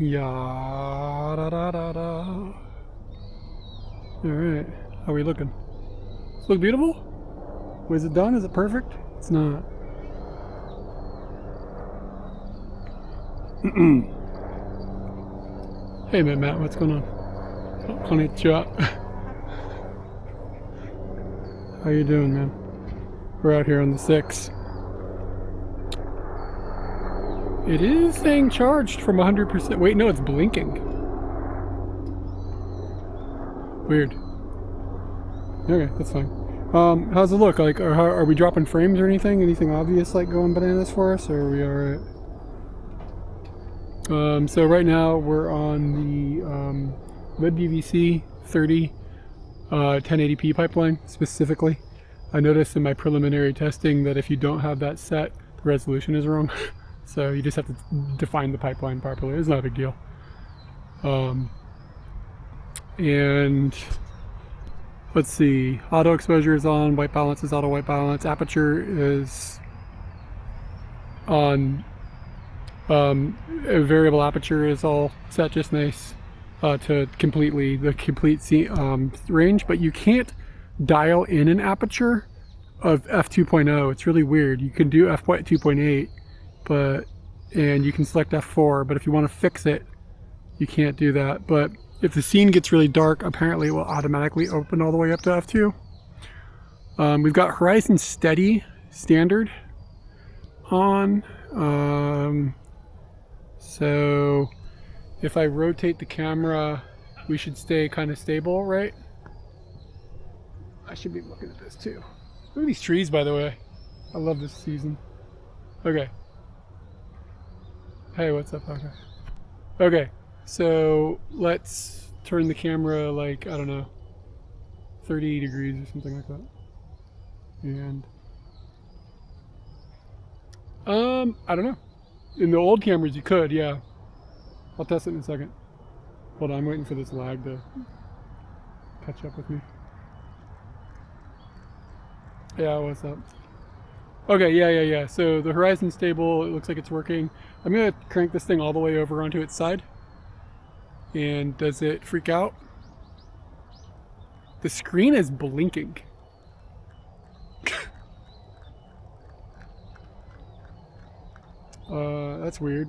Yeah, da da da da. Alright, how are we looking? Does it look beautiful? Was it done? Is it perfect? It's not. Hey man, Matt, what's going on? Konnichiwa. How you doing, man? We're out here on the 6. It is saying charged from 100%. Wait, no, it's blinking. Weird. Okay, that's fine. How's it look? Like, are we dropping frames or anything? Anything obvious like going bananas for us, or are we alright? So right now we're on the LibDVC 30 1080p pipeline specifically. I noticed in my preliminary testing that if you don't have that set, the resolution is wrong. So you just have to define the pipeline properly. It's not a big deal. And let's see, auto exposure is on, white balance is auto white balance, aperture is on, a variable aperture is all set just nice to the complete range, but you can't dial in an aperture of f2.0. It's really weird. You can do f2.8, and you can select f4, but if you want to fix it, you can't do that. But if the scene gets really dark, apparently it will automatically open all the way up to f2. We've got horizon steady standard on. So if I rotate the camera, we should stay kind of stable, right? I should be looking at this too. Look at these trees, by the way. I love this season. Okay. Hey, what's up, okay? Okay, so let's turn the camera like, I don't know, 30 degrees or something like that. And I don't know. In the old cameras you could, yeah. I'll test it in a second. Hold on, I'm waiting for this lag to catch up with me. Yeah, what's up? Okay, yeah. So the horizon's stable, it looks like it's working. I'm gonna crank this thing all the way over onto its side. And does it freak out? The screen is blinking. That's weird.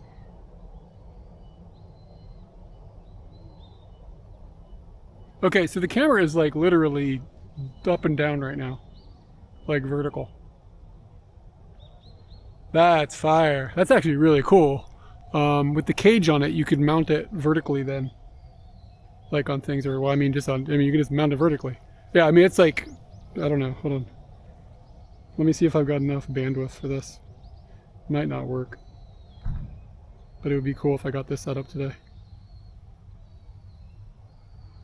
Okay, so the camera is like literally up and down right now. Like vertical. That's fire. That's actually really cool. With the cage on it, you could mount it vertically then. Like on things, or well, I mean you can just mount it vertically. Yeah, I mean it's like, I don't know, hold on. Let me see if I've got enough bandwidth for this. Might not work. But it would be cool if I got this set up today.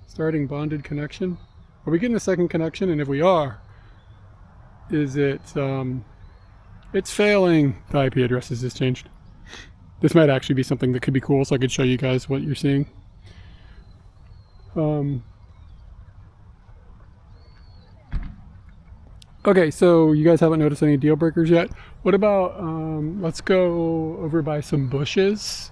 Starting bonded connection. Are we getting a second connection? And if we are, is it, it's failing. The IP address has just changed. This might actually be something that could be cool, so I could show you guys what you're seeing. Okay, so you guys haven't noticed any deal breakers yet. What about, let's go over by some bushes.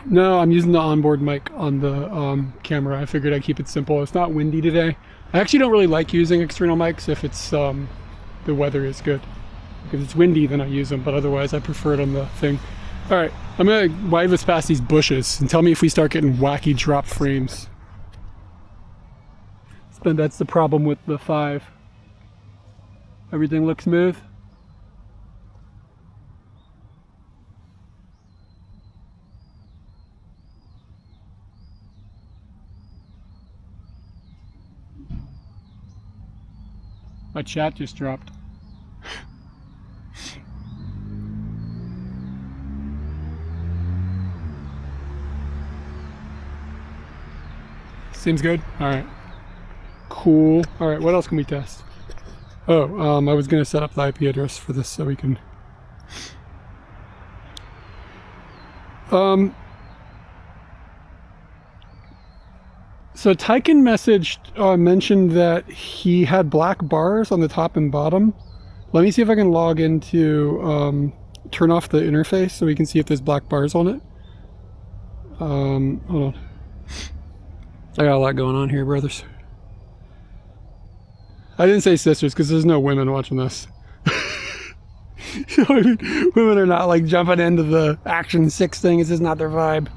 No, I'm using the onboard mic on the camera. I figured I'd keep it simple. It's not windy today. I actually don't really like using external mics if it's the weather is good. If it's windy, then I use them, but otherwise I prefer it on the thing. All right, I'm gonna wave us past these bushes and tell me if we start getting wacky drop frames. That's the problem with the 5. Everything looks smooth. My chat just dropped. Seems good? Alright. Cool. Alright, what else can we test? Oh, I was gonna set up the IP address for this so we can... So Tyken mentioned that he had black bars on the top and bottom. Let me see if I can log into turn off the interface so we can see if there's black bars on it. Hold on. I got a lot going on here, brothers. I didn't say sisters because there's no women watching this. You know what I mean? Women are not like jumping into the Action 6 thing. It's just not their vibe.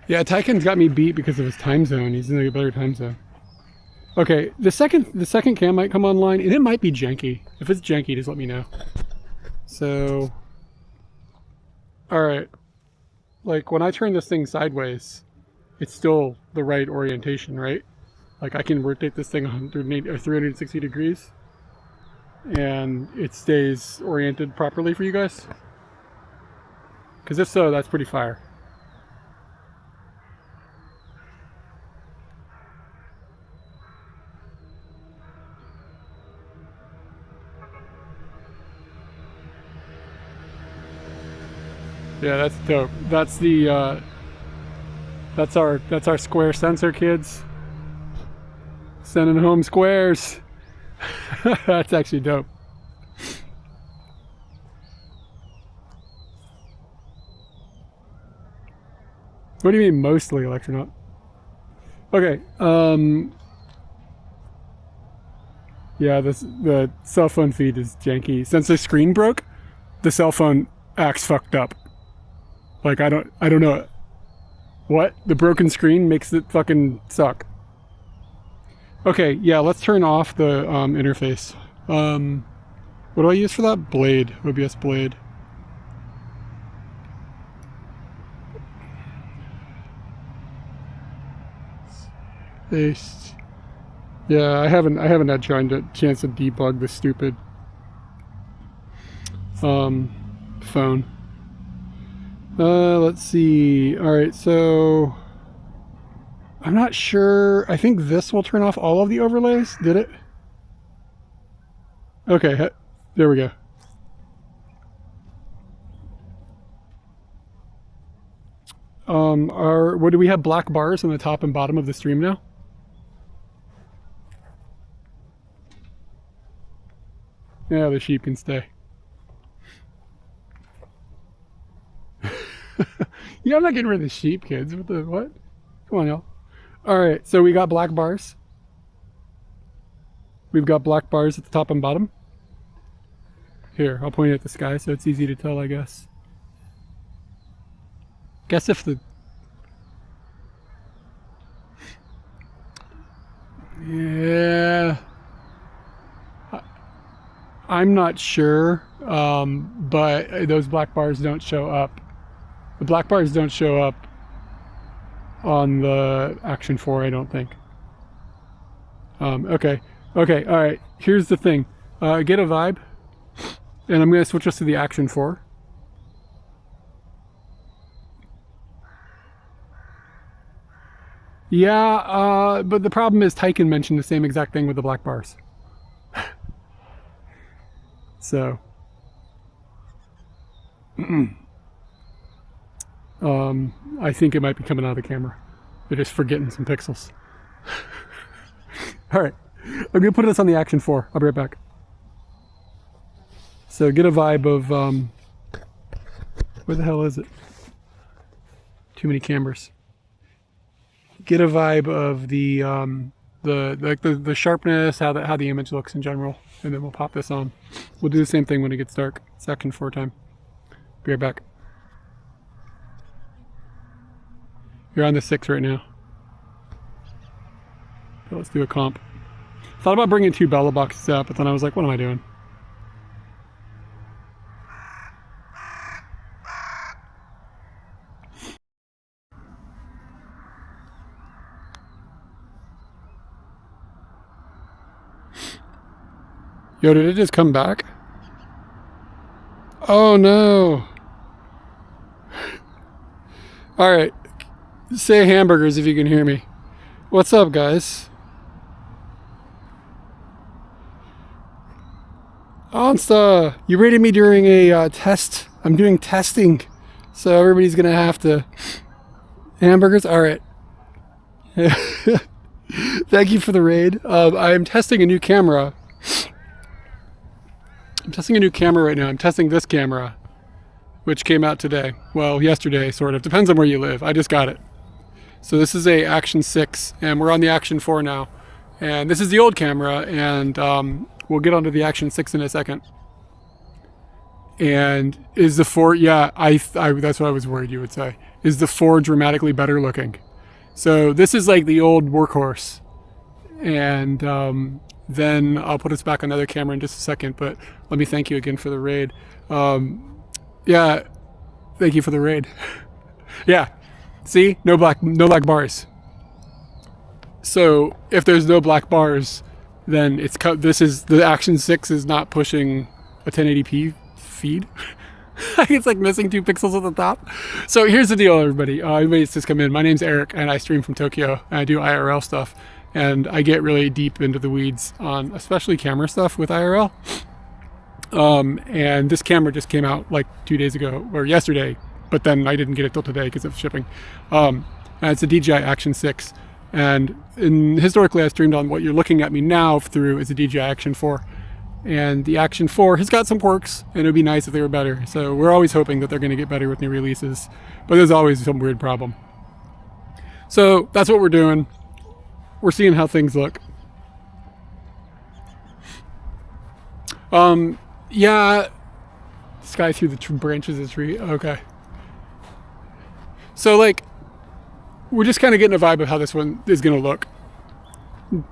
Yeah, Tyken's got me beat because of his time zone. He's in a better time zone. Okay, the second cam might come online, and it might be janky. If it's janky, just let me know. So, all right. Like when I turn this thing sideways, it's still the right orientation, right? Like I can rotate this thing 180 or 360 degrees, and it stays oriented properly for you guys. Because if so, that's pretty fire. Yeah, that's dope. That's the that's our square sensor, kids. Sending home squares. That's actually dope. What do you mean mostly, Electronaut? Okay. Yeah, the cell phone feed is janky. Since the screen broke, the cell phone acts fucked up. Like I don't know what the broken screen makes it fucking suck. Okay, yeah, let's turn off the interface. What do I use for that? Blade, OBS Blade. Paste. Yeah, I haven't had a chance to debug the stupid phone. Let's see. All right, so I'm not sure. I think this will turn off all of the overlays. Did it? Okay, there we go. What do we have? Black bars on the top and bottom of the stream now? Yeah, the sheep can stay. Yeah, I'm not getting rid of the sheep, kids. What? Come on, y'all. All right, so we got black bars. We've got black bars at the top and bottom. Here, I'll point it at the sky so it's easy to tell, I guess. Guess if the... Yeah... I'm not sure, but those black bars don't show up. The black bars don't show up on the Action 4, I don't think. Okay, all right. Here's the thing. Get a vibe, and I'm going to switch us to the Action 4. Yeah, but the problem is Tyken mentioned the same exact thing with the black bars. So... I think it might be coming out of the camera. They're just forgetting some pixels. All right, I'm gonna put this on the Action 4. I'll be right back. So get a vibe of where the hell is it? Too many cameras. Get a vibe of the sharpness, how the image looks in general, and then we'll pop this on. We'll do the same thing when it gets dark. Action 4 time. Be right back. You're on the 6 right now. So let's do a comp. Thought about bringing 2 Bella boxes out, but then I was like, what am I doing? Yo, did it just come back? Oh no. All right. Say hamburgers if you can hear me. What's up, guys? Ansta, you rated me during a test. I'm doing testing, so everybody's gonna have to. Hamburgers? All right. Thank you for the raid. I am testing a new camera. I'm testing a new camera right now. I'm testing this camera, which came out today. Well, yesterday, sort of. Depends on where you live. I just got it. So this is a Action 6, and we're on the Action 4 now. And this is the old camera, and we'll get onto the Action 6 in a second. And is the 4, yeah, I that's what I was worried you would say. Is the 4 dramatically better looking? So this is like the old workhorse. And then I'll put us back on another camera in just a second, but let me thank you again for the raid. Yeah, thank you for the raid. Yeah, see, no black bars. So if there's no black bars, then this is the Action 6 is not pushing a 1080p feed. It's like missing 2 pixels at the top. So here's the deal, everybody. Everybody's just come in. My name's Eric, and I stream from Tokyo, and I do IRL stuff, and I get really deep into the weeds on especially camera stuff with IRL. And this camera just came out like 2 days ago or yesterday, but then I didn't get it till today because of shipping. And it's a DJI Action 6, and historically I streamed on what you're looking at me now through is a DJI Action 4. And the Action 4 has got some quirks, and it would be nice if they were better. So we're always hoping that they're going to get better with new releases, but there's always some weird problem. So that's what we're doing. We're seeing how things look. Yeah, sky through the branches of the tree. Okay. So like, we're just kind of getting a vibe of how this one is going to look.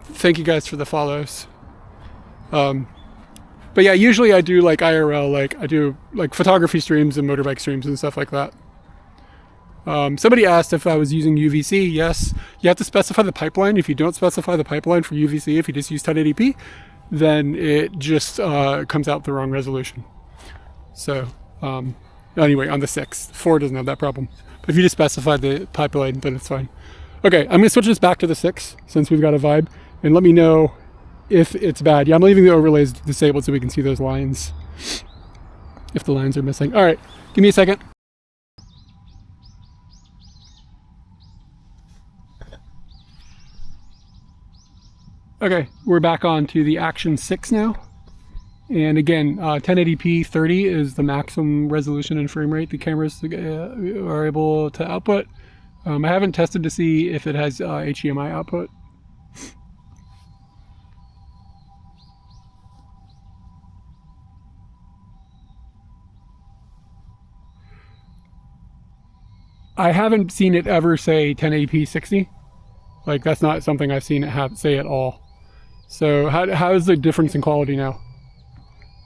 Thank you guys for the follows. But yeah, usually I do like IRL, like I do like photography streams and motorbike streams and stuff like that. Somebody asked if I was using UVC. Yes, you have to specify the pipeline. If you don't specify the pipeline for UVC, if you just use 1080p, then it just comes out the wrong resolution. So anyway, on the 6, 4 doesn't have that problem. But if you just specify the pipeline, then it's fine. Okay, I'm gonna switch this back to the 6 since we've got a vibe, and let me know if it's bad. Yeah, I'm leaving the overlays disabled so we can see those lines if the lines are missing. All right, give me a second. Okay, we're back on to the Action 6 now. And again, 1080p 30 is the maximum resolution and frame rate the cameras are able to output. I haven't tested to see if it has HDMI output. I haven't seen it ever say 1080p 60. Like that's not something I've seen it say at all. So how is the difference in quality now?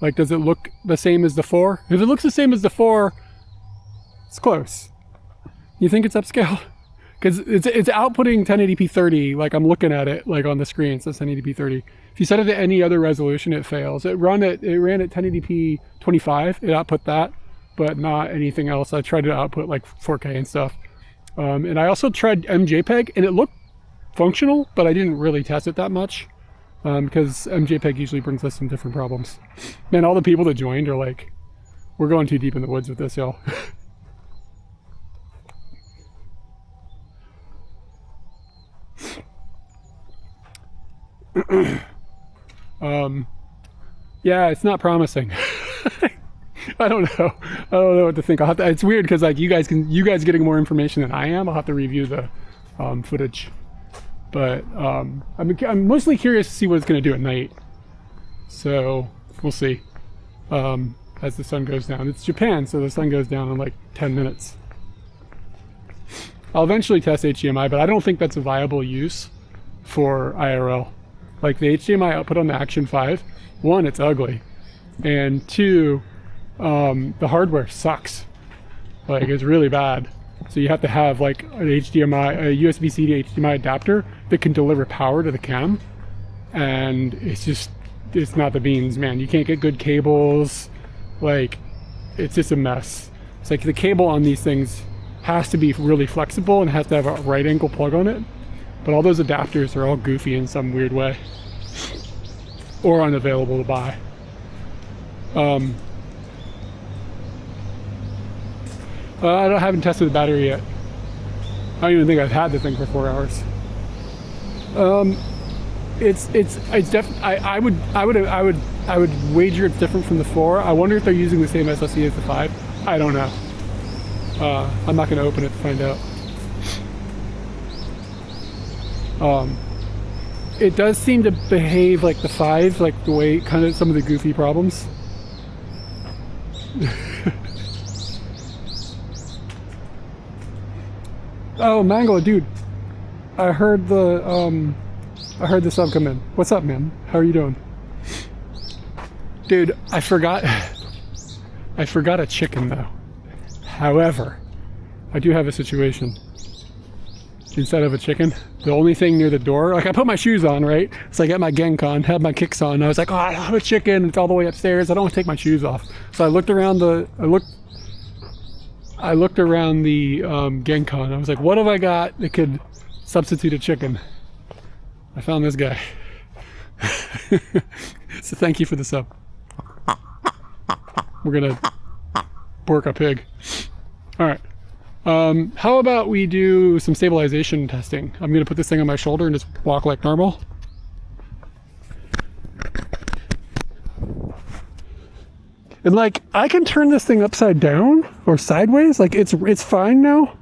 Like does it look the same as the 4? If it looks the same as the 4, it's close. You think it's upscale? Because it's outputting 1080p 30, like I'm looking at it like on the screen, it says 1080p 30. If you set it to any other resolution, it fails. It ran at 1080p 25, it output that, but not anything else. I tried to output like 4K and stuff. And I also tried MJPEG, and it looked functional, but I didn't really test it that much because MJPEG usually brings us some different problems. Man, all the people that joined are like, we're going too deep in the woods with this, y'all. Yeah, it's not promising. I don't know. I don't know what to think. It's weird because like you guys getting more information than I am. I'll have to review the footage. But I'm mostly curious to see what it's going to do at night. So we'll see as the sun goes down. It's Japan, so the sun goes down in like 10 minutes. I'll eventually test HDMI, but I don't think that's a viable use for IRL. Like the HDMI output on the Action 5, 1, it's ugly, and 2, the hardware sucks. Like it's really bad. So you have to have like an HDMI, a USB-C to HDMI adapter that can deliver power to the cam, and it's not the beans, man. You can't get good cables. Like it's just a mess. It's like the cable on these things has to be really flexible and has to have a right angle plug on it, but all those adapters are all goofy in some weird way or unavailable to buy. I haven't tested the battery yet. I don't even think I've had the thing for 4 hours. It's definitely. I would wager it's different from the 4. I wonder if they're using the same SoC as the 5. I don't know. I'm not going to open it to find out. It does seem to behave like the 5, like the way kind of some of the goofy problems. Oh, Mango, dude. I heard the sub come in. What's up, man? How are you doing? Dude, I forgot a chicken though. However, I do have a situation. Instead of a chicken, the only thing near the door, like I put my shoes on, right? So I got my Genkan, had my kicks on. I was like, oh, I have a chicken. It's all the way upstairs. I don't want to take my shoes off. So I looked around the Genkan. I was like, what have I got that could substitute a chicken? I found this guy. So thank you for the sub. We're gonna pork a pig. All right. How about we do some stabilization testing? I'm gonna put this thing on my shoulder and just walk like normal. And like, I can turn this thing upside down or sideways. Like it's fine now.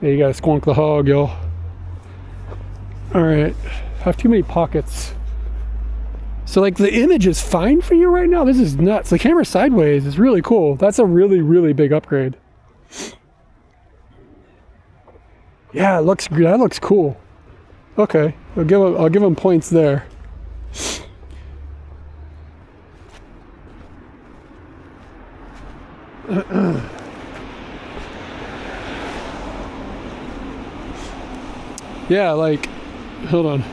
Yeah, you gotta squonk the hog, y'all. All right, I have too many pockets. So like the image is fine for you right now? This is nuts. The camera sideways is really cool. That's a really, really big upgrade. Yeah, it looks good. That looks cool. Okay, I'll give him points there. Yeah, like, hold on.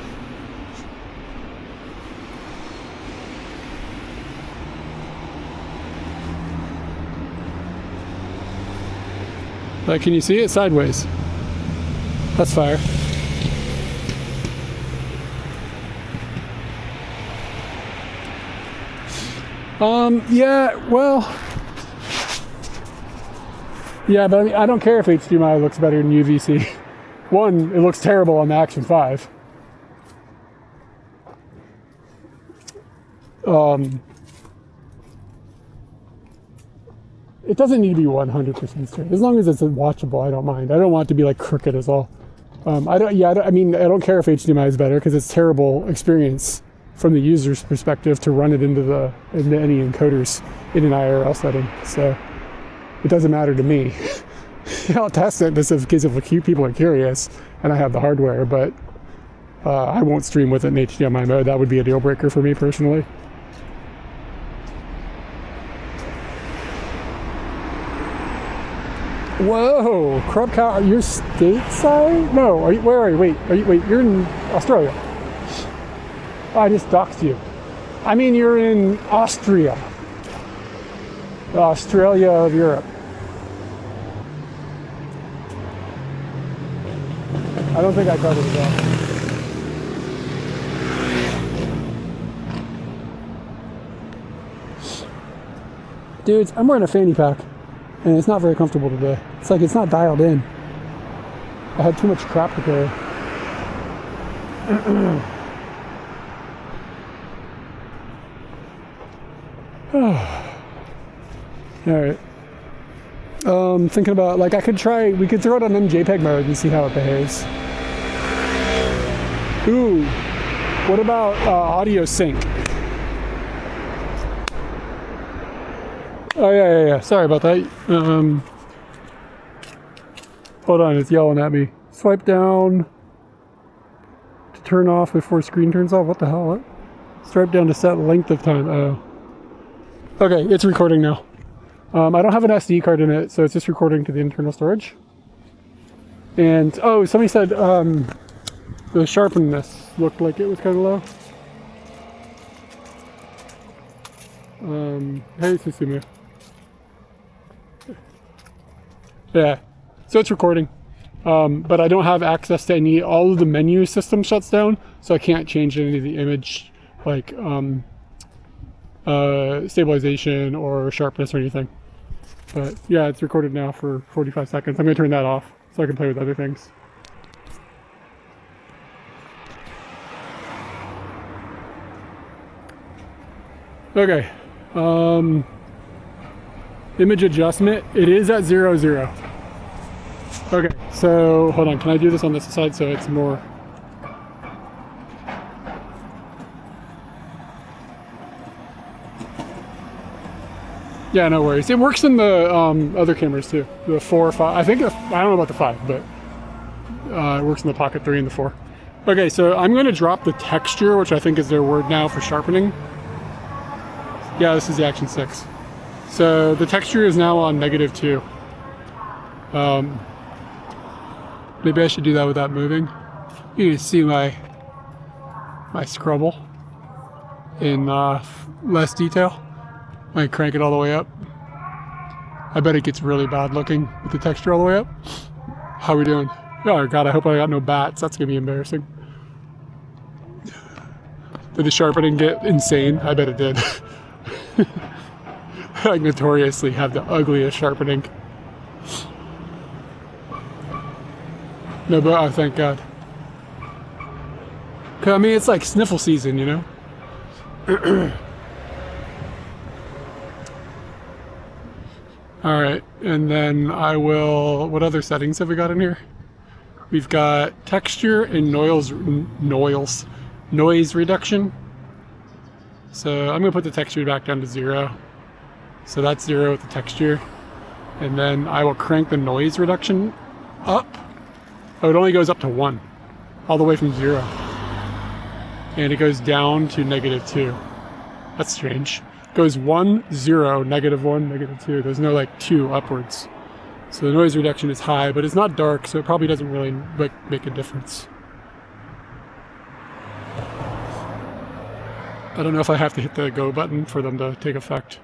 Like, can you see it sideways? That's fire. Yeah, well, yeah, but I mean, I don't care if HDMI looks better than UVC. One, it looks terrible on the Action 5. It doesn't need to be 100% straight. As long as it's watchable, I don't mind. I don't want it to be like crooked as all. I don't care if HDMI is better because it's a terrible experience from the user's perspective to run it into any encoders in an IRL setting. So it doesn't matter to me. I'll test it just in case if people are curious and I have the hardware, but I won't stream with it in HDMI mode. That would be a deal breaker for me personally. Whoa, Crab Cow, are you stateside? No, where are you? Wait, you're in Australia. Oh, I just doxed you. I mean, you're in Austria. The Australia of Europe. I don't think I covered it up. Dudes, I'm wearing a fanny pack. And it's not very comfortable today. It's like it's not dialed in. I had too much crap to carry. Alright. Thinking about, like, we could throw it on MJPEG mode and see how it behaves. Ooh. What about audio sync? Oh, yeah. Sorry about that. Hold on, it's yelling at me. Swipe down to turn off before screen turns off. What the hell? What? Swipe down to set length of time. Oh. Okay, it's recording now. I don't have an SD card in it, so it's just recording to the internal storage. And, oh, somebody said the sharpness looked like it was kind of low. Hey, Susumu. Yeah, so it's recording. But I don't have access to any, all of the menu system shuts down, so I can't change any of the image, like stabilization or sharpness or anything. But yeah, it's recorded now for 45 seconds. I'm gonna turn that off so I can play with other things. Okay, image adjustment, it is at 0, 0. Okay, so hold on, can I do this on this side so it's more... Yeah, no worries. It works in the other cameras too. The 4 or 5. I think, I don't know about the 5, but it works in the Pocket 3 and the 4. Okay, so I'm going to drop the texture, which I think is their word now for sharpening. Yeah, this is the Action 6. So the texture is now on -2. Maybe I should do that without moving. You can see my scrubble in less detail. I crank it all the way up. I bet it gets really bad looking with the texture all the way up. How are we doing? Oh god, I hope I got no bats. That's gonna be embarrassing. Did the sharpening get insane? I bet it did. I notoriously have the ugliest sharpening. No, but oh, thank god. 'Cause I mean, it's like sniffle season, you know? Alright, and then I will... What other settings have we got in here? We've got texture and noise reduction. So I'm going to put the texture back down to 0. So that's 0 with the texture. And then I will crank the noise reduction up. Oh, it only goes up to 1. All the way from 0. And it goes down to -2. That's strange. Goes 1, 0, -1, -2. There's no like 2 upwards. So the noise reduction is high, but it's not dark, so it probably doesn't really make a difference. I don't know if I have to hit the go button for them to take effect.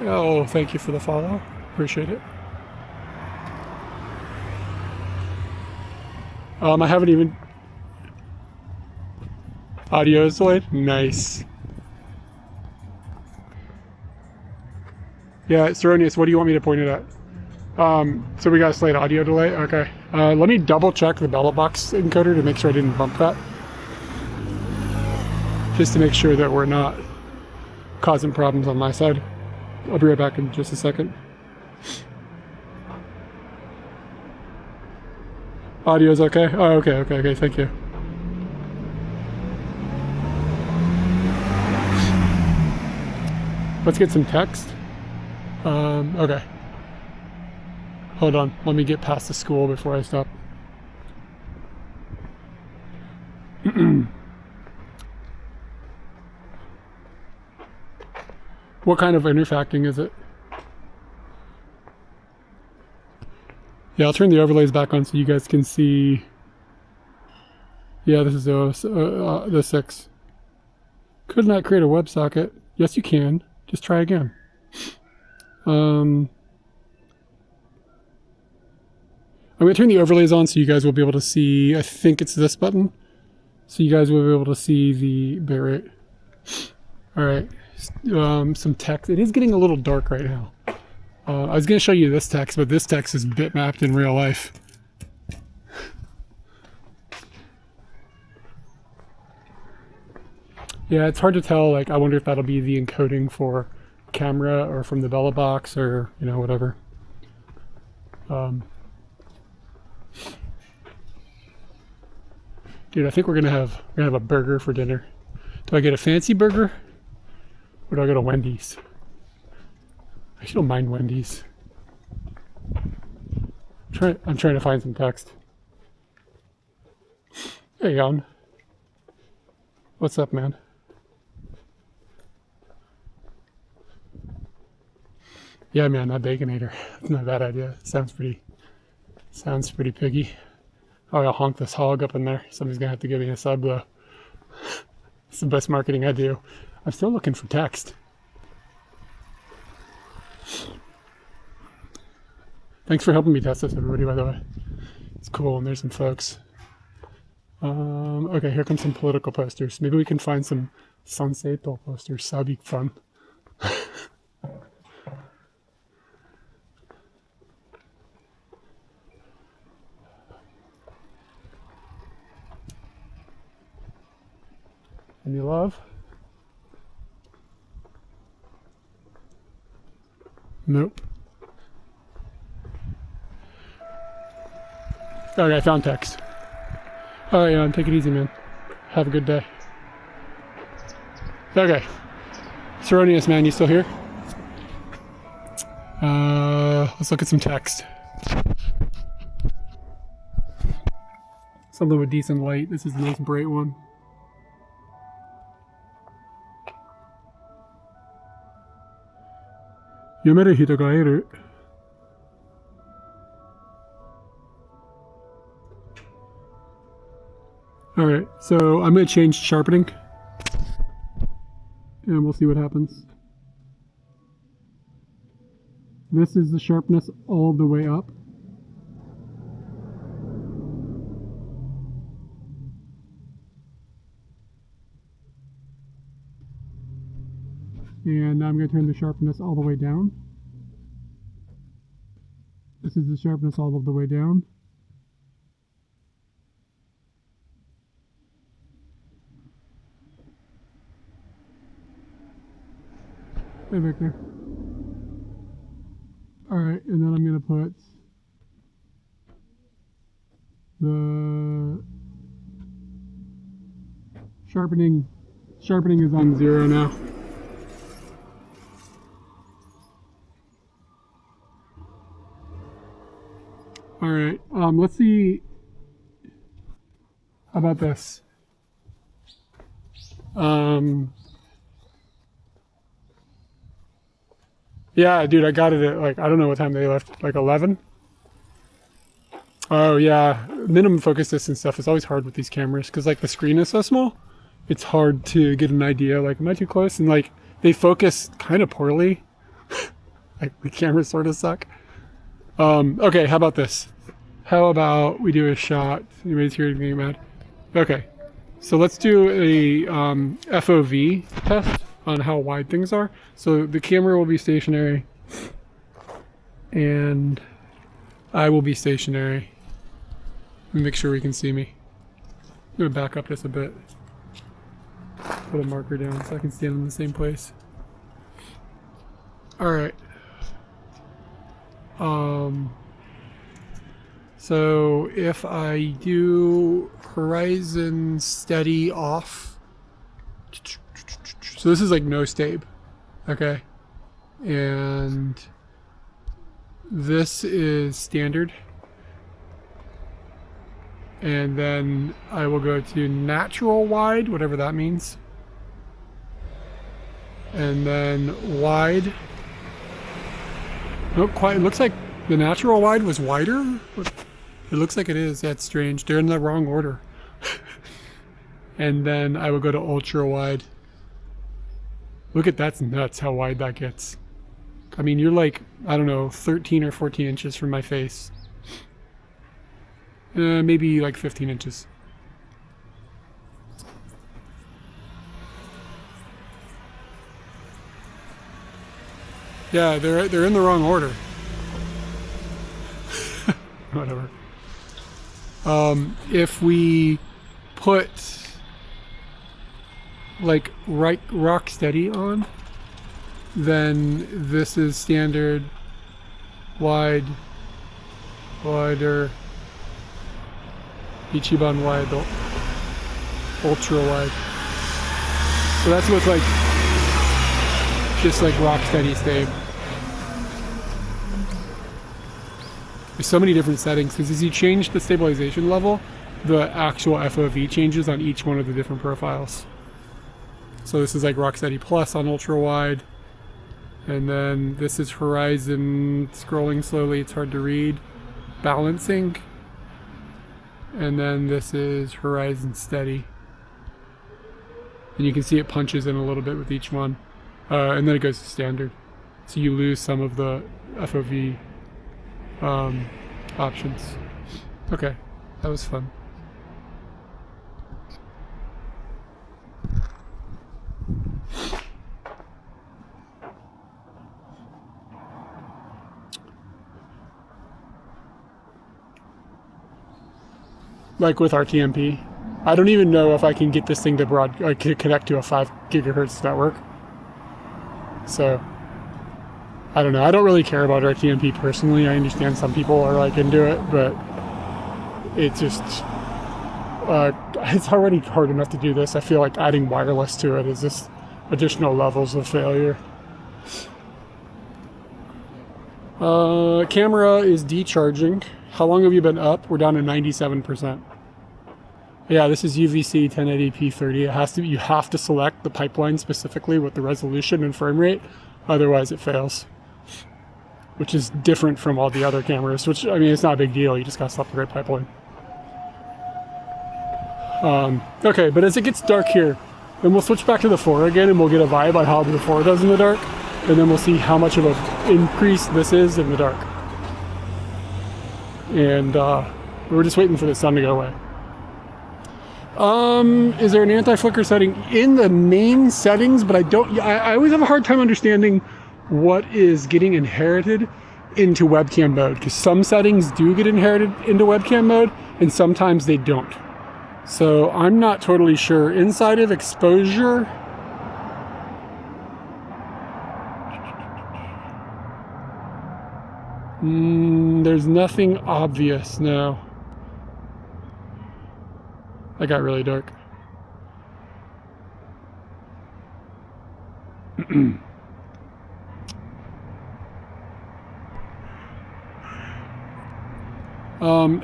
Oh, thank you for the follow. Appreciate it. I haven't even... Audio is delayed? Nice. Yeah, it's erroneous. What do you want me to point it at? So we got a slight audio delay? Okay. Let me double check the ballot box encoder to make sure I didn't bump that. Just to make sure that we're not causing problems on my side. I'll be right back in just a second. Audio's okay? Oh, okay, thank you. Let's get some text. Okay. Hold on, let me get past the school before I stop. What kind of interfacting is it? Yeah, I'll turn the overlays back on so you guys can see. Yeah, this is the 6. Could not create a WebSocket. Yes, you can. Just try again. I'm going to turn the overlays on so you guys will be able to see. I think it's this button. So you guys will be able to see the bitrate. Alright. Some text. It is getting a little dark right now. I was going to show you this text, but this text is bitmapped in real life. Yeah, it's hard to tell. Like, I wonder if that'll be the encoding for camera or from the Bella box or, you know, whatever. Dude, I think we're gonna have a burger for dinner. Do I get a fancy burger or do I go to Wendy's? I actually don't mind Wendy's. I'm trying to find some text. Hey, Jan. What's up, man? Yeah, man, that Baconator. That's not a bad idea. Sounds pretty piggy. Oh, I'll honk this hog up in there. Somebody's gonna have to give me a sub though. It's the best marketing I do. I'm still looking for text. Thanks for helping me test this, everybody, by the way. It's cool, and there's some folks. Okay, here comes some political posters. Maybe we can find some Sanseto posters. That'd be fun. Any love? Nope. Okay, I found text. Alright, Jan, take it easy, man. Have a good day. Okay. Seronius, man, you still here? Let's look at some text. Something with decent light. This is a nice bright one. Yomeru hito ga iru. Alright, so I'm going to change sharpening. And we'll see what happens. This is the sharpness all the way up. And now I'm going to turn the sharpness all the way down. This is the sharpness all of the way down. Hey, Victor. Alright, and then I'm going to put the sharpening is on 0 now. Alright, let's see. How about this? Yeah, dude, I got it at, like, I don't know what time they left, like 11? Oh, yeah, minimum focus distance stuff is always hard with these cameras, because, like, the screen is so small, it's hard to get an idea, like, am I too close? And, like, they focus kind of poorly. Like, the cameras sort of suck. Okay, how about this? How about we do a shot? Anybody's here getting mad? Okay, so let's do a FOV test on how wide things are. So the camera will be stationary and I will be stationary. Make sure we can see me. I'm gonna back up just a bit. Put a marker down so I can stand in the same place. Alright. So if I do horizon steady off, so this is like no stabe, okay, and this is standard, and then I will go to natural wide, whatever that means, and then wide. Nope, quite. It looks like the natural wide was wider. It looks like it is. That's strange. They're in the wrong order. And then I will go to ultra wide. Look at that's nuts how wide that gets. I mean, you're like, I don't know, 13 or 14 inches from my face. Maybe like 15 inches. Yeah, they're in the wrong order. Whatever. If we put like rock steady on, then this is standard, wide, wider, Ichiban wide, ultra wide. So that's what's like, just like rock steady stay. There's so many different settings because as you change the stabilization level, the actual FOV changes on each one of the different profiles. So this is like Rocksteady Plus on ultra wide, and then this is horizon scrolling slowly, it's hard to read, balancing, and then this is horizon steady. And you can see it punches in a little bit with each one. And then it goes to standard. So you lose some of the FOV options. Okay, that was fun. Like with RTMP, I don't even know if I can get this thing to connect to a 5 gigahertz network. So I don't know. I don't really care about RTMP personally. I understand some people are like into it, but it just it's already hard enough to do this. I feel like adding wireless to it is just additional levels of failure. Camera is decharging. How long have you been up? We're down to 97%. Yeah, this is UVC 1080p 30. It has to. You have to select the pipeline specifically with the resolution and frame rate, otherwise it fails. Which is different from all the other cameras. Which, I mean, it's not a big deal. You just gotta select the right pipeline. Okay, but as it gets dark here, then we'll switch back to the 4 again, and we'll get a vibe on how the 4 does in the dark, and then we'll see how much of an increase this is in the dark. And we're just waiting for the sun to go away. Is there an anti-flicker setting in the main settings? But I always have a hard time understanding what is getting inherited into webcam mode, because some settings do get inherited into webcam mode and sometimes they don't. So I'm not totally sure. Inside of exposure, there's nothing obvious now. That got really dark.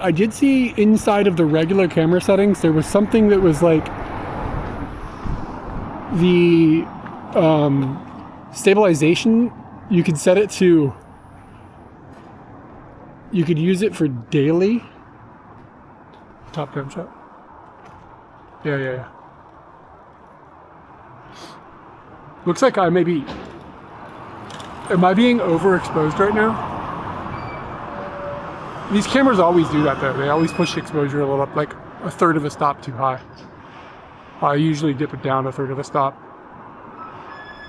I did see inside of the regular camera settings, there was something that was like the stabilization. You could set it to, you could use it for daily. Top down shot. Yeah. Looks like I may be... Am I being overexposed right now? These cameras always do that though. They always push the exposure a little up, like a third of a stop too high. I usually dip it down a third of a stop.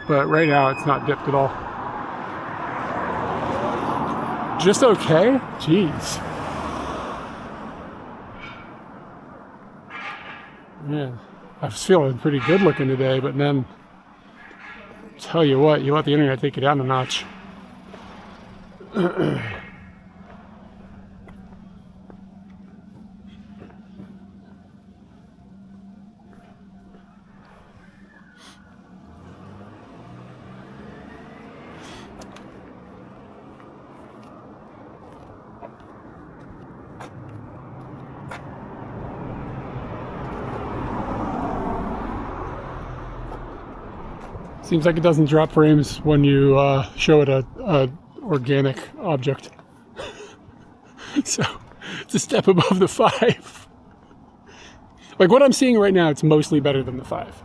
But right now it's not dipped at all. Just okay? Jeez. Yeah, I was feeling pretty good looking today, but then, tell you what, you let the internet take you down a notch. Seems like it doesn't drop frames when you show it a organic object. So it's a step above the 5. Like what I'm seeing right now, it's mostly better than the 5.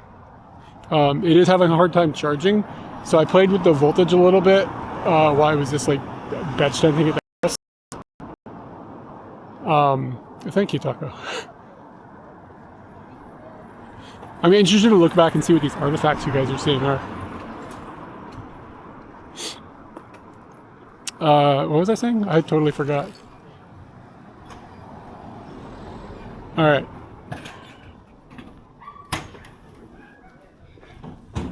It is having a hard time charging, so I played with the voltage a little bit while I was just like bench tenting it. Thank you, Taco. I'm interested to look back and see what these artifacts you guys are seeing are. What was I saying? I totally forgot. Alright. You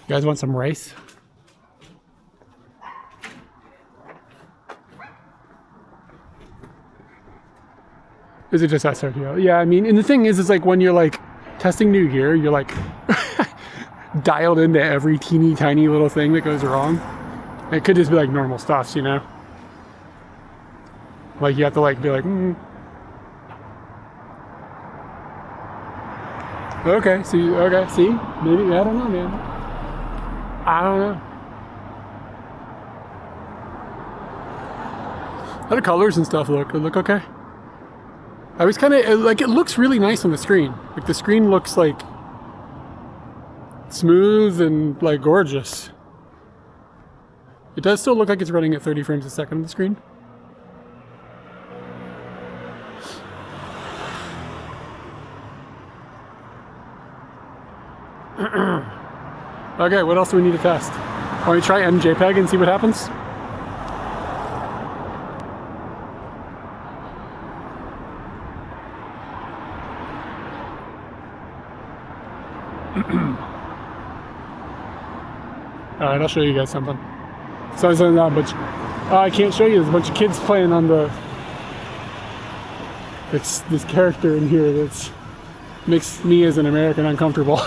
guys want some rice? Is it just SRTL? Yeah, I mean, and the thing is like when you're like testing new gear, you're like dialed into every teeny tiny little thing that goes wrong. It could just be like normal stuff, you know? Like you have to like be like, okay, see, maybe, I don't know, man. I don't know. How the colors and stuff look? They look okay? I was kind of, like, it looks really nice on the screen. Like, the screen looks like smooth and like gorgeous. It does still look like it's running at 30 frames a second on the screen. Okay, what else do we need to test? Want to try MJPEG and see what happens? Alright, I'll show you guys something. So there's not much. I can't show you. There's a bunch of kids playing on the. It's this character in here that's makes me as an American uncomfortable.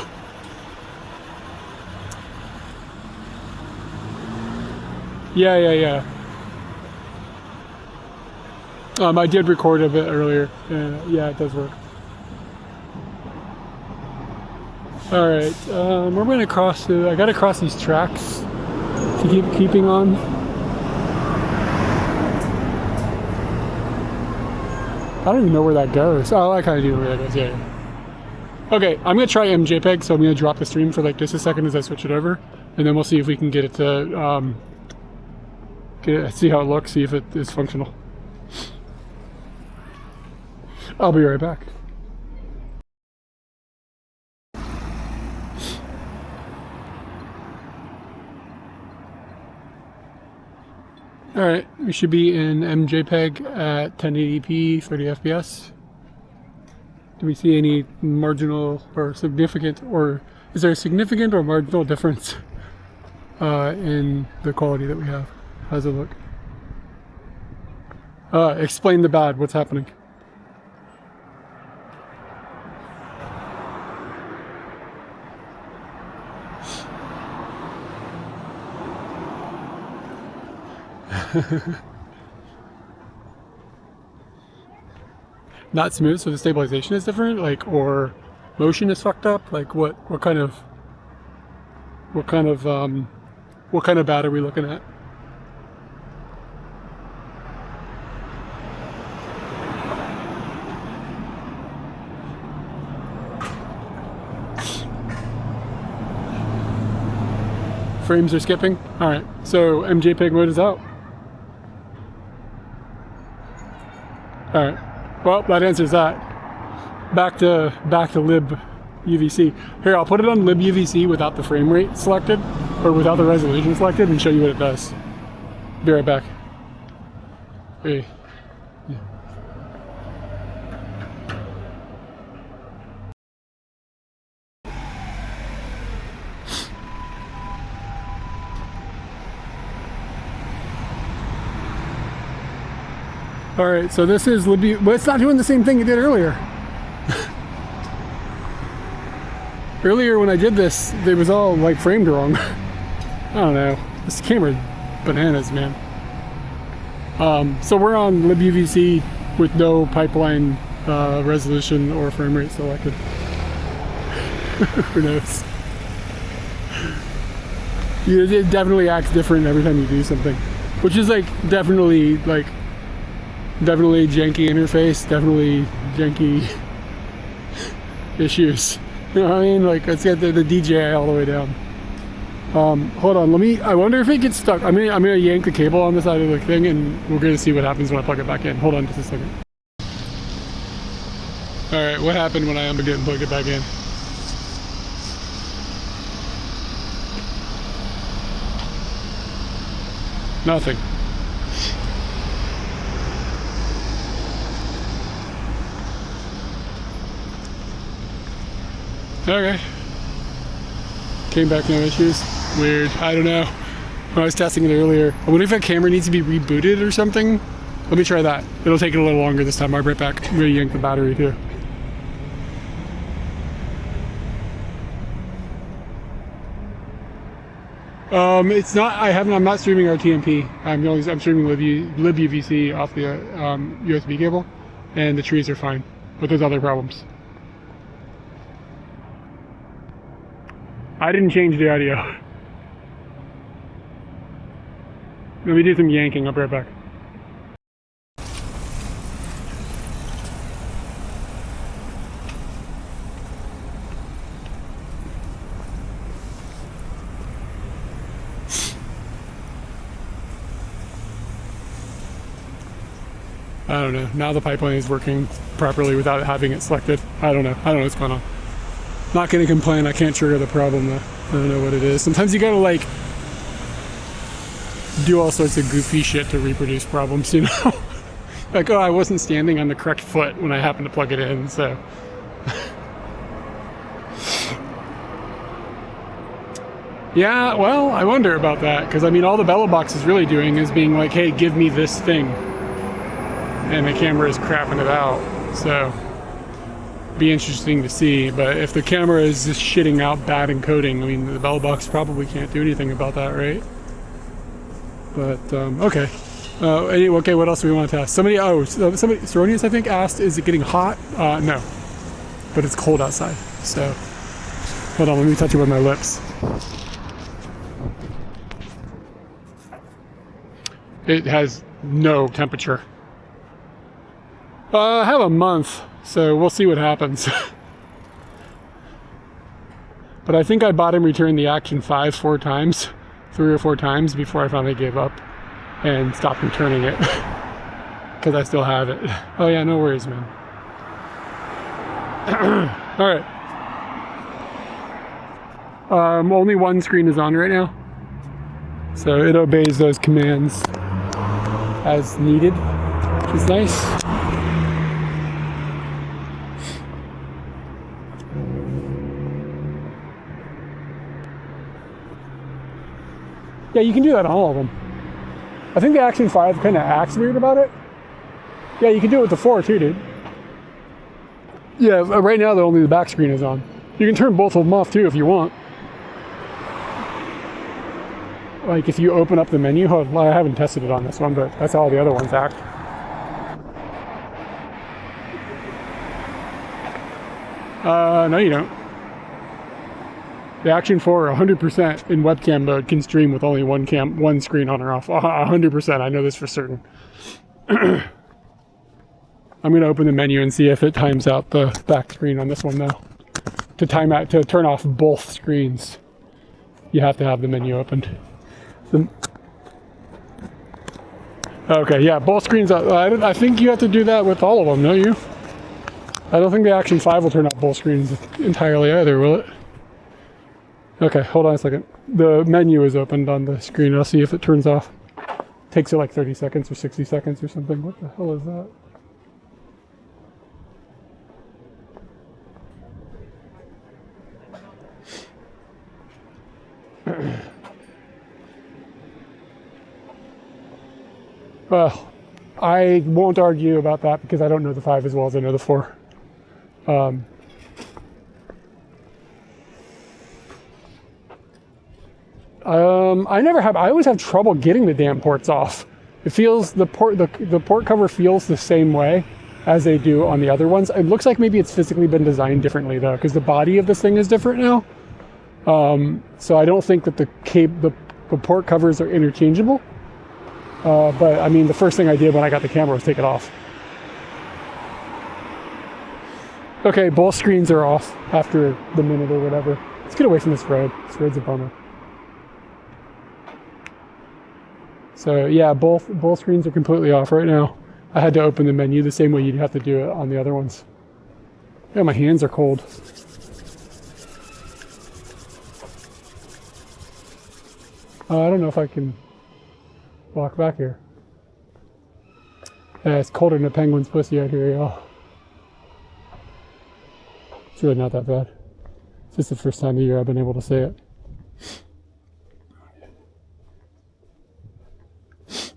Yeah. I did record a bit earlier. Yeah, it does work. All right, we're gonna cross. I gotta cross these tracks to keep keeping on. I don't even know where that goes. Oh, I kind of do know where that goes. Yeah. Okay, I'm gonna try MJPEG, so I'm gonna drop the stream for like just a second as I switch it over, and then we'll see if we can get it to see how it looks, see if it is functional. I'll be right back. Alright, we should be in MJPEG at 1080p, 30 FPS. Do we see any marginal or significant, or is there a significant or marginal difference in the quality that we have? How does it look? Explain the bad, what's happening? Not smooth, so the stabilization is different, like, or motion is fucked up. Like, what kind of bad are we looking at? Frames are skipping. All right, so MJPEG mode is out. All right. Well, that answers that. Back to lib UVC. Here, I'll put it on lib UVC without the frame rate selected, or without the resolution selected, and show you what it does. Be right back. Hey. Yeah. All right, so this is lib. Well, it's not doing the same thing it did earlier. Earlier when I did this, it was all like framed wrong. I don't know. This camera bananas, man. So we're on lib UVC with no pipeline resolution or frame rate selected. Who knows? It definitely acts different every time you do something, which is like definitely janky interface, definitely janky issues. You know what I mean? Like, let's get the DJI all the way down. Hold on, I wonder if it gets stuck. I'm gonna yank the cable on the side of the thing, and we're gonna see what happens when I plug it back in. Hold on just a second. All right, what happened when I unplugged it and plugged it back in? Nothing. Okay. Came back, no issues. Weird. I don't know. When I was testing it earlier, I wonder if that camera needs to be rebooted or something. Let me try that. It'll take it a little longer this time. I'll be right back. I'm gonna yank the battery too. It's not. I'm not streaming RTMP. I'm streaming lib UVC off the USB cable, and the trees are fine. But there's other problems. I didn't change the audio. Let me do some yanking. I'll be right back. I don't know. Now the pipeline is working properly without having it selected. I don't know. I don't know what's going on. Not gonna complain. I can't trigger the problem though. I don't know what it is. Sometimes you gotta like do all sorts of goofy shit to reproduce problems, you know? Like, oh, I wasn't standing on the correct foot when I happened to plug it in, so. Yeah, well, I wonder about that, because I mean, all the Bella Box is really doing is being like, hey, give me this thing. And the camera is crapping it out, so. Be interesting to see, but if the camera is just shitting out bad encoding, I mean, the Bella Box probably can't do anything about that, right? But, okay. Anyway, okay, what else do we want to test? Somebody, Seronius, I think, asked, is it getting hot? No. But it's cold outside, so. Hold on, let me touch it with my lips. It has no temperature. I have a month, so we'll see what happens. But I think I bought and returned the Action 5 3 or 4 times before I finally gave up and stopped returning it. Because I still have it. Oh yeah, no worries, man. Alright. Only one screen is on right now. So it obeys those commands as needed, which is nice. Yeah, you can do that on all of them. I think the Action 5 kind of acts weird about it. Yeah, you can do it with the 4 too, dude. Yeah, right now only the back screen is on. You can turn both of them off too if you want. Like if you open up the menu, well, I haven't tested it on this one, but that's how all the other ones act. No you don't. The Action 4 100% in webcam mode can stream with only one screen on or off. 100%, I know this for certain. I'm gonna open the menu and see if it times out the back screen on this one now. To turn off both screens, you have to have the menu opened. Okay, yeah, both screens. I think you have to do that with all of them, don't you? I don't think the Action 5 will turn off both screens entirely either, will it? Okay, hold on a second. The menu is opened on the screen. I'll see if it turns off. Takes it like 30 seconds or 60 seconds or something. What the hell is that? Well, I won't argue about that because I don't know the 5 as well as I know the 4. I always have trouble getting the damn ports off. It feels, the port cover feels the same way as they do on the other ones. It looks like maybe it's physically been designed differently though, because the body of this thing is different now. So I don't think that the port covers are interchangeable. But I mean, the first thing I did when I got the camera was take it off. Okay, both screens are off after the minute or whatever. Let's get away from this road. This road's a bummer. So yeah, both screens are completely off right now. I had to open the menu the same way you'd have to do it on the other ones. Yeah, my hands are cold. I don't know if I can walk back here. Yeah, it's colder than a penguin's pussy out here, y'all. It's really not that bad. It's just the first time of year I've been able to say it.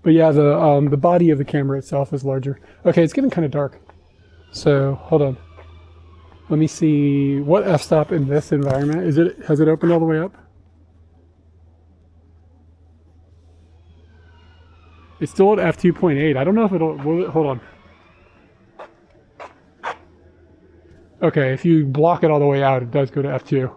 But yeah, the body of the camera itself is larger. Okay, it's getting kind of dark. So hold on. Let me see what f-stop in this environment. Has it opened all the way up? It's still at f2.8. I don't know if will it, hold on. Okay, if you block it all the way out, it does go to f2.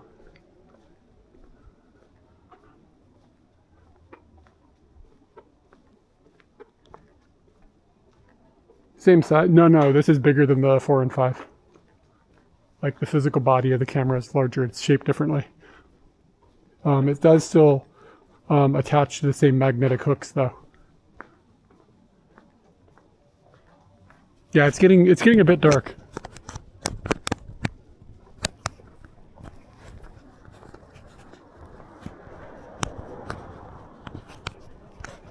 Same size. No, this is bigger than the 4 and 5. Like the physical body of the camera is larger. It's shaped differently. It does still attach to the same magnetic hooks though. Yeah, it's getting a bit dark.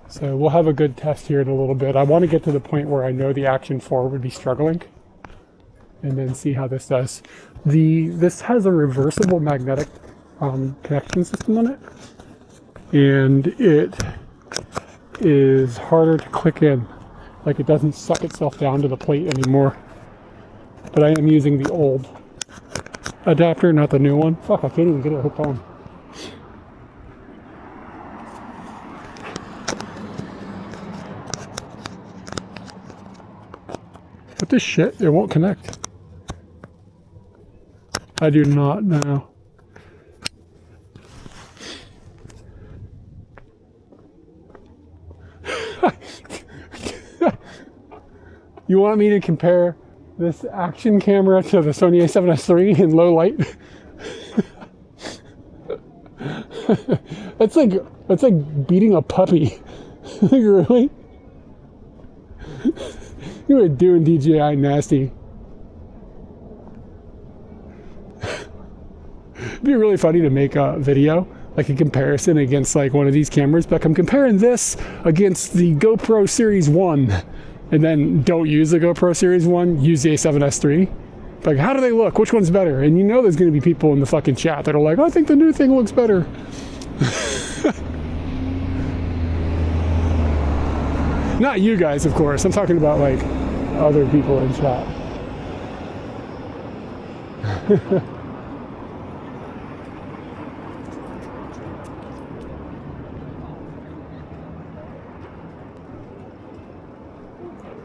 So we'll have a good test here in a little bit. I want to get to the point where I know the Action 4 would be struggling, and then see how this does. This has a reversible magnetic connection system on it, and it is harder to click in. Like, it doesn't suck itself down to the plate anymore. But I am using the old adapter, not the new one. Fuck, I can't even get it hooked on. What this shit? It won't connect. I do not know. You want me to compare this action camera to the Sony a7S III in low light? That's like beating a puppy. Like, really? You were doing DJI nasty. It'd be really funny to make a video, like a comparison against like one of these cameras, but I'm comparing this against the GoPro Series 1, and then don't use the GoPro Series 1, use the A7S III. Like, how do they look? Which one's better? And you know there's going to be people in the fucking chat that are like, I think the new thing looks better. Not you guys, of course. I'm talking about like other people in chat.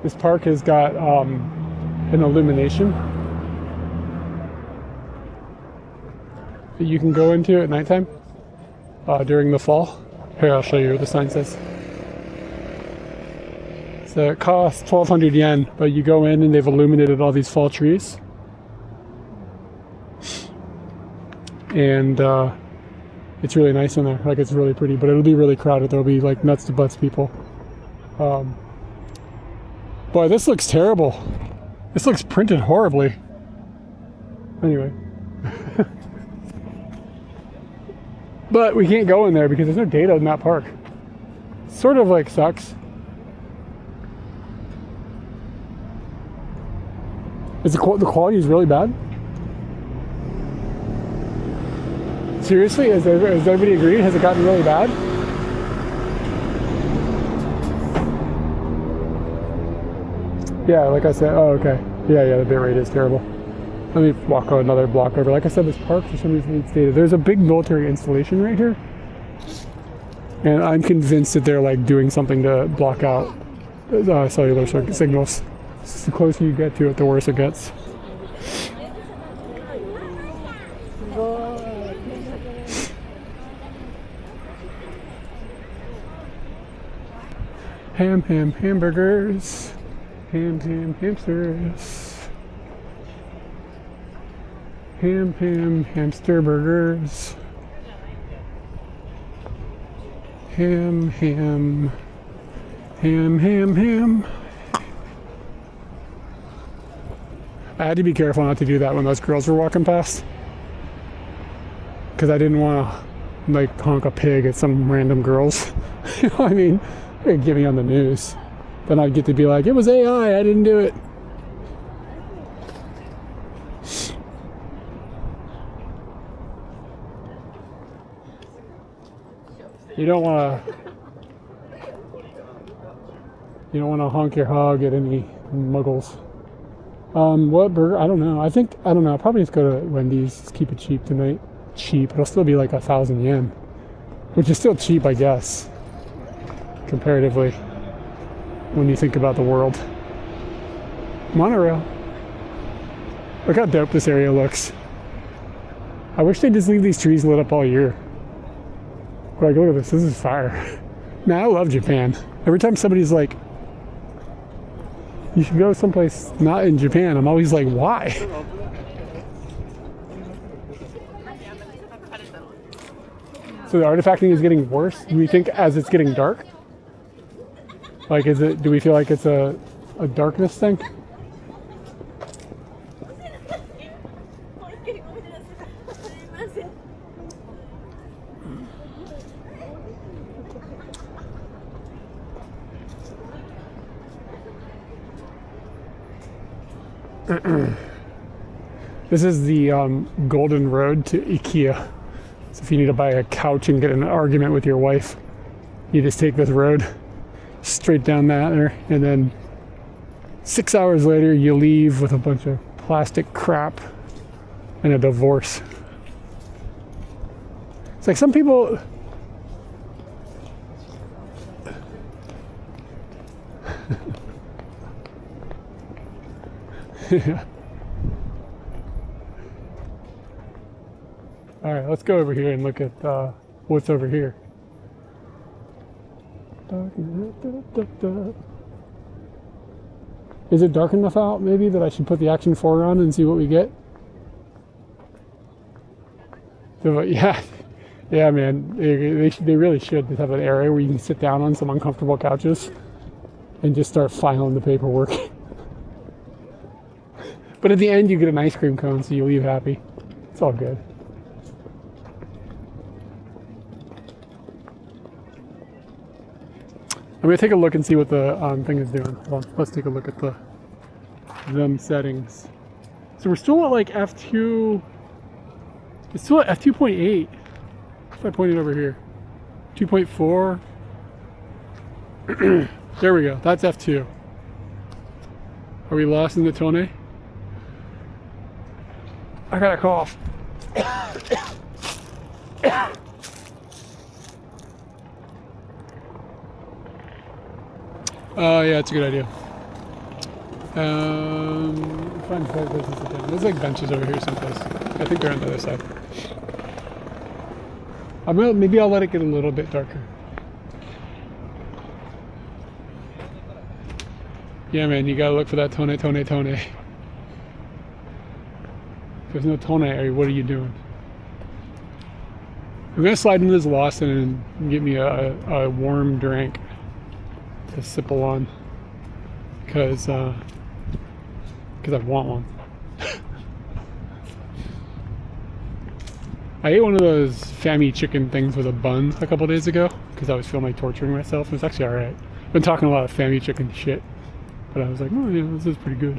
This park has got an illumination that you can go into at nighttime during the fall. Here, I'll show you what the sign says. So it costs 1,200 yen, but you go in and they've illuminated all these fall trees. And it's really nice in there. Like, it's really pretty, but it'll be really crowded. There'll be like nuts to butts people. Boy, this looks terrible. This looks printed horribly. Anyway. But we can't go in there because there's no data in that park. Sort of like sucks. Is the quality is really bad? Seriously? Has everybody agreed? Has it gotten really bad? Yeah, like I said, oh, okay. Yeah, the bitrate is terrible. Let me walk another block over. Like I said, this park for some reason needs data. There's a big military installation right here. And I'm convinced that they're like doing something to block out cellular signals. The closer you get to it, the worse it gets. Hamburgers. Hamsters. Hamster burgers. Ham. I had to be careful not to do that when those girls were walking past, because I didn't want to like honk a pig at some random girls. You know what I mean? They'd get me on the news. Then I'd get to be like, it was AI, I didn't do it. You don't want to honk your hog at any muggles. What burger? I don't know. I don't know. I'll probably just go to Wendy's, just keep it cheap tonight. Cheap. It'll still be like 1,000 yen, which is still cheap, I guess, comparatively, when you think about the world. Monorail. Look how dope this area looks. I wish they'd just leave these trees lit up all year. Like, look at this. This is fire. Man, I love Japan. Every time somebody's like, you should go someplace not in Japan, I'm always like, why? So the artifacting is getting worse, do we think, as it's getting dark? Like, do we feel like it's a darkness thing? This is the Golden Road to IKEA. So if you need to buy a couch and get in an argument with your wife, you just take this road straight down there, and then 6 hours later you leave with a bunch of plastic crap and a divorce. It's like some people... Yeah. All right, let's go over here and look at what's over here. Is it dark enough out, maybe, that I should put the Action 4 on and see what we get? So, yeah, yeah, man, they really should just have an area where you can sit down on some uncomfortable couches and just start filing the paperwork. But at the end, you get an ice cream cone, so you leave happy. It's all good. I'm going to take a look and see what the thing is doing. Hold on, let's take a look at them settings. So we're still at like F2. It's still at F2.8. If I point it over here. 2.4. There we go. That's F2. Are we lost in the tone? I got a cough. Yeah, it's a good idea. Find places to sit down. There's like benches over here someplace. I think they're on the other side. Maybe I'll let it get a little bit darker. Yeah, man, you gotta look for that tone. If there's no tone, what are you doing? I'm gonna slide into this Lawson and get me a warm drink to sipple on, because I want one. I ate one of those Fammy chicken things with a bun a couple days ago because I was feeling like torturing myself. It was actually alright. I've been talking a lot of Fammy chicken shit, but I was like, oh yeah, this is pretty good.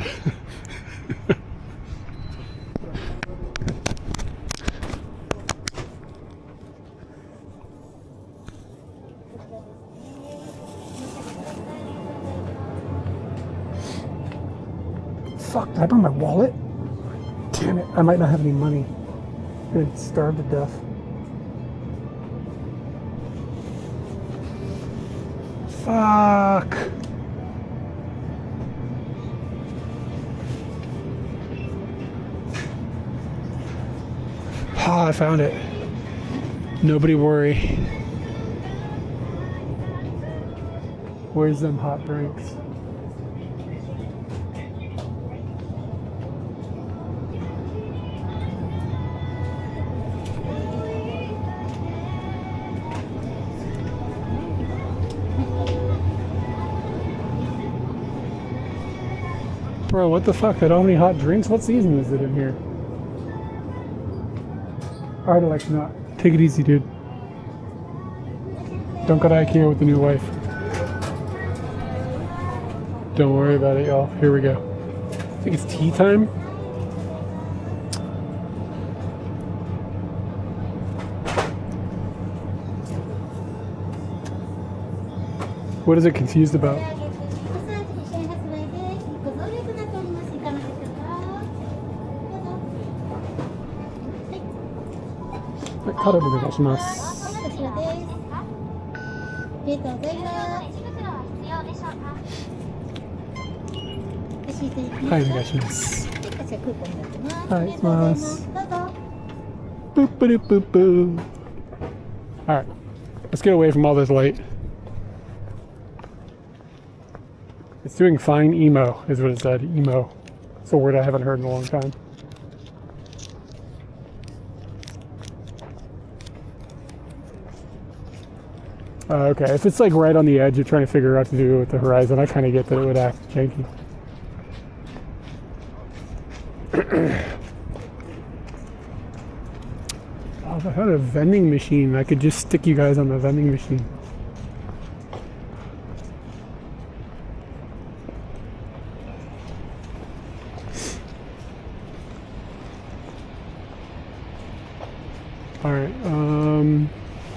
Fuck, did I bring my wallet? Damn it, I might not have any money. I'm gonna starve to death. Fuck. Ah, I found it. Nobody worry. Where's them hot drinks? Bro, what the fuck? I don't have any hot drinks? What season is it in here? Alright, Alexa, not. Take it easy, dude. Don't go to IKEA with the new wife. Don't worry about it, y'all. Here we go. I think it's tea time. What is it confused about? Alright, let's get away from all this light. It's doing fine. Emo is what it said. Emo. It's a word I haven't heard in a long time. Okay, if it's like right on the edge, you're trying to figure out what to do with the horizon, I kind of get that it would act janky. Oh, got a vending machine. I could just stick you guys on the vending machine. Alright,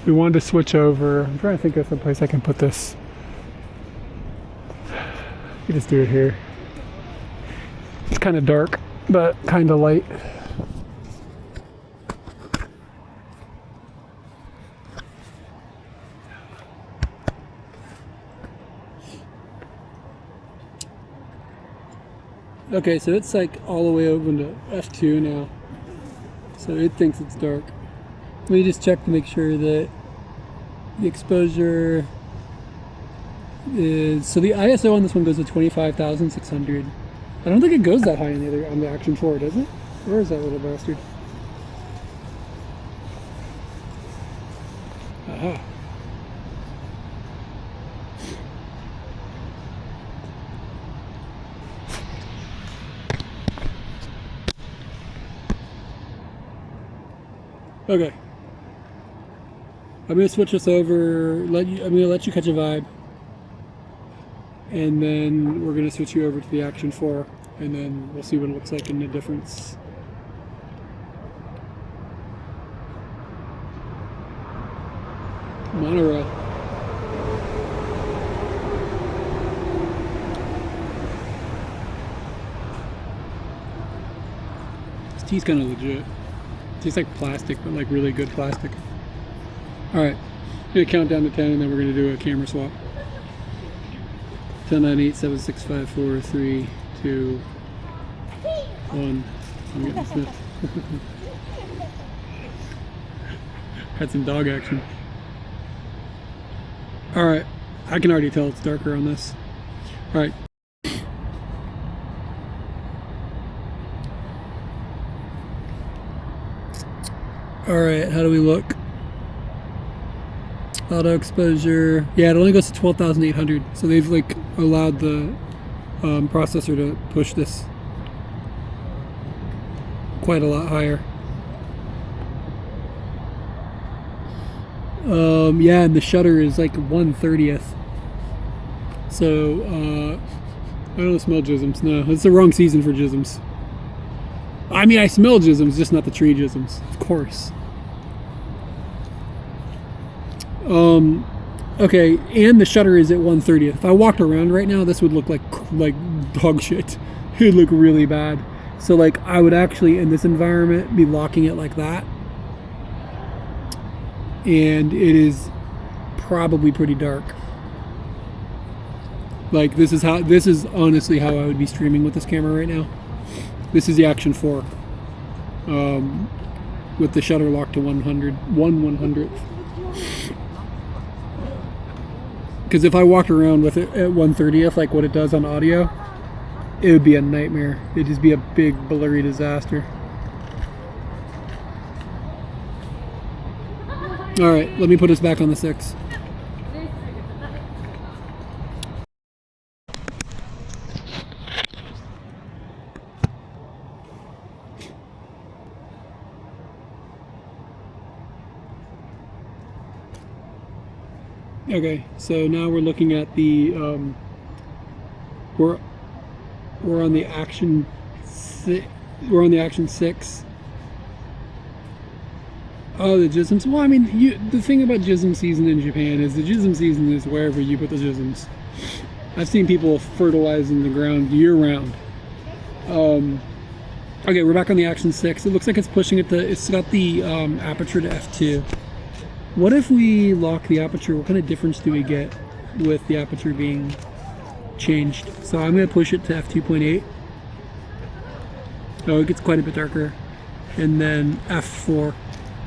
we wanted to switch over. I'm trying to think of some place I can put this. You just do it here. It's kind of dark, but kind of light. Okay, so it's like all the way over to F2 now. So it thinks it's dark. Let me just check to make sure that the exposure is, so the ISO on this one goes to 25,600. I don't think it goes that high on the Action 4, does it? Where is that little bastard? Aha. Okay. I'm gonna switch this over. I'm gonna let you catch a vibe, and then we're gonna switch you over to the Action 4, and then we'll see what it looks like in the difference. Monorail. This tea's kind of legit. Tastes like plastic, but like really good plastic. Alright, I'm going to count down to 10 and then we're going to do a camera swap. 10, 9, 8, 7, 6, 5, 4, 3, 2, 1. I'm getting sniffed. Had some dog action. Alright, I can already tell it's darker on this. Alright. Alright, how do we look? Auto exposure. Yeah, it only goes to 12,800. So they've like allowed the processor to push this quite a lot higher. Yeah, and the shutter is like 1/30th. So I don't smell jisms. No, it's the wrong season for jisms. I mean, I smell jisms, just not the tree jisms, of course. Okay, and the shutter is at 1/30th. If I walked around right now, this would look like dog shit. It would look really bad. So like, I would actually, in this environment, be locking it like that. And it is probably pretty dark. Like, this is honestly how I would be streaming with this camera right now. This is the Action 4. With the shutter locked to 1/100th. Because if I walked around with it at 1/30th, like what it does on audio, it would be a nightmare. It'd just be a big blurry disaster. Alright, let me put us back on the 6. Okay, so now we're looking at the we're on the Action 6. We're on the Action 6. Oh, the jisms. Well, I mean, the thing about jism season in Japan is the jism season is wherever you put the jisms. I've seen people fertilizing the ground year-round. Okay, we're back on the Action 6. It looks like it's pushing it to. It's got the aperture to f2. What if we lock the aperture? What kind of difference do we get with the aperture being changed? So I'm going to push it to f2.8. Oh, it gets quite a bit darker. And then f4.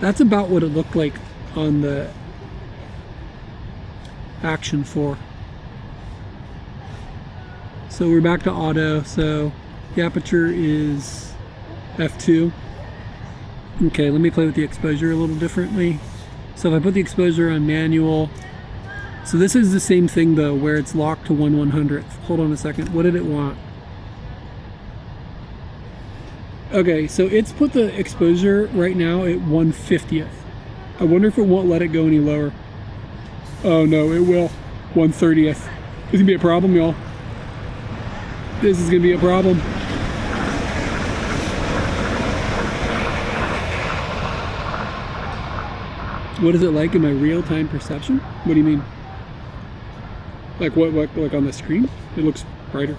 That's about what it looked like on the Action 4. So we're back to auto. So the aperture is f2. Okay, let me play with the exposure a little differently. So if I put the exposure on manual, so this is the same thing though, where it's locked to 1/100th. Hold on a second, what did it want? Okay, so it's put the exposure right now at 1/50th. I wonder if it won't let it go any lower. Oh no, it will. 1/30th. This is gonna be a problem, y'all. This is gonna be a problem. What is it like in my real-time perception? What do you mean? Like what like on the screen? It looks brighter.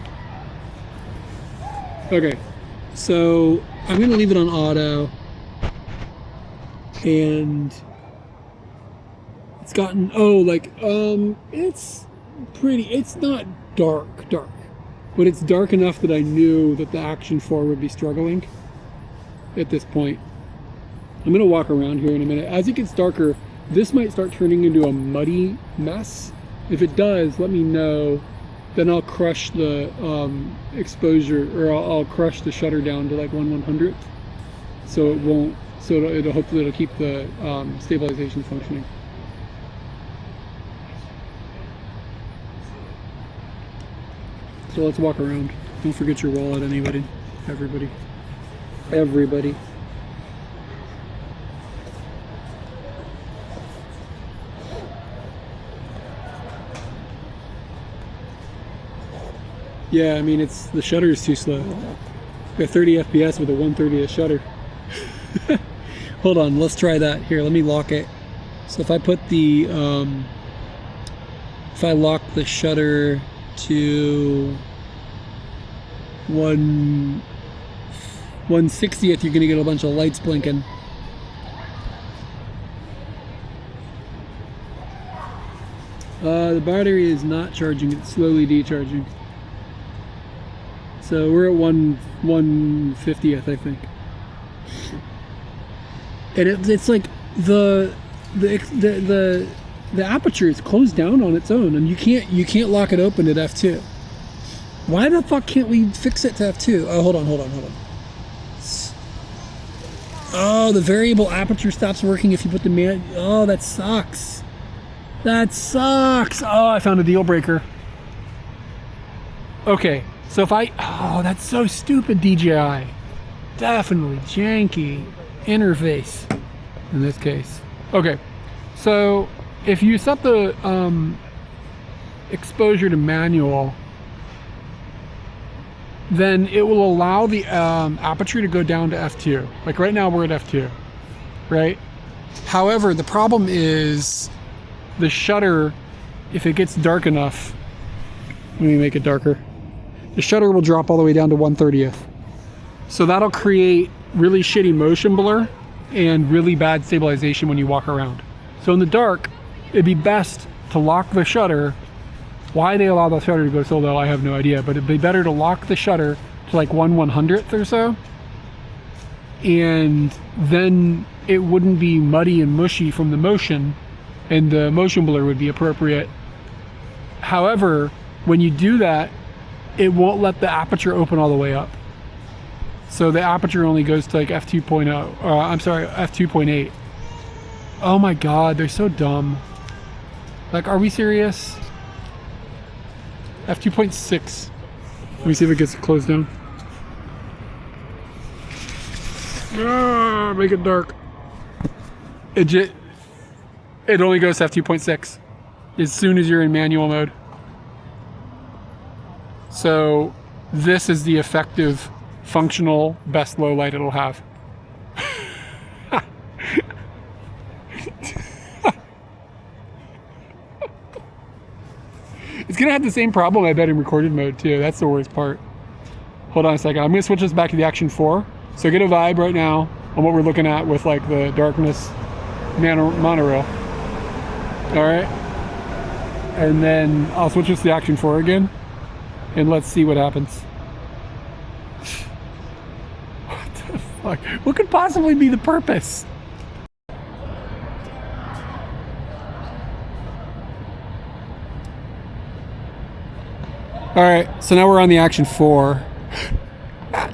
Okay, so I'm gonna leave it on auto, and it's gotten it's pretty. It's not dark, but it's dark enough that I knew that the Action 4 would be struggling at this point. I'm gonna walk around here in a minute. As it gets darker, this might start turning into a muddy mess. If it does, let me know. Then I'll crush the exposure, or I'll crush the shutter down to like 1/100th, so it won't. So it'll hopefully it'll keep the stabilization functioning. So let's walk around. Don't forget your wallet, everybody. Yeah, I mean, the shutter is too slow. Got 30 FPS with a 1/30th shutter. Hold on, let's try that. Here, let me lock it. So if I put the, if I lock the shutter to 1/60th, you're gonna get a bunch of lights blinking. The battery is not charging, it's slowly decharging. So we're at 1/50th, I think. And it's like the aperture is closed down on its own, and you can't lock it open at f2. Why the fuck can't we fix it to f2? Oh, hold on. Oh, the variable aperture stops working if you put the oh, that sucks. That sucks. Oh, I found a deal breaker. Okay, so if oh, that's so stupid, DJI. Definitely janky interface in this case. Okay, so if you set the exposure to manual, then it will allow the aperture to go down to f2. Like right now we're at f2, right? However, the problem is the shutter, if it gets dark enough, let me make it darker, the shutter will drop all the way down to 1/30th. So that'll create really shitty motion blur and really bad stabilization when you walk around. So in the dark, it'd be best to lock the shutter. Why they allow the shutter to go so low, I have no idea, but it'd be better to lock the shutter to like 1/100th or so, and then it wouldn't be muddy and mushy from the motion, and the motion blur would be appropriate. However, when you do that, it won't let the aperture open all the way up. So the aperture only goes to like f2.0, I'm sorry, f2.8. Oh my God, they're so dumb. Like, are we serious? f2.6. Let me see if it gets closed down. Make it dark. It only goes to f2.6 as soon as you're in manual mode. So this is the effective, functional, best low light it'll have. It's gonna have the same problem, I bet, in recorded mode too. That's the worst part. Hold on a second. I'm gonna switch this back to the Action 4. So get a vibe right now on what we're looking at with like the darkness monorail. All right. And then I'll switch this to the Action 4 again, and let's see what happens. What the fuck? What could possibly be the purpose? All right, so now we're on the Action 4. Let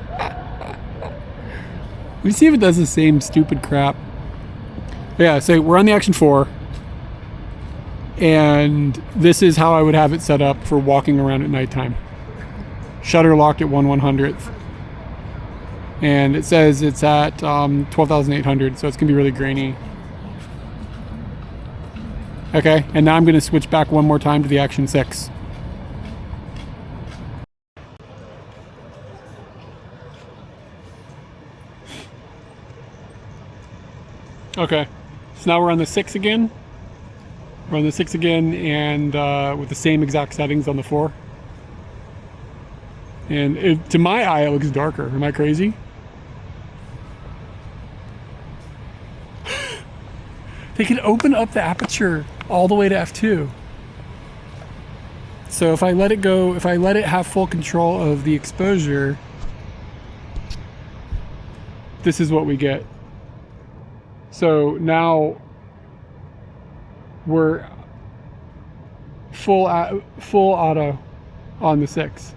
me see if it does the same stupid crap. Yeah, so we're on the Action 4. And this is how I would have it set up for walking around at nighttime. Shutter locked at 1/100th. And it says it's at 12,800, so it's gonna be really grainy. Okay, and now I'm going to switch back one more time to the Action 6. Okay, so now we're on the 6 again. We're on the 6 again, and with the same exact settings on the 4. And to my eye, it looks darker. Am I crazy? They can open up the aperture all the way to f2. So if I let it go, if I let it have full control of the exposure, this is what we get. So now we're full auto on the 6.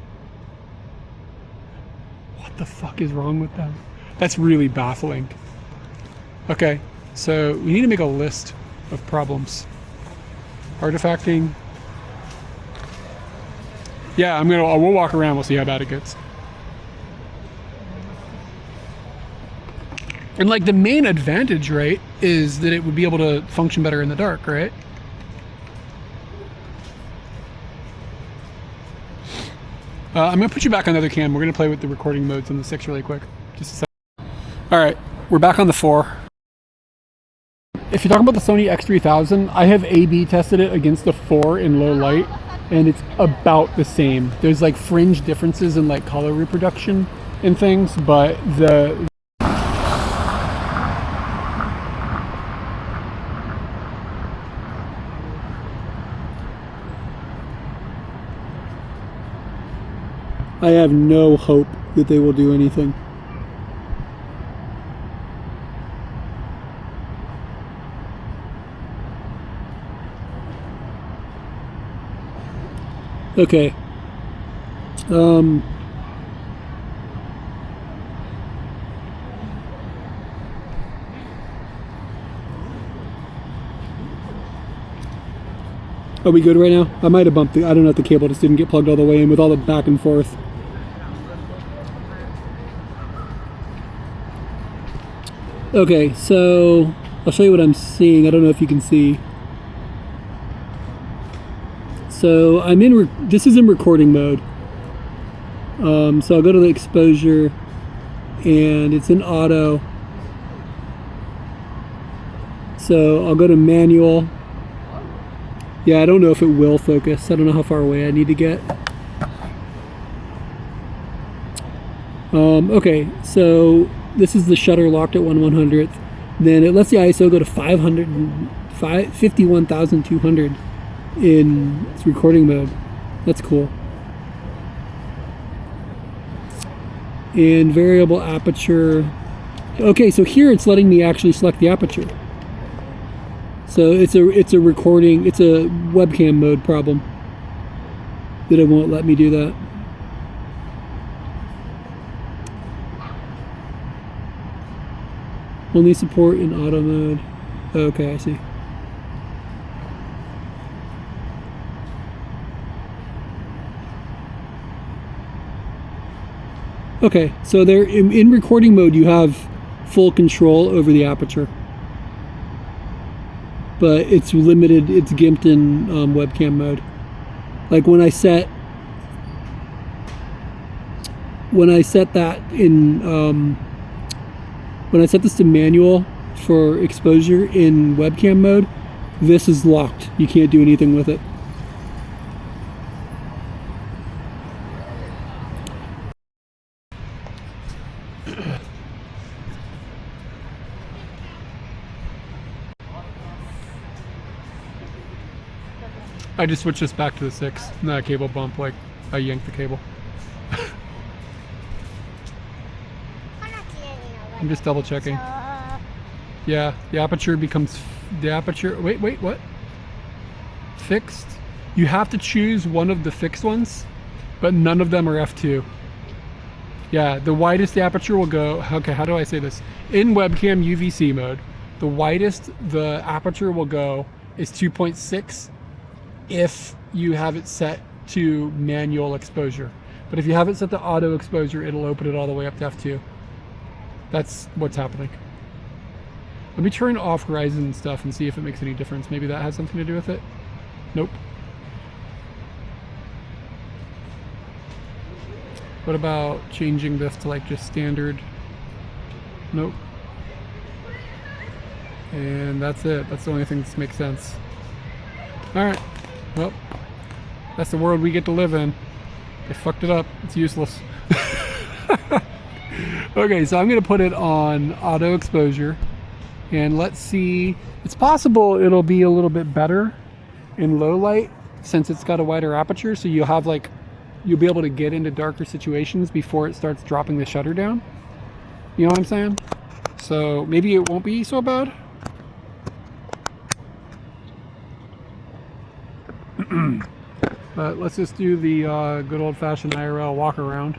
What the fuck is wrong with them? That's really baffling. Okay, so we need to make a list of problems. Artifacting. Yeah, we'll walk around, we'll see how bad it gets. And like the main advantage, right, is that it would be able to function better in the dark, right? I'm gonna put you back on the other cam. We're gonna play with the recording modes on the 6 really quick. Just a second. All right, we're back on the 4. If you're talking about the Sony X3000, I have A/B tested it against the 4 in low light, and it's about the same. There's like fringe differences in like color reproduction and things, but I have no hope that they will do anything. Okay. Are we good right now? I might have bumped I don't know if the cable just didn't get plugged all the way in with all the back and forth. Okay, so I'll show you what I'm seeing. I don't know if you can see. So I'm in, this is in recording mode. So I'll go to the exposure and it's in auto. So I'll go to manual. Yeah, I don't know if it will focus. I don't know how far away I need to get. Okay, so this is the shutter locked at 1/100th. Then it lets the ISO go to 51,200 in its recording mode. That's cool. And variable aperture. Okay, so here it's letting me actually select the aperture. So it's a recording, it's a webcam mode problem that it won't let me do that. Only support in auto mode. Okay, I see. Okay, so there in recording mode you have full control over the aperture, but it's limited. It's gimped in webcam mode. Like when I set that in when I set this to manual for exposure in webcam mode, this is locked. You can't do anything with it. I just switched this back to the 6, and that cable bump, like I yanked the cable. I'm just double checking. Yeah, the aperture becomes, wait, what? Fixed? You have to choose one of the fixed ones, but none of them are f2. Yeah, the widest the aperture will go, okay, how do I say this? In webcam UVC mode, the widest the aperture will go is 2.6 if you have it set to manual exposure. But if you have it set to auto exposure, it'll open it all the way up to f2. That's what's happening. Let me turn off horizon stuff and see if it makes any difference. Maybe that has something to do with it. Nope. What about changing this to like just standard? Nope. And that's it. That's the only thing that makes sense. All right. Well, that's the world we get to live in. They fucked it up. It's useless. Okay, so I'm going to put it on auto exposure. And let's see. It's possible it'll be a little bit better in low light since it's got a wider aperture. So you'll have like, you'll be able to get into darker situations before it starts dropping the shutter down. You know what I'm saying? So maybe it won't be so bad. But let's just do the good old-fashioned IRL walk around.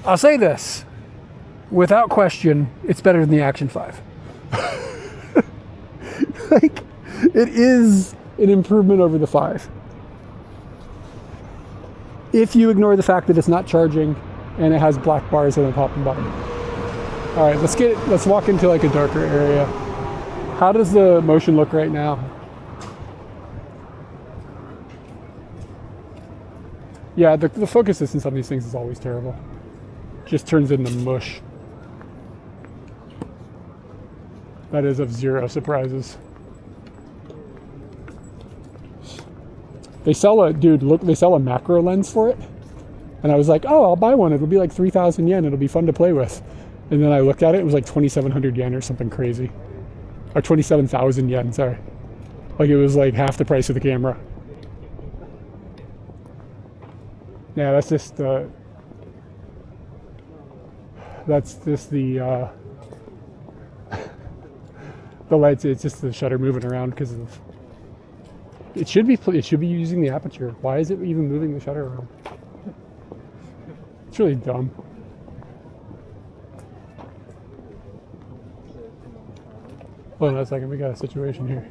I'll say this, without question, it's better than the Action 5. Like, it is an improvement over the 5. If you ignore the fact that it's not charging and it has black bars on the top and bottom. All right, let's walk into like a darker area. How does the motion look right now? Yeah, the focus distance on these things is always terrible. Just turns into mush. That is of zero surprises. They sell they sell a macro lens for it. And I was like, oh, I'll buy one. It'll be like 3,000 yen. It'll be fun to play with. And then I looked at it. It was like 2,700 yen or something crazy. Or 27,000 yen, sorry. Like it was like half the price of the camera. Yeah, that's just the lights. It's just the shutter moving around because of it should be using the aperture. Why is it even moving the shutter around? It's really dumb. Hold on a second, we got a situation here.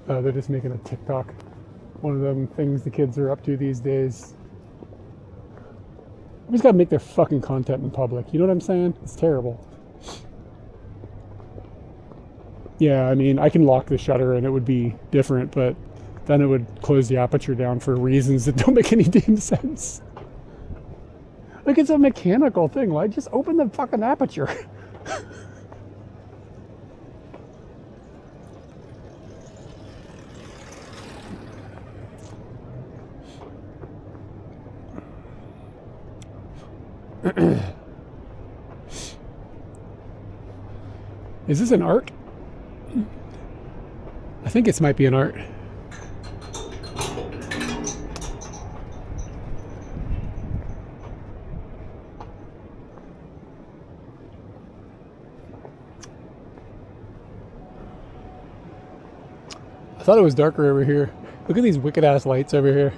They're just making a TikTok. One of them things the kids are up to these days. We just gotta make their fucking content in public. You know what I'm saying? It's terrible. Yeah, I mean, I can lock the shutter and it would be different, but then it would close the aperture down for reasons that don't make any damn sense. Like, it's a mechanical thing. Why just open the fucking aperture? Is this an art? I think it might be an art. I thought it was darker over here. Look at these wicked ass lights over here.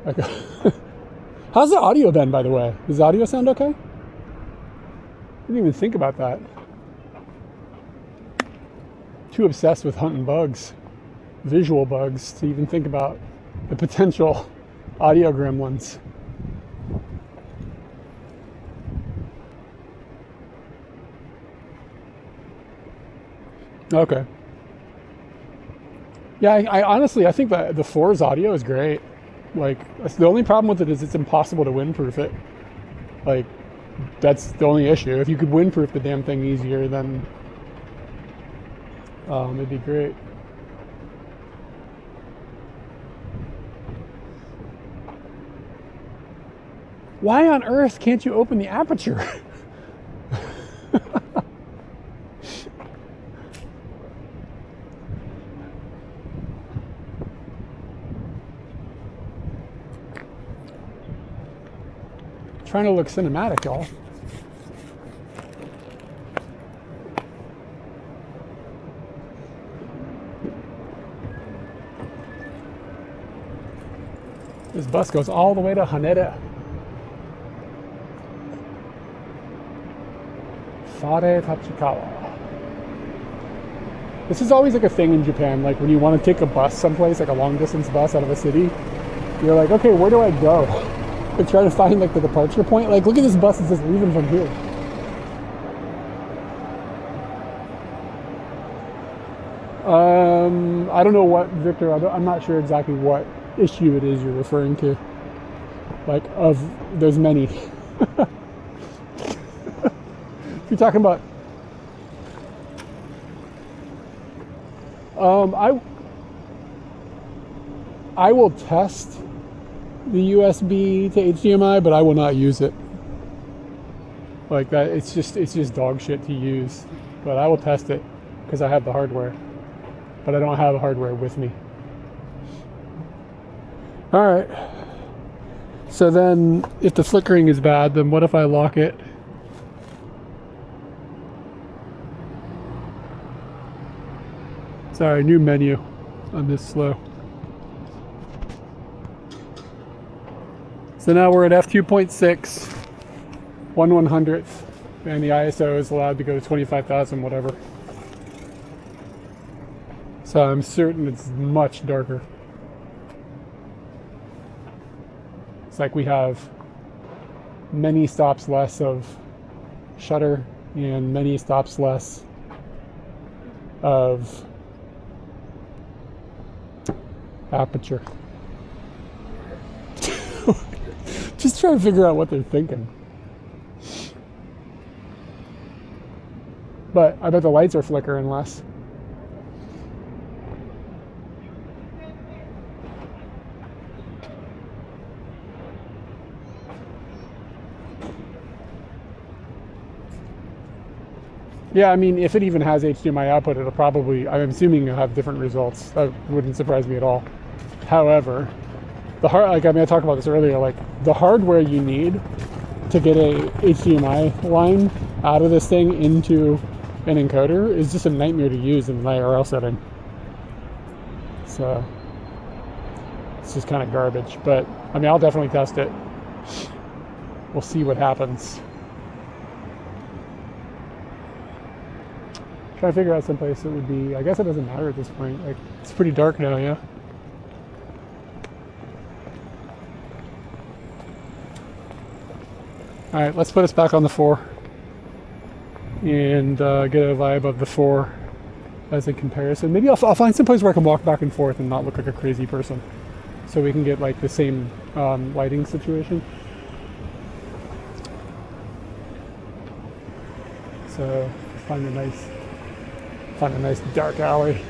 Okay. How's the audio then, by the way? Does the audio sound okay? I didn't even think about that. Too obsessed with hunting bugs, visual bugs, to even think about the potential audio gremlins. Okay. Yeah, I honestly, I think that the 4's audio is great. Like, the only problem with it is it's impossible to windproof it. Like, that's the only issue. If you could windproof the damn thing easier, then it'd be great. Why on earth can't you open the aperture? Trying to look cinematic, y'all. This bus goes all the way to Haneda. Fare Tachikawa. This is always like a thing in Japan, like when you want to take a bus someplace, like a long distance bus out of a city, you're like, okay, where do I go? But try to find like the departure point. Like, look at this bus that's just leaving from here. I don't know what, Victor, I'm not sure exactly what issue it is you're referring to. Like, of those many. If you're talking about... I will test the USB to HDMI, but I will not use it. Like that, it's just dog shit to use. But I will test it because I have the hardware. But I don't have the hardware with me. Alright. So then, if the flickering is bad, then what if I lock it? Sorry, new menu. I'm this slow. So now we're at f2.6, 1/100th, and the ISO is allowed to go to 25,000, whatever. So I'm certain it's much darker. It's like we have many stops less of shutter and many stops less of aperture. Just trying to figure out what they're thinking. But I bet the lights are flickering less. Yeah, I mean, if it even has HDMI output, it'll probably, I'm assuming it'll have different results. That wouldn't surprise me at all. However, I talked about this earlier, like, the hardware you need to get a HDMI line out of this thing into an encoder is just a nightmare to use in an IRL setting. So, it's just kind of garbage. But, I mean, I'll definitely test it. We'll see what happens. Try to figure out someplace that would be, I guess it doesn't matter at this point. Like, it's pretty dark now, yeah? Alright, let's put us back on the 4 and get a vibe of the 4 as a comparison. Maybe I'll find some place where I can walk back and forth and not look like a crazy person, so we can get like the same lighting situation. So find a nice dark alley.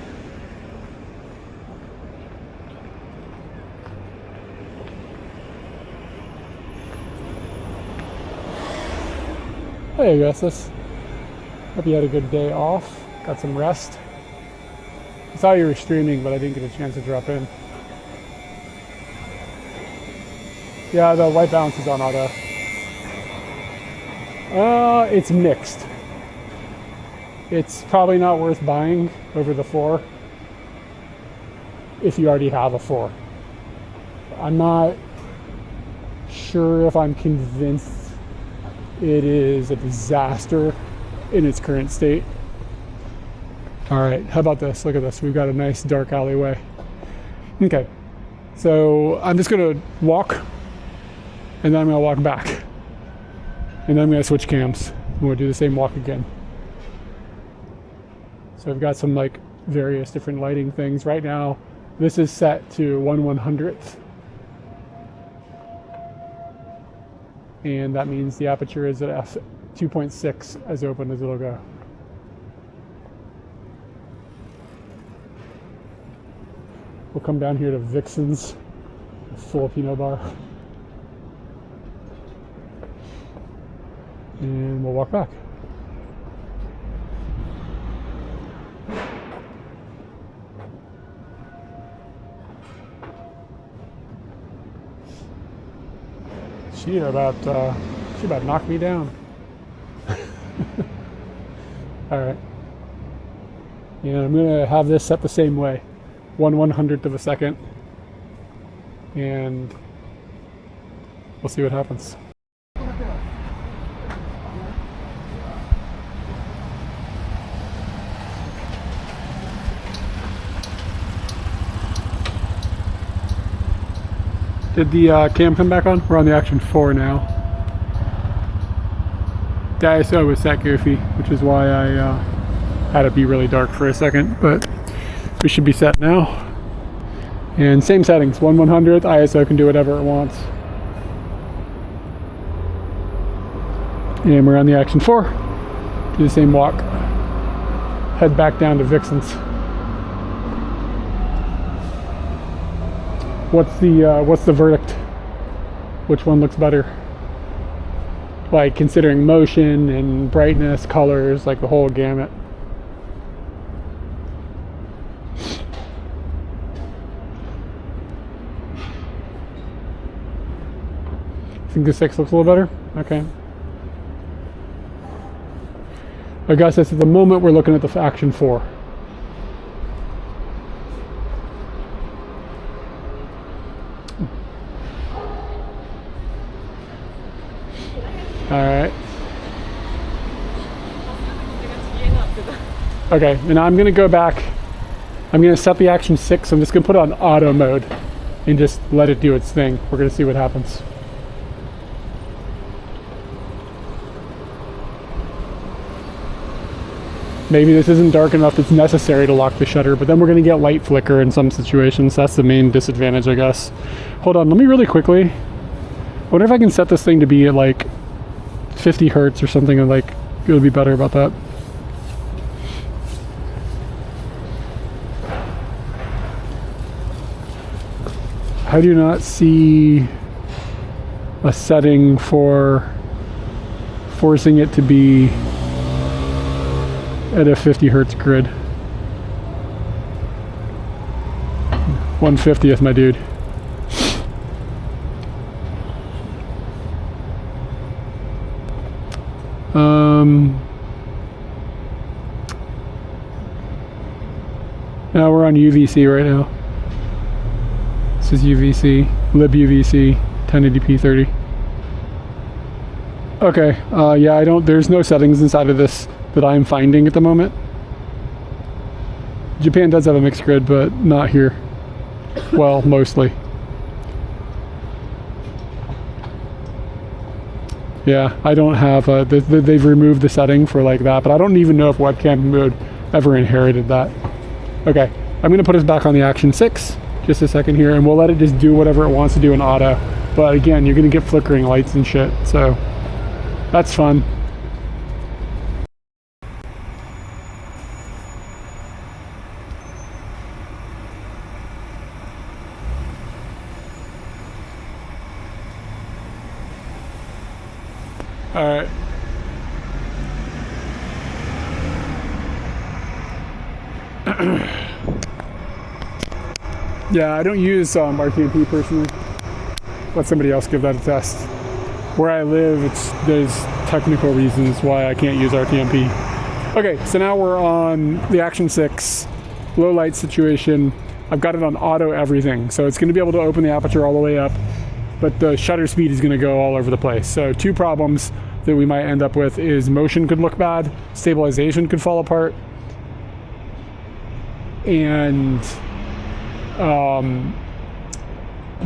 Hey Augustus, hope you had a good day off, got some rest. I saw you were streaming, but I didn't get a chance to drop in. Yeah, the white balance is on auto. It's mixed. It's probably not worth buying over the 4 if you already have a 4. I'm not sure if I'm convinced it is a disaster in its current state. All right, how about this? Look at this. We've got a nice dark alleyway. Okay, so I'm just gonna walk, and then I'm gonna walk back, and then I'm gonna switch cams, and we'll do the same walk again. So I've got some like various different lighting things. Right now, this is set to 1/100th. And that means the aperture is at f2.6 as open as it'll go. We'll come down here to Vixen's Filipino bar. And we'll walk back. She about knocked me down. All right. And I'm gonna have this set the same way, 1/100th of a second, and we'll see what happens. Did the cam come back on? We're on the Action 4 now. The ISO was set goofy, which is why I had it be really dark for a second, but we should be set now. And same settings, 1/100th, ISO can do whatever it wants. And we're on the Action 4. Do the same walk. Head back down to Vixen's. What's the verdict? Which one looks better? Like considering motion and brightness, colors, like the whole gamut. Think the 6 looks a little better? Okay. I guess that's at the moment we're looking at the Action 4. Alright. Okay, and I'm going to go back. I'm going to set the Action 6. I'm just going to put it on auto mode and just let it do its thing. We're going to see what happens. Maybe this isn't dark enough that's necessary to lock the shutter, but then we're going to get light flicker in some situations. That's the main disadvantage, I guess. Hold on, let me really quickly. I wonder if I can set this thing to be at like 50 hertz or something, and like it'll be better about that. I do not see a setting for forcing it to be at a 50 hertz grid. 1/50th, my dude. Now we're on UVC right now. This is UVC, lib UVC, 1080p 30. Okay, yeah, there's no settings inside of this that I'm finding at the moment. Japan does have a mixed grid, but not here. Well, mostly. Yeah, I don't have, they've removed the setting for like that, but I don't even know if webcam mode ever inherited that. Okay, I'm gonna put us back on the Action 6, just a second here, and we'll let it just do whatever it wants to do in auto. But again, you're gonna get flickering lights and shit, so that's fun. All right. Yeah, I don't use RTMP personally. Let somebody else give that a test. Where I live, there's technical reasons why I can't use RTMP. Okay, so now we're on the Action 6, low light situation. I've got it on auto everything, so it's going to be able to open the aperture all the way up, but the shutter speed is going to go all over the place. So two problems that we might end up with is motion could look bad, stabilization could fall apart, and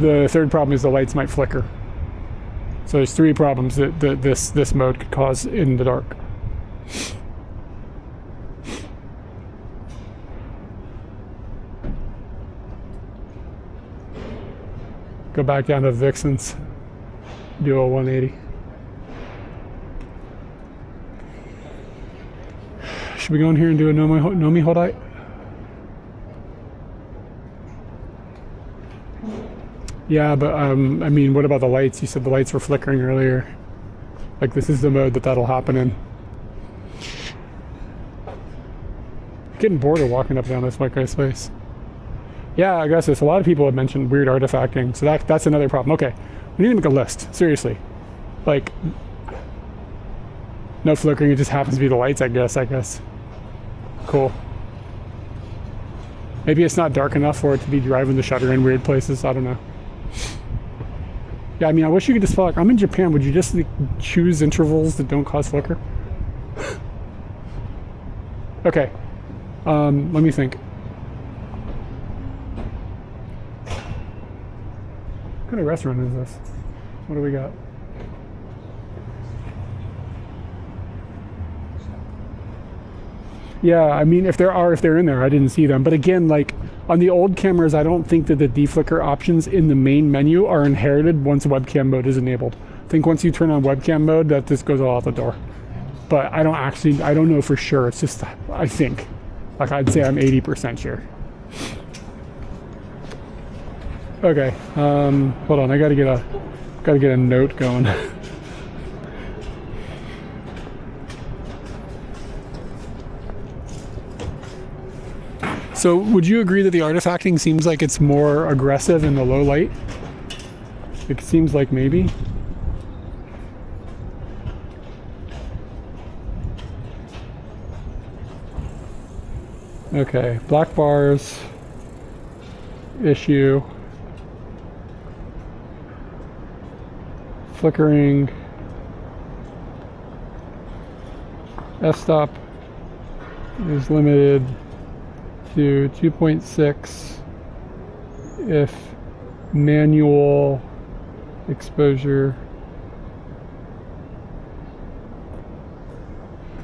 the third problem is the lights might flicker. So there's three problems that this mode could cause in the dark. Go back down to Vixen's, do a 180. Should we go in here and do a Nomi Hodai? Yeah, but I mean, what about the lights? You said the lights were flickering earlier. Like, this is the mode that'll happen in. Getting bored of walking up and down this white guy's space. Yeah, I guess a lot of people have mentioned weird artifacting, so that's another problem. Okay, we need to make a list, seriously. Like, no flickering, it just happens to be the lights, I guess. Cool. Maybe it's not dark enough for it to be driving the shutter in weird places, I don't know. Yeah, I mean, I wish you could just like, I'm in Japan, would you just like, choose intervals that don't cause flicker? Okay, let me think. kind of restaurant is this? What do we got? Yeah, I mean, if they're in there, I didn't see them. But again, like on the old cameras, I don't think that the deflicker options in the main menu are inherited once webcam mode is enabled. I think once you turn on webcam mode, that just goes all out the door. But I don't know for sure. It's just, I think. Like I'd say I'm 80% sure. Okay, hold on, I gotta get a note going. So would you agree that the artifacting seems like it's more aggressive in the low light? It seems like maybe. Okay, black bars, issue, flickering, f-stop is limited to 2.6 if manual exposure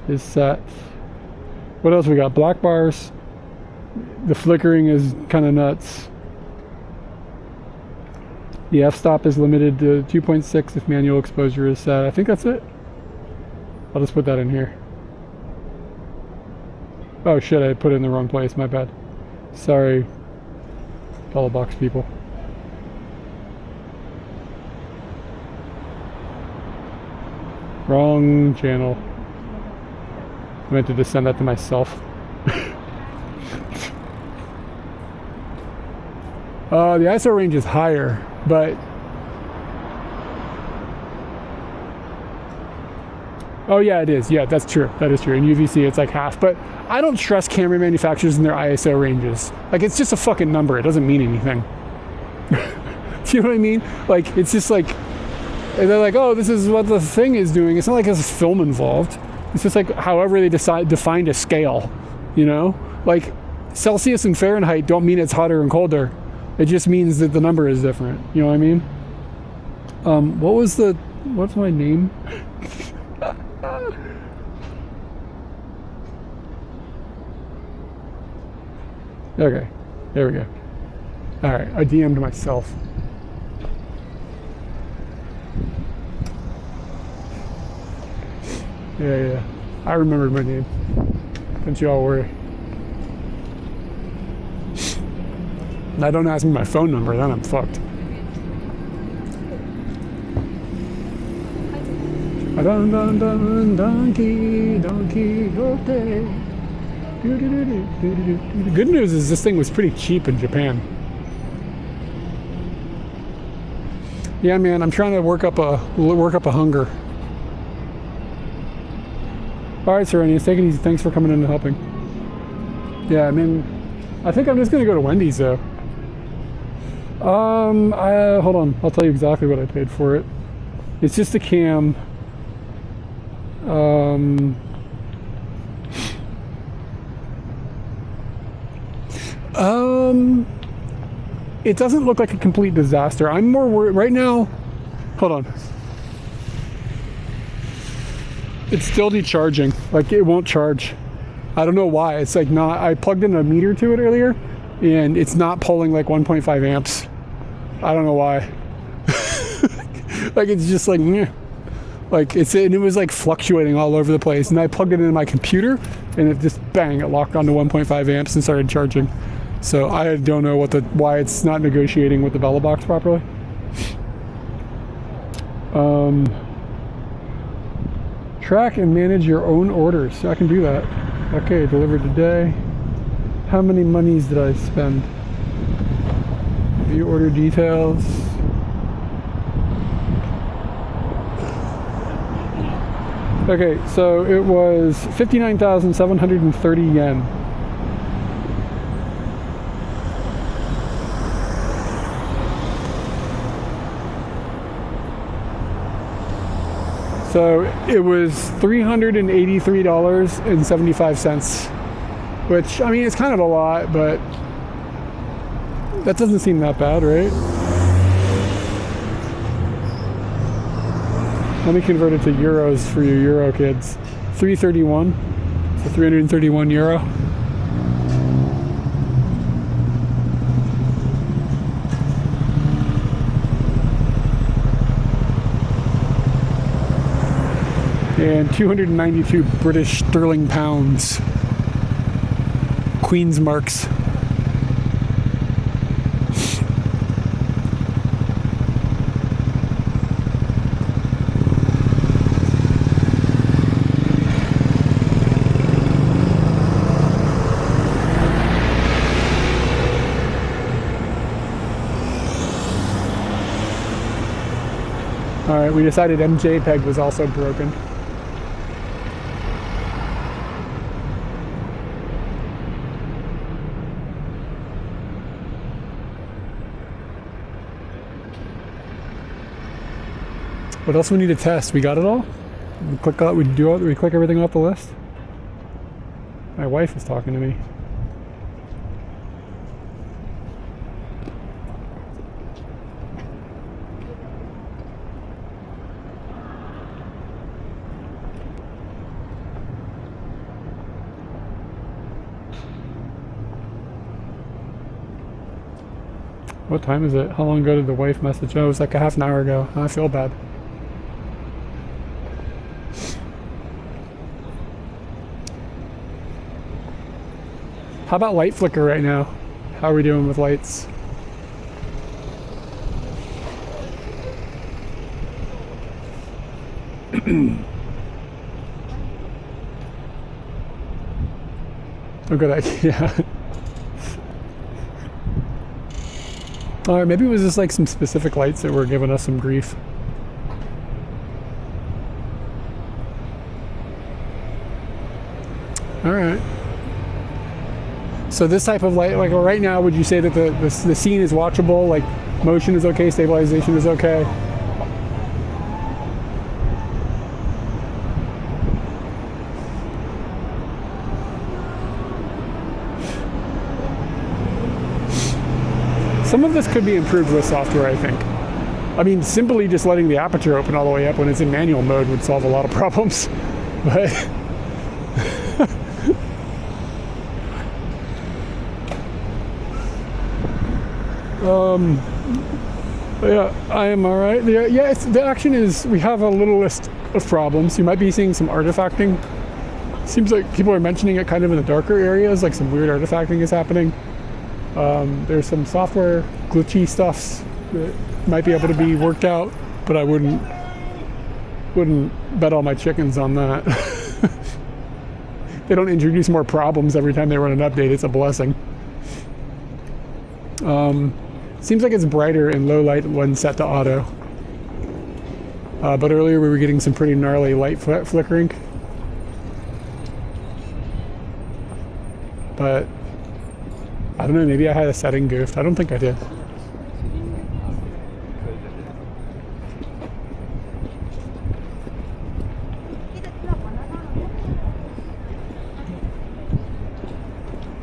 is set. What else we got? Black bars. The flickering is kind of nuts. The f-stop is limited to 2.6 if manual exposure is set. I think that's it. I'll just put that in here. Oh shit, I put it in the wrong place, my bad. Sorry, fellow box people. Wrong channel. I meant to just send that to myself. The ISO range is higher, but oh yeah, it is. Yeah, that's true. That is true. In UVC, it's like half. But I don't trust camera manufacturers in their ISO ranges. Like, it's just a fucking number. It doesn't mean anything. Do you know what I mean? Like, it's just like, they're like, oh, this is what the thing is doing. It's not like there's film involved. It's just like however they defined a scale, you know? Like, Celsius and Fahrenheit don't mean it's hotter and colder. It just means that the number is different. You know what I mean? What's my name? Okay, there we go. All right, I DM'd myself. Yeah, I remembered my name. Don't you all worry. Now don't ask me my phone number, then I'm fucked. Donkey, okay. The good news is this thing was pretty cheap in Japan. Yeah, man, I'm trying to work up a hunger. All right, Serenius, take it easy. Thanks for coming in and helping. Yeah, I mean, I think I'm just gonna go to Wendy's though. Hold on. I'll tell you exactly what I paid for it. It's just a cam. It doesn't look like a complete disaster. I'm more worried right now. Hold on. It's still decharging. Like, it won't charge. I don't know why. It's like not. I plugged in a meter to it earlier, and it's not pulling like 1.5 amps. I don't know why. Like, it's just like, meh. Like, and it was like fluctuating all over the place. And I plugged it into my computer, and it just bang, it locked onto 1.5 amps and started charging. So I don't know why it's not negotiating with the Bella box properly. Track and manage your own orders. So I can do that. Okay, delivered today. How many monies did I spend? View order details. Okay, so it was 59,730 yen. So it was $383.75, which, I mean, it's kind of a lot, but that doesn't seem that bad, right? Let me convert it to euros for you Euro kids. 331, so 331 euro. And 292 British sterling pounds. Queen's marks. Alright, we decided MJPEG was also broken. What else we need to test? We got it all? We click everything off the list? My wife is talking to me. What time is it? How long ago did the wife message? Oh, it was like a half an hour ago. I feel bad. How about light flicker right now? How are we doing with lights? Oh, good idea. Alright, maybe it was just like some specific lights that were giving us some grief. Alright. So this type of light, like right now, would you say that the scene is watchable? Like motion is okay, stabilization is okay? Some of this could be improved with software, I think. I mean, simply just letting the aperture open all the way up when it's in manual mode would solve a lot of problems. But yeah, I am all right. Yeah, the action is, we have a little list of problems. You might be seeing some artifacting. Seems like people are mentioning it kind of in the darker areas, like some weird artifacting is happening. There's some software glitchy stuffs that might be able to be worked out, but I wouldn't bet all my chickens on that. They don't introduce more problems every time they run an update. It's a blessing. Seems like it's brighter in low light when set to auto. But earlier we were getting some pretty gnarly light flickering. But I don't know, maybe I had a setting goofed. I don't think I did.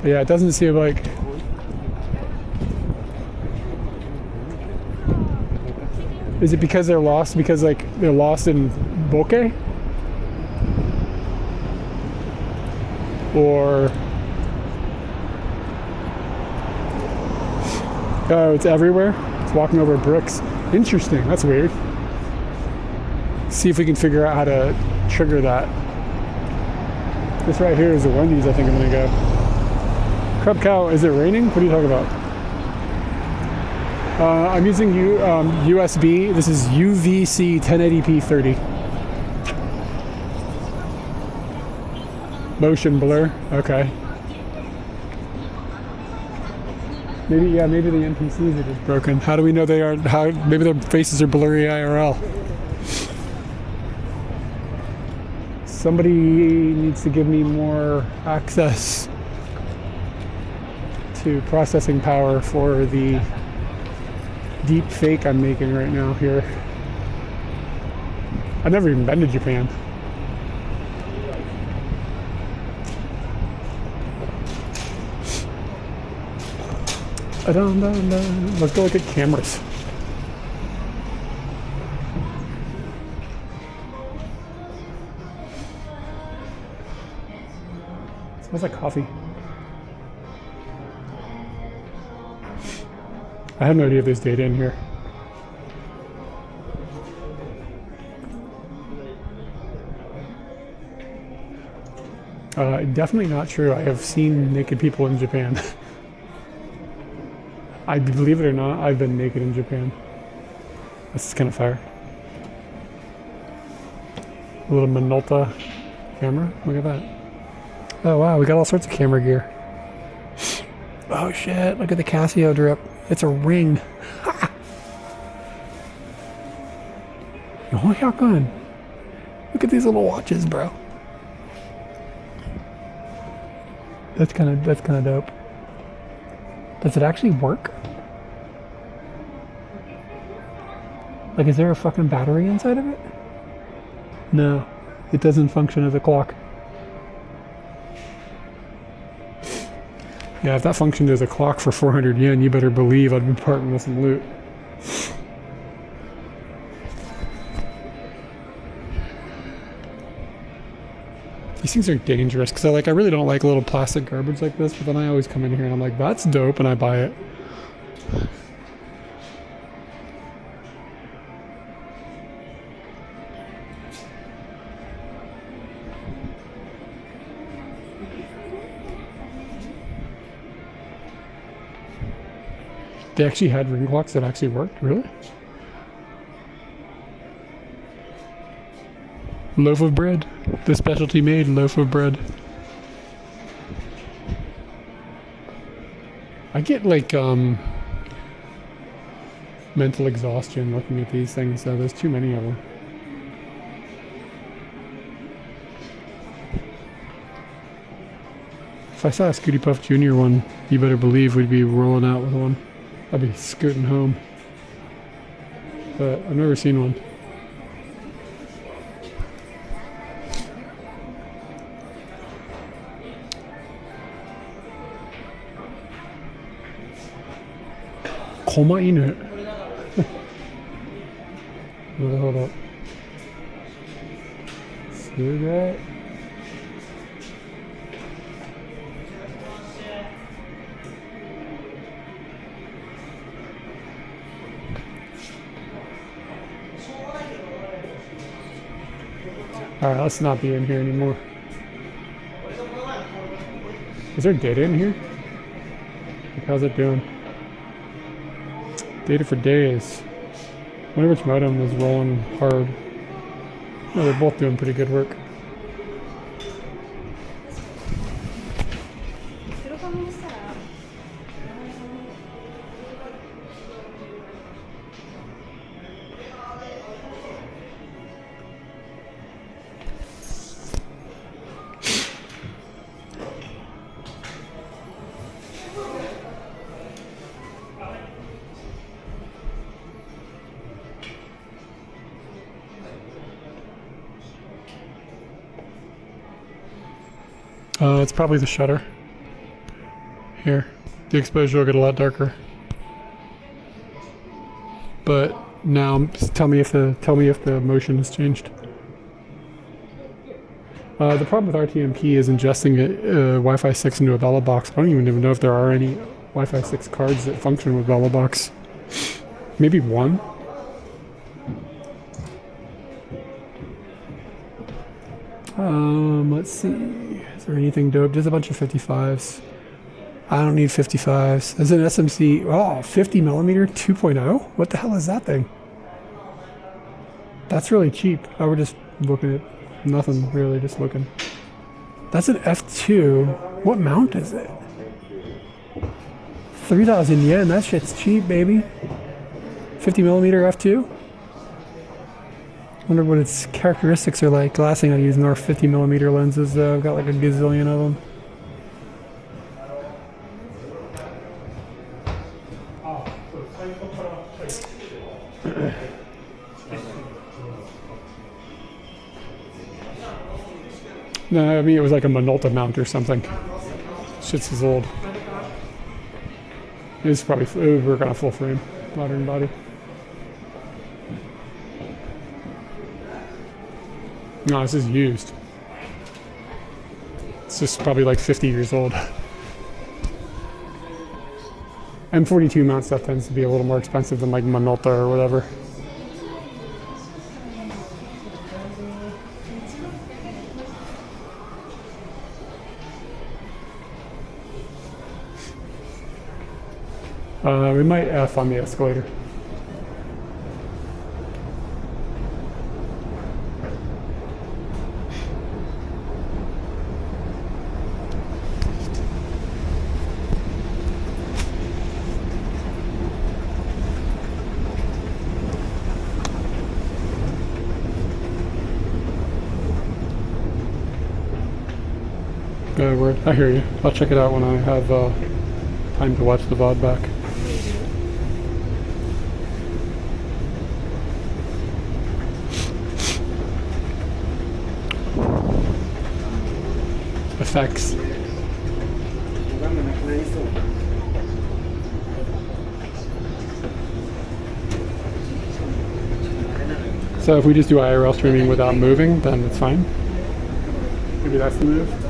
But yeah, it doesn't seem like... Is it because they're lost? Because like they're lost in bokeh? Or... Oh, it's everywhere? It's walking over bricks. Interesting, that's weird. See if we can figure out how to trigger that. This right here is a Wendy's, I think I'm gonna go. Crab Cow, is it raining? What are you talking about? I'm using USB. This is UVC 1080p 30. Motion blur, okay. Maybe the NPCs are just broken. How do we know they are? Maybe their faces are blurry IRL. Somebody needs to give me more access to processing power for the deep fake I'm making right now here. I've never even been to Japan. Let's go look at cameras. Smells like coffee. I have no idea if there's data in here. Definitely not true. I have seen naked people in Japan. I believe it or not, I've been naked in Japan. This is kind of fire. A little Minolta camera. Look at that. Oh wow, we got all sorts of camera gear. Oh shit, look at the Casio drip. It's a ring. Oh, how good. Look at these little watches, bro. That's kind of dope. Does it actually work? Like, is there a fucking battery inside of it? No, it doesn't function as a clock. Yeah, if that functioned as a clock for 400 yen, you better believe I'd be parting with some loot. These things are dangerous because I really don't like little plastic garbage like this, but then I always come in here and I'm like, that's dope, and I buy it. They actually had ring clocks that actually worked, really? Loaf of bread. The specialty made loaf of bread. I get mental exhaustion looking at these things, so there's too many of them. If I saw a Scooty Puff Jr. one, you better believe we'd be rolling out with one. I'd be scooting home. But I've never seen one. Koma inu. Hold up. See that? Alright, let's not be in here anymore. Is there data in here? Like, how's it doing? Data for days. I wonder which modem is rolling hard. No, they're both doing pretty good work. It's probably the shutter. Here, the exposure will get a lot darker. But now, tell me if the motion has changed. The problem with RTMP is ingesting Wi-Fi 6 into a Bella box. I don't even know if there are any Wi-Fi 6 cards that function with Bella box. Maybe one. Let's see. Is there anything dope? There's a bunch of 55s. I don't need 55s. There's an SMC. Oh, 50mm 2.0? What the hell is that thing? That's really cheap. I was just looking at nothing, really, just looking. That's an F2. What mount is it? 3,000 yen. That shit's cheap, baby. 50mm F2? Wonder what its characteristics are like. The last thing I use are 50mm lenses, though. I've got like a gazillion of them. No, I mean it was like a Minolta mount or something. Shit's is old. It's probably it would work on a full frame, modern body. No, this is used. It's just probably like 50 years old. M42 mount stuff tends to be a little more expensive than like Minolta or whatever. We might F on the escalator. Word. I hear you. I'll check it out when I have time to watch the VOD back. Effects. So if we just do IRL streaming without moving, then it's fine. Maybe that's the move.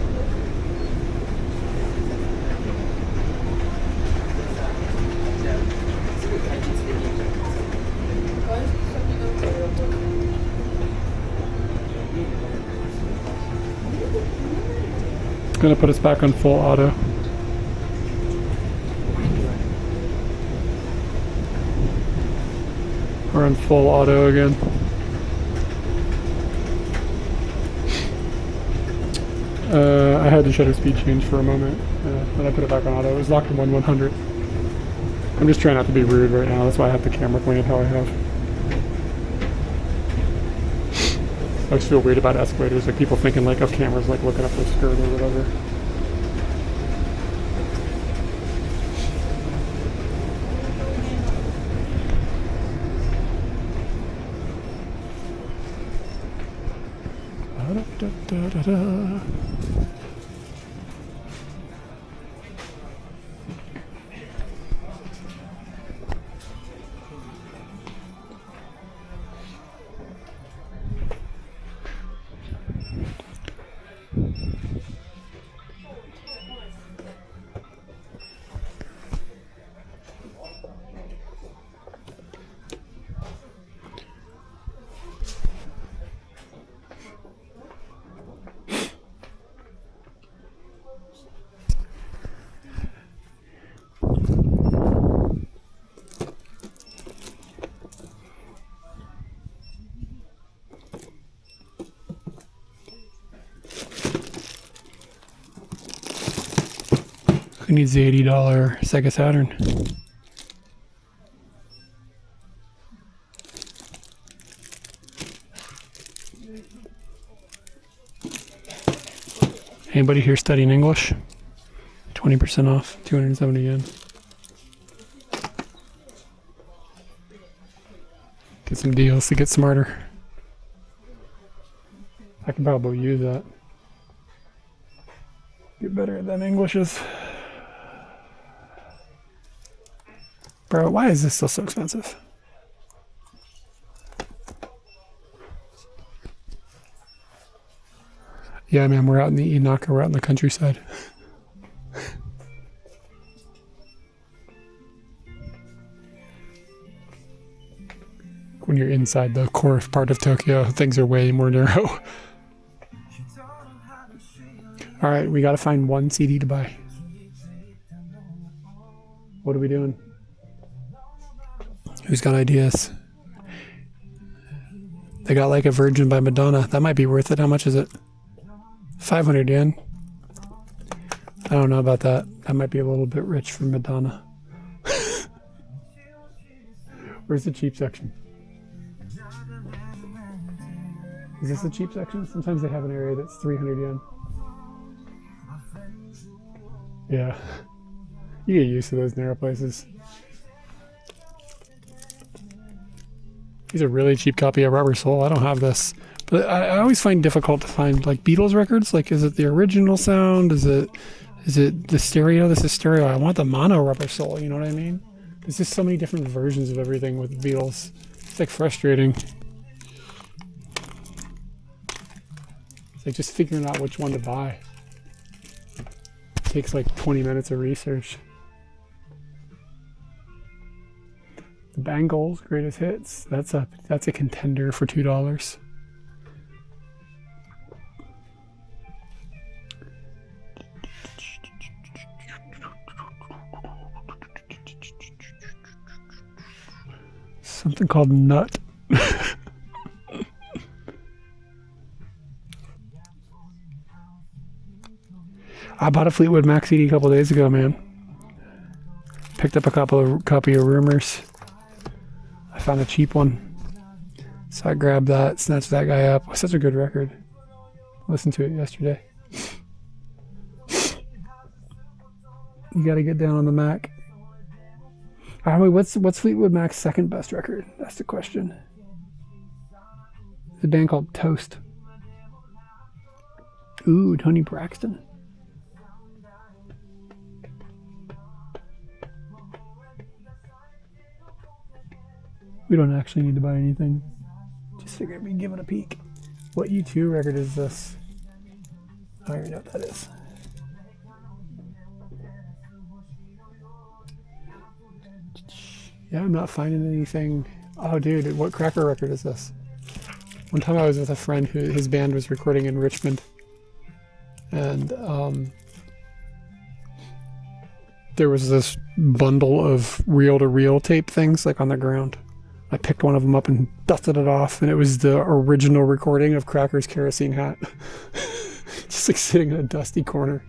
Gonna put us back on full auto. We're on full auto again. I had the shutter speed change for a moment, then I put it back on auto. It was locked in 100. I'm just trying not to be rude right now, that's why I have the camera pointed how I have. I always feel weird about escalators, like people thinking like of cameras like looking up their skirt or whatever. Who needs the $80 Sega Saturn? Anybody here studying English? 20% off, 270 yen. Get some deals to get smarter. I can probably use that. Get better at them Englishes. Bro, why is this still so expensive? Yeah, man, we're out in the Inaka, we're out in the countryside. When you're inside the core part of Tokyo, things are way more narrow. Alright, we gotta find one CD to buy. What are we doing? Who's got ideas? They got like a Virgin by Madonna. That might be worth it. How much is it? 500 yen. I don't know about that. That might be a little bit rich for Madonna. Where's the cheap section? Is this the cheap section? Sometimes they have an area that's 300 yen. Yeah. You get used to those narrow places. Here's a really cheap copy of Rubber Soul. I don't have this. But I always find difficult to find like Beatles records. Like, is it the original sound? Is it the stereo? This is stereo. I want the mono Rubber Soul. You know what I mean? There's just so many different versions of everything with the Beatles. It's like frustrating. It's like just figuring out which one to buy. takes like 20 minutes of research. The Bangles Greatest Hits. That's a contender for $2. Something called Nut. I bought a Fleetwood Mac CD a couple days ago, man. Picked up a copy of Rumors. I found a cheap one, so I grabbed that, snatched that guy up. Such a good record. Listened to it yesterday. You got to get down on the Mac. What's Fleetwood Mac's second best record? That's the question. It's a band called Toast. Ooh, Tony Braxton. We don't actually need to buy anything. Just figured we'd give it a peek. What U2 record is this? I don't even know what that is. Yeah, I'm not finding anything. Oh, dude, what Cracker record is this? One time I was with a friend who his band was recording in Richmond, and there was this bundle of reel-to-reel tape things like on the ground. I picked one of them up and dusted it off, and it was the original recording of Cracker's Kerosene Hat. Just like sitting in a dusty corner.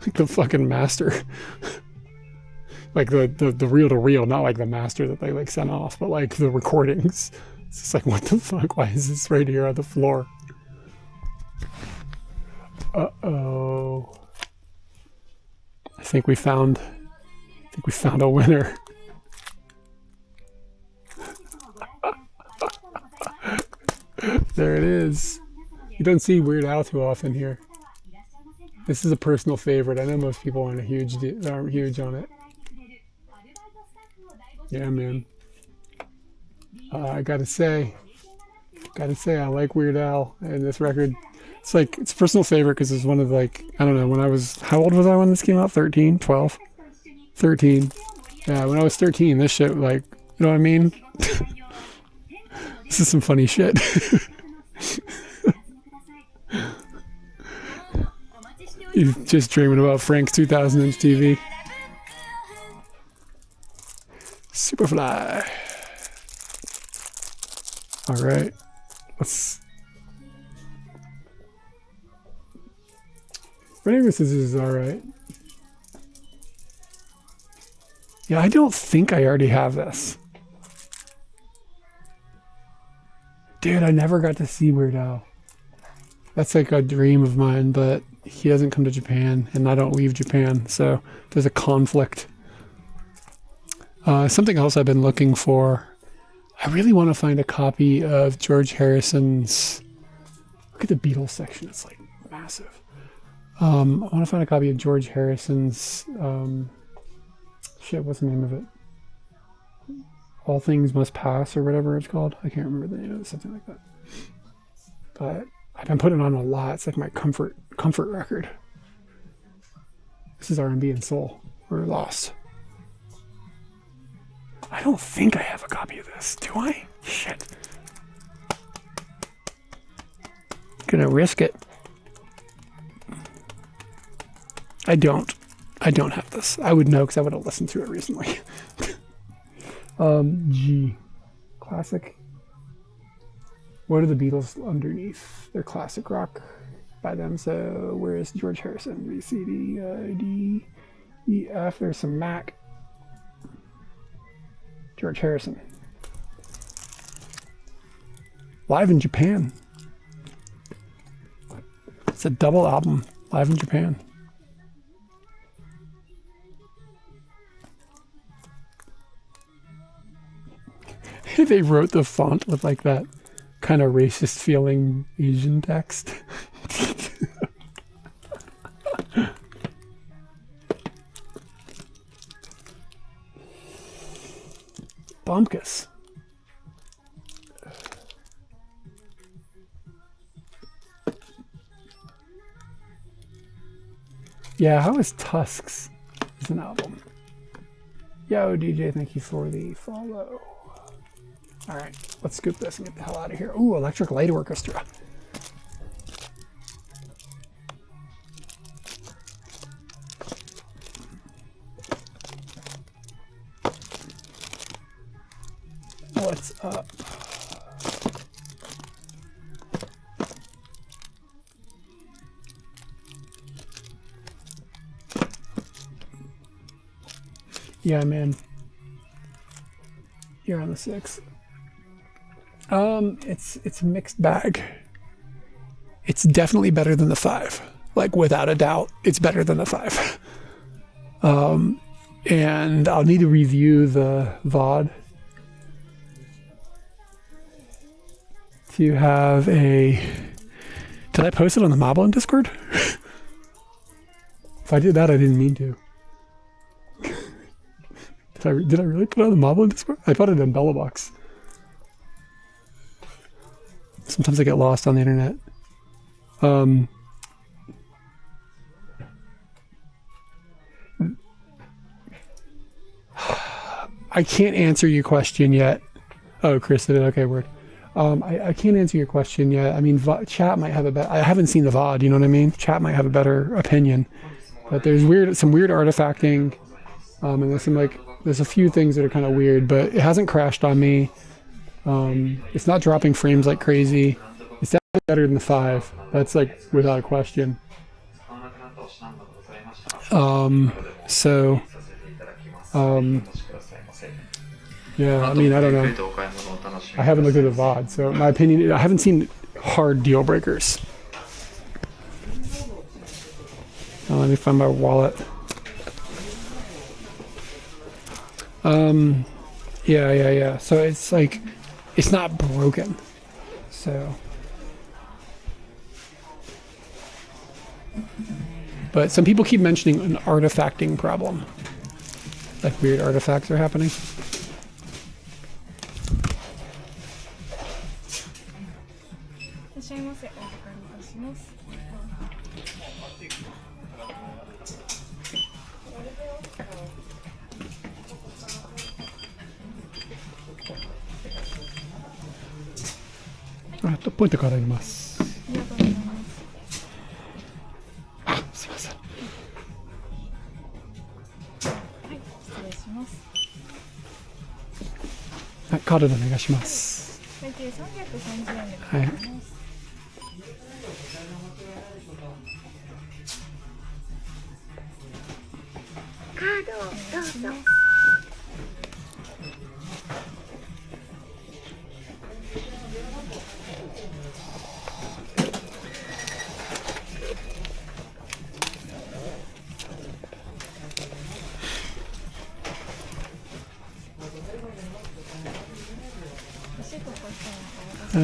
Like the fucking master. Like the reel-to-reel, not like the master that they like sent off, but like the recordings. It's just like, what the fuck? Why is this right here on the floor? Uh-oh. I think we found a winner. There it is. You don't see Weird Al too often here. This is a personal favorite. I know most people aren't huge on it. Yeah, man. I gotta say, I like Weird Al, and this record, it's a personal favorite because it's one of like, I don't know, how old was I when this came out? 13, 12? 13. Yeah, when I was 13, this shit, like, you know what I mean? This is some funny shit. You're just dreaming about Frank's 2000-inch TV. Superfly. All right, Running with Scissors is all right. Yeah, I don't think I already have this. Dude, I never got to see Weird Al. That's like a dream of mine, but he doesn't come to Japan, and I don't leave Japan, so there's a conflict. Something else I've been looking for. I really want to find a copy of George Harrison's... Look at the Beatles section. It's like massive. I want to find a copy of George Harrison's... what's the name of it? All Things Must Pass or whatever it's called. I can't remember the name of it. Something like that. But I've been putting it on a lot. It's like my comfort record. This is R&B and soul. We're lost. I don't think I have a copy of this. Do I? Shit. Gonna risk it. I don't have this. I would know because I would have listened to it recently. G. Classic. What are the Beatles underneath? They're classic rock by them. So where is George Harrison? B, C, D, D, E, F. There's some Mac. George Harrison. Live in Japan. It's a double album. Live in Japan. They wrote the font with like that kind of racist feeling Asian text. Bumpkus. Yeah, how is Tusks as an album? Yo, DJ, thank you for the follow. All right, let's scoop this and get the hell out of here. Ooh, Electric Light Orchestra. What's up? Yeah, man. You're on the 6. It's a mixed bag. It's definitely better than the 5. Like, without a doubt, it's better than the 5. And I'll need to review the VOD to have a... Did I post it on the Moblin Discord? If I did that, I didn't mean to. Did I really put it on the Moblin Discord? I put it in Bellabox. Sometimes I get lost on the internet. I can't answer your question yet. Oh, Chris did it. Okay, word. I can't answer your question yet. I mean, chat might have a better... I haven't seen the VOD, you know what I mean? Chat might have a better opinion. But there's some weird artifacting. And there's a few things that are kind of weird, but it hasn't crashed on me. It's not dropping frames like crazy. It's definitely better than the 5. That's like without a question. Yeah, I mean, I don't know. I haven't looked at the VOD, so my opinion, I haven't seen hard deal breakers. Let me find my wallet. Yeah. So it's like, it's not broken. So. But some people keep mentioning an artifacting problem. Like weird artifacts are happening. Pointからあります。あ、すみません。はい、失礼します。はい、カードでお願いします。最低330円でございます。はい。カードをどうぞ。は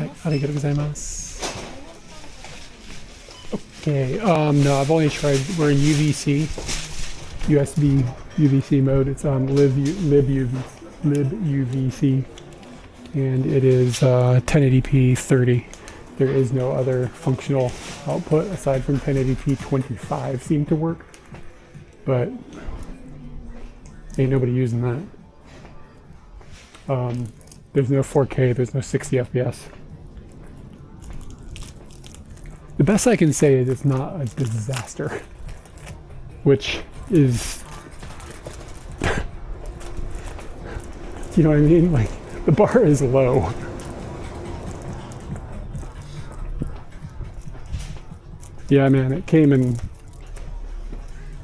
い、ありがとうございます。Okay, no, I've only tried, we're in UVC, USB UVC mode. It's on libUVC, and it is 1080p 30. There is no other functional output aside from 1080p 25 seem to work, but ain't nobody using that. There's no 4K, there's no 60 FPS. The best I can say is it's not a disaster, which is, you know what I mean? Like, the bar is low. Yeah, man, it came in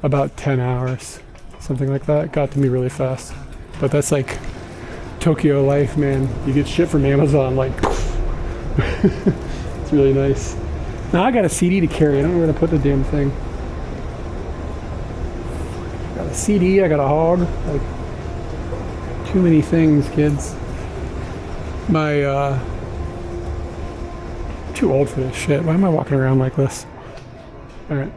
about 10 hours, something like that. It got to me really fast, but that's like Tokyo life, man. You get shit from Amazon, like, it's really nice. Now I got a CD to carry. I don't know where to put the damn thing. I got a CD, I got a hog. Like, too many things, kids. I'm too old for this shit. Why am I walking around like this? Alright.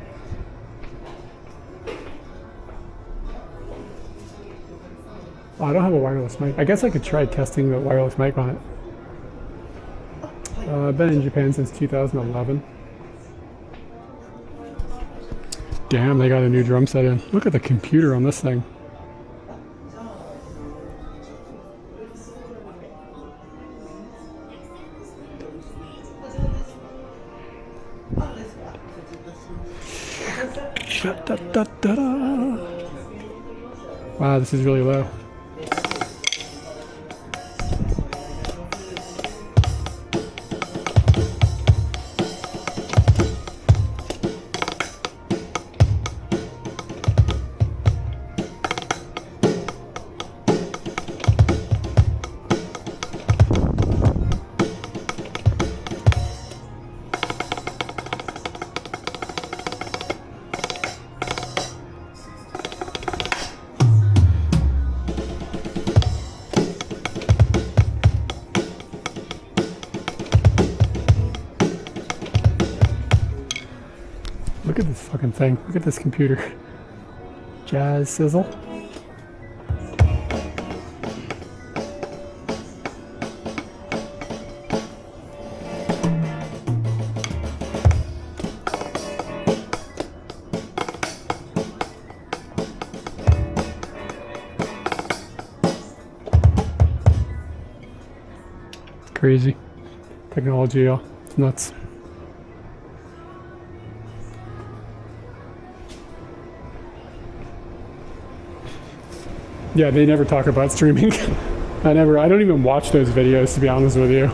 Oh, I don't have a wireless mic. I guess I could try testing the wireless mic on it. I've been in Japan since 2011. Damn, they got a new drum set in. Look at the computer on this thing. Wow, this is really low. Look at this fucking thing. Look at this computer. Jazz sizzle. It's crazy. Technology, y'all. It's nuts. Yeah, they never talk about streaming. I don't even watch those videos, to be honest with you.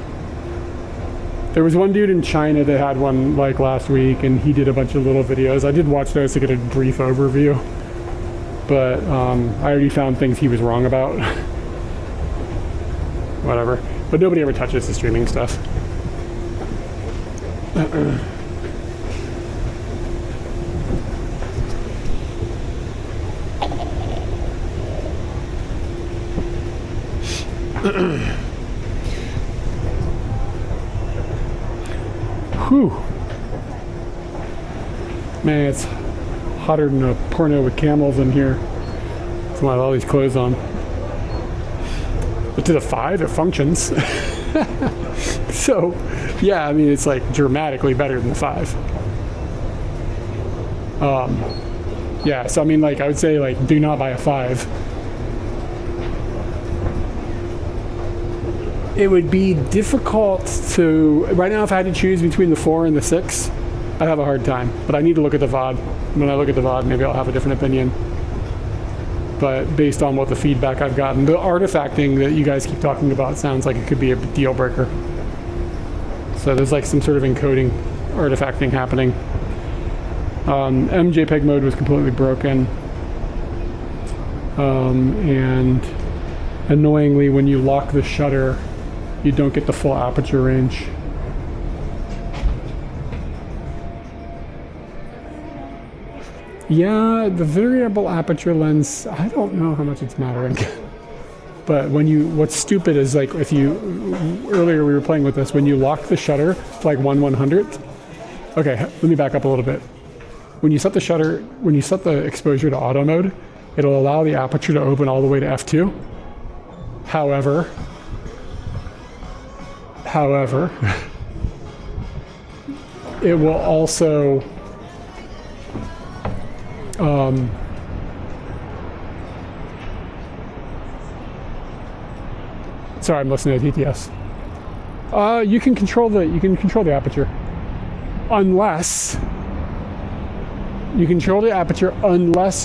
There was one dude in China that had one like last week, and he did a bunch of little videos. I did watch those to get a brief overview, but I already found things he was wrong about. Whatever. But nobody ever touches the streaming stuff. Whew. Man, it's hotter than a porno with camels in here. That's why I have all these clothes on. But to the 5, it functions. So, yeah, I mean, it's like dramatically better than the 5. Yeah, so I mean, like, I would say, like, do not buy a 5. It would be difficult to, right now if I had to choose between the 4 and the 6, I'd have a hard time. But I need to look at the VOD. When I look at the VOD, maybe I'll have a different opinion. But based on what the feedback I've gotten, the artifacting that you guys keep talking about sounds like it could be a deal breaker. So there's like some sort of encoding artifacting happening. MJPEG mode was completely broken. And annoyingly, when you lock the shutter, you don't get the full aperture range. Yeah, the variable aperture lens, I don't know how much it's mattering. But what's stupid is like if you, earlier we were playing with this, when you lock the shutter to like 1/100th. Okay, let me back up a little bit. When you set the shutter, when you set the exposure to auto mode, it'll allow the aperture to open all the way to f2. However, it will also sorry, I'm listening to TTS. You can control the aperture unless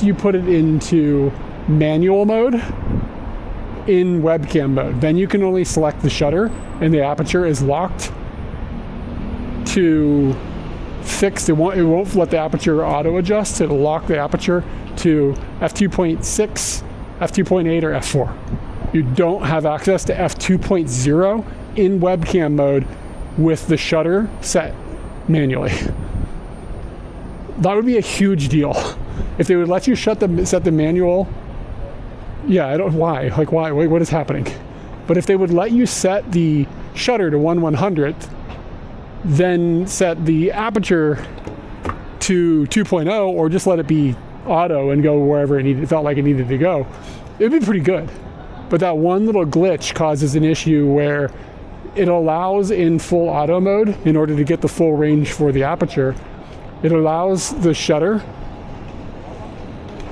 you put it into manual mode in webcam mode. Then you can only select the shutter and the aperture is locked to fixed. It won't let the aperture auto adjust. It'll lock the aperture to f2.6, f2.8, or f4. You don't have access to f2.0 in webcam mode with the shutter set manually. That would be a huge deal. If they would let you set the manual, yeah, I don't, why? Like, why? What is happening? But if they would let you set the shutter to 1/100th, then set the aperture to 2.0, or just let it be auto and go wherever it felt like it needed to go, it'd be pretty good. But that one little glitch causes an issue where it allows in full auto mode, in order to get the full range for the aperture, it allows the shutter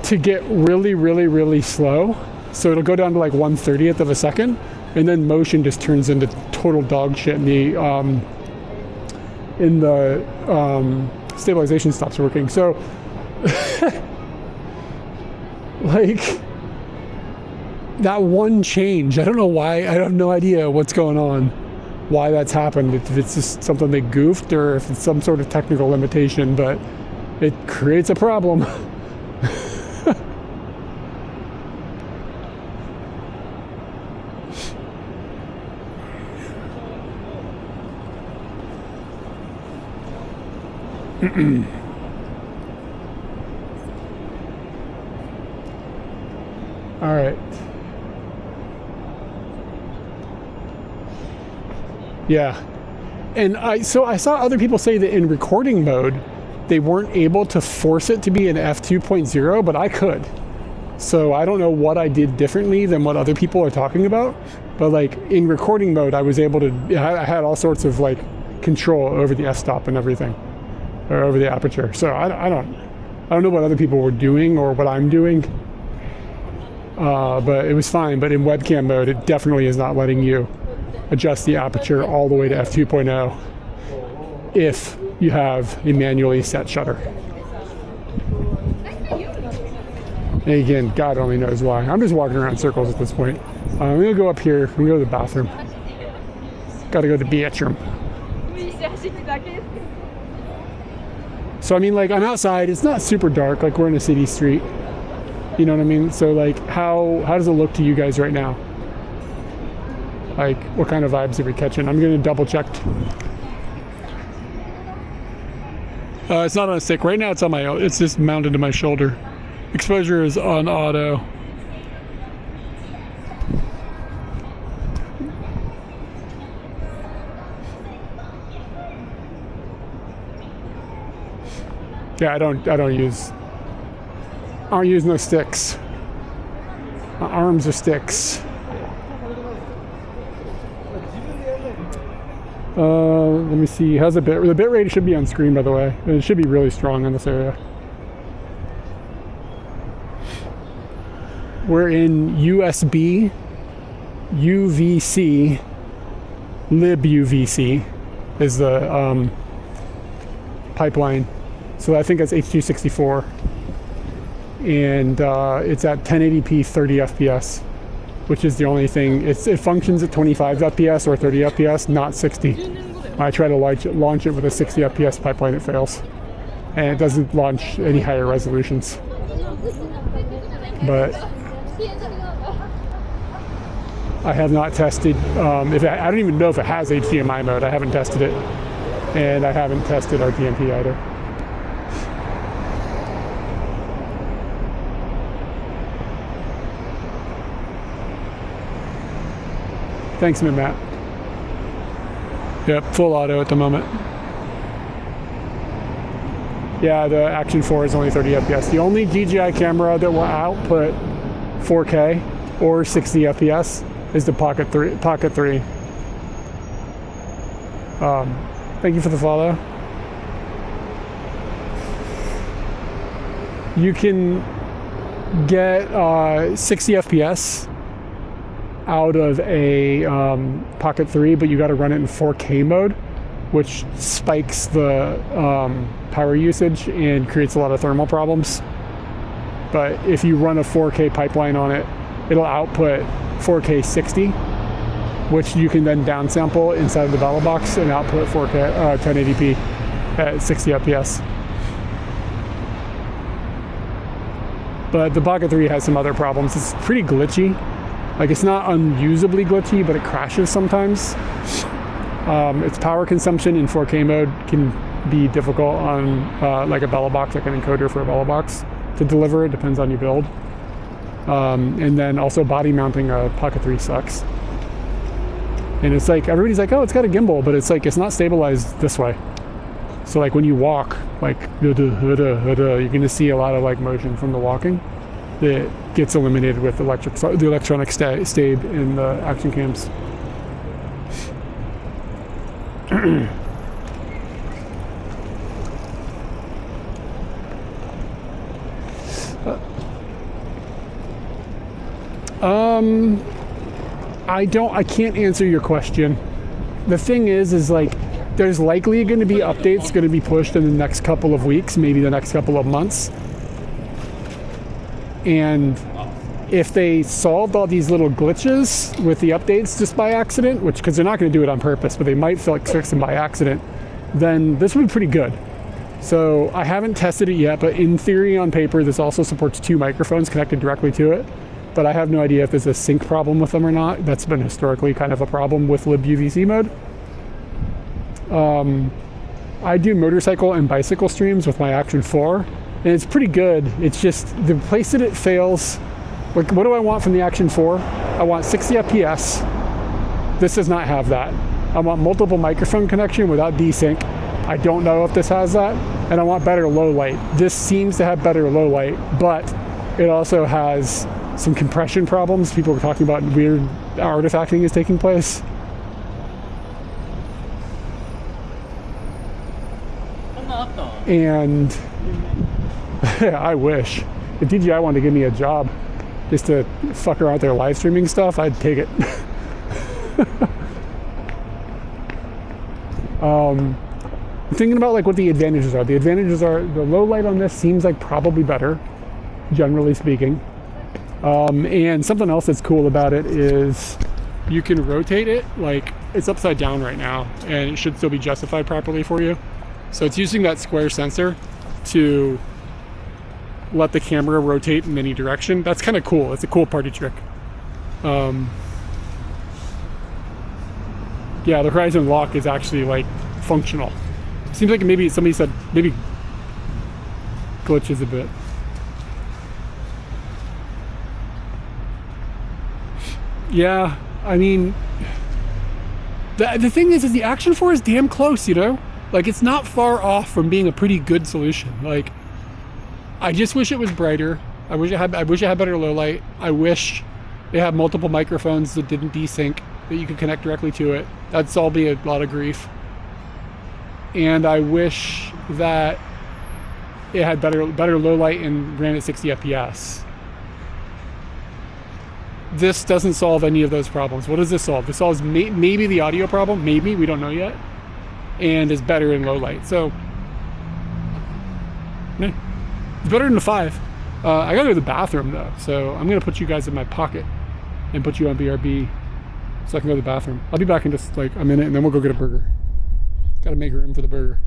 to get really, really, really slow. So it'll go down to like 1/30th of a second, and then motion just turns into total dog shit. And the stabilization stops working. So like that one change, I don't know why. I have no idea what's going on, why that's happened. If it's just something they goofed or if it's some sort of technical limitation, but it creates a problem. All right. Yeah. And I saw other people say that in recording mode, they weren't able to force it to be an f2.0, but I could. So I don't know what I did differently than what other people are talking about, but like in recording mode, I was able to, I had all sorts of like control over the f-stop and everything, or over the aperture. So I don't know what other people were doing or what I'm doing, but it was fine. But in webcam mode, it definitely is not letting you adjust the aperture all the way to f2.0 if you have a manually set shutter. And again, God only knows why. I'm just walking around in circles at this point. I'm gonna go up here. I'm gonna go to the bathroom. Gotta go to the bathroom. So I mean, like, I'm outside. It's not super dark. Like, we're in a city street. You know what I mean? So like, how does it look to you guys right now? Like, what kind of vibes are we catching? I'm gonna double check. It's not on a stick right now. It's on it's just mounted to my shoulder. Exposure is on auto. Yeah, I don't use no sticks. My arms are sticks. Let me see. How's the bit rate should be on screen, by the way. It should be really strong in this area. We're in USB, UVC, libUVC is the pipeline. So I think that's H.264, and it's at 1080p 30 FPS, which is the only thing. It functions at 25 FPS or 30 FPS, not 60. When I try to launch it with a 60 FPS pipeline, it fails, and it doesn't launch any higher resolutions. But I have not tested. I don't even know if it has HDMI mode. I haven't tested it, and I haven't tested RTMP either. Thanks, Matt. Yep, full auto at the moment. Yeah, the Action 4 is only 30 FPS. The only DJI camera that will output 4K or 60 FPS is the Pocket 3. Thank you for the follow. You can get 60 FPS out of a Pocket 3, but you got to run it in 4K mode, which spikes the power usage and creates a lot of thermal problems. But if you run a 4K pipeline on it, it'll output 4K 60, which you can then downsample inside of the battle box and output 4K 1080p at 60 FPS. But the Pocket 3 has some other problems. It's pretty glitchy. Like, it's not unusably glitchy, but it crashes sometimes. Its power consumption in 4K mode can be difficult on like a Bella box, like an encoder for a Bella box to deliver. It depends on your build. And then also body mounting a Pocket 3 sucks. And it's like, everybody's like, oh, it's got a gimbal, but it's like, it's not stabilized this way. So like when you walk, like, you're gonna see a lot of like motion from the walking that gets eliminated with the electronic stabe in the action cams. I can't answer your question. The thing is like, there's likely going to be updates going to be pushed in the next couple of weeks, maybe the next couple of months. And if they solved all these little glitches with the updates just by accident, which, because they're not going to do it on purpose, but they might fix them by accident, then this would be pretty good. So I haven't tested it yet, but in theory on paper, this also supports 2 microphones connected directly to it. But I have no idea if there's a sync problem with them or not. That's been historically kind of a problem with libUVC mode. I do motorcycle and bicycle streams with my Action 4, and it's pretty good. It's just the place that it fails. Like, what do I want from the Action 4? I want 60 FPS. This does not have that. I want multiple microphone connection without desync. I don't know if this has that. And I want better low light. This seems to have better low light, but it also has some compression problems. People were talking about weird artifacting is taking place. And I wish. If DJI wanted to give me a job just to fuck around with their live streaming stuff, I'd take it. I'm thinking about like what the advantages are. The advantages are the low light on this seems like probably better, generally speaking. And something else that's cool about it is you can rotate it, like it's upside down right now, and it should still be justified properly for you. So it's using that square sensor to let the camera rotate in any direction. That's kind of cool. It's a cool party trick. Yeah, the horizon lock is actually like functional. Seems like maybe somebody said maybe glitches a bit. Yeah, I mean, the thing is the Action 4 is damn close, you know? Like, it's not far off from being a pretty good solution. Like, I just wish it was brighter. I wish it had better low light. I wish they had multiple microphones that didn't desync, that you could connect directly to it. That'd solve me a lot of grief. And I wish that it had better low light and ran at 60 FPS. This doesn't solve any of those problems. What does this solve? This solves maybe the audio problem, maybe, we don't know yet, and is better in low light. So, it's better than the 5. I gotta go to the bathroom though, so I'm gonna put you guys in my pocket and put you on BRB so I can go to the bathroom. I'll be back in just like a minute and then we'll go get a burger. Gotta make room for the burger.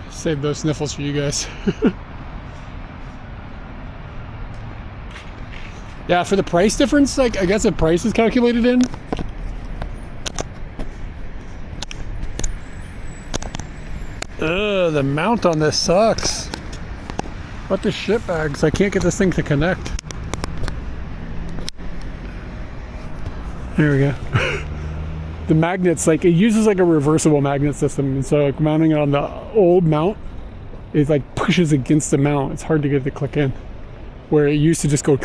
Save those sniffles for you guys. Yeah, for the price difference, like I guess the price is calculated in. Ugh, the mount on this sucks. What the shit bags? I can't get this thing to connect. There we go. The magnets, like it uses like a reversible magnet system, and so like mounting it on the old mount, it like pushes against the mount. It's hard to get it to click in. Where it used to just go.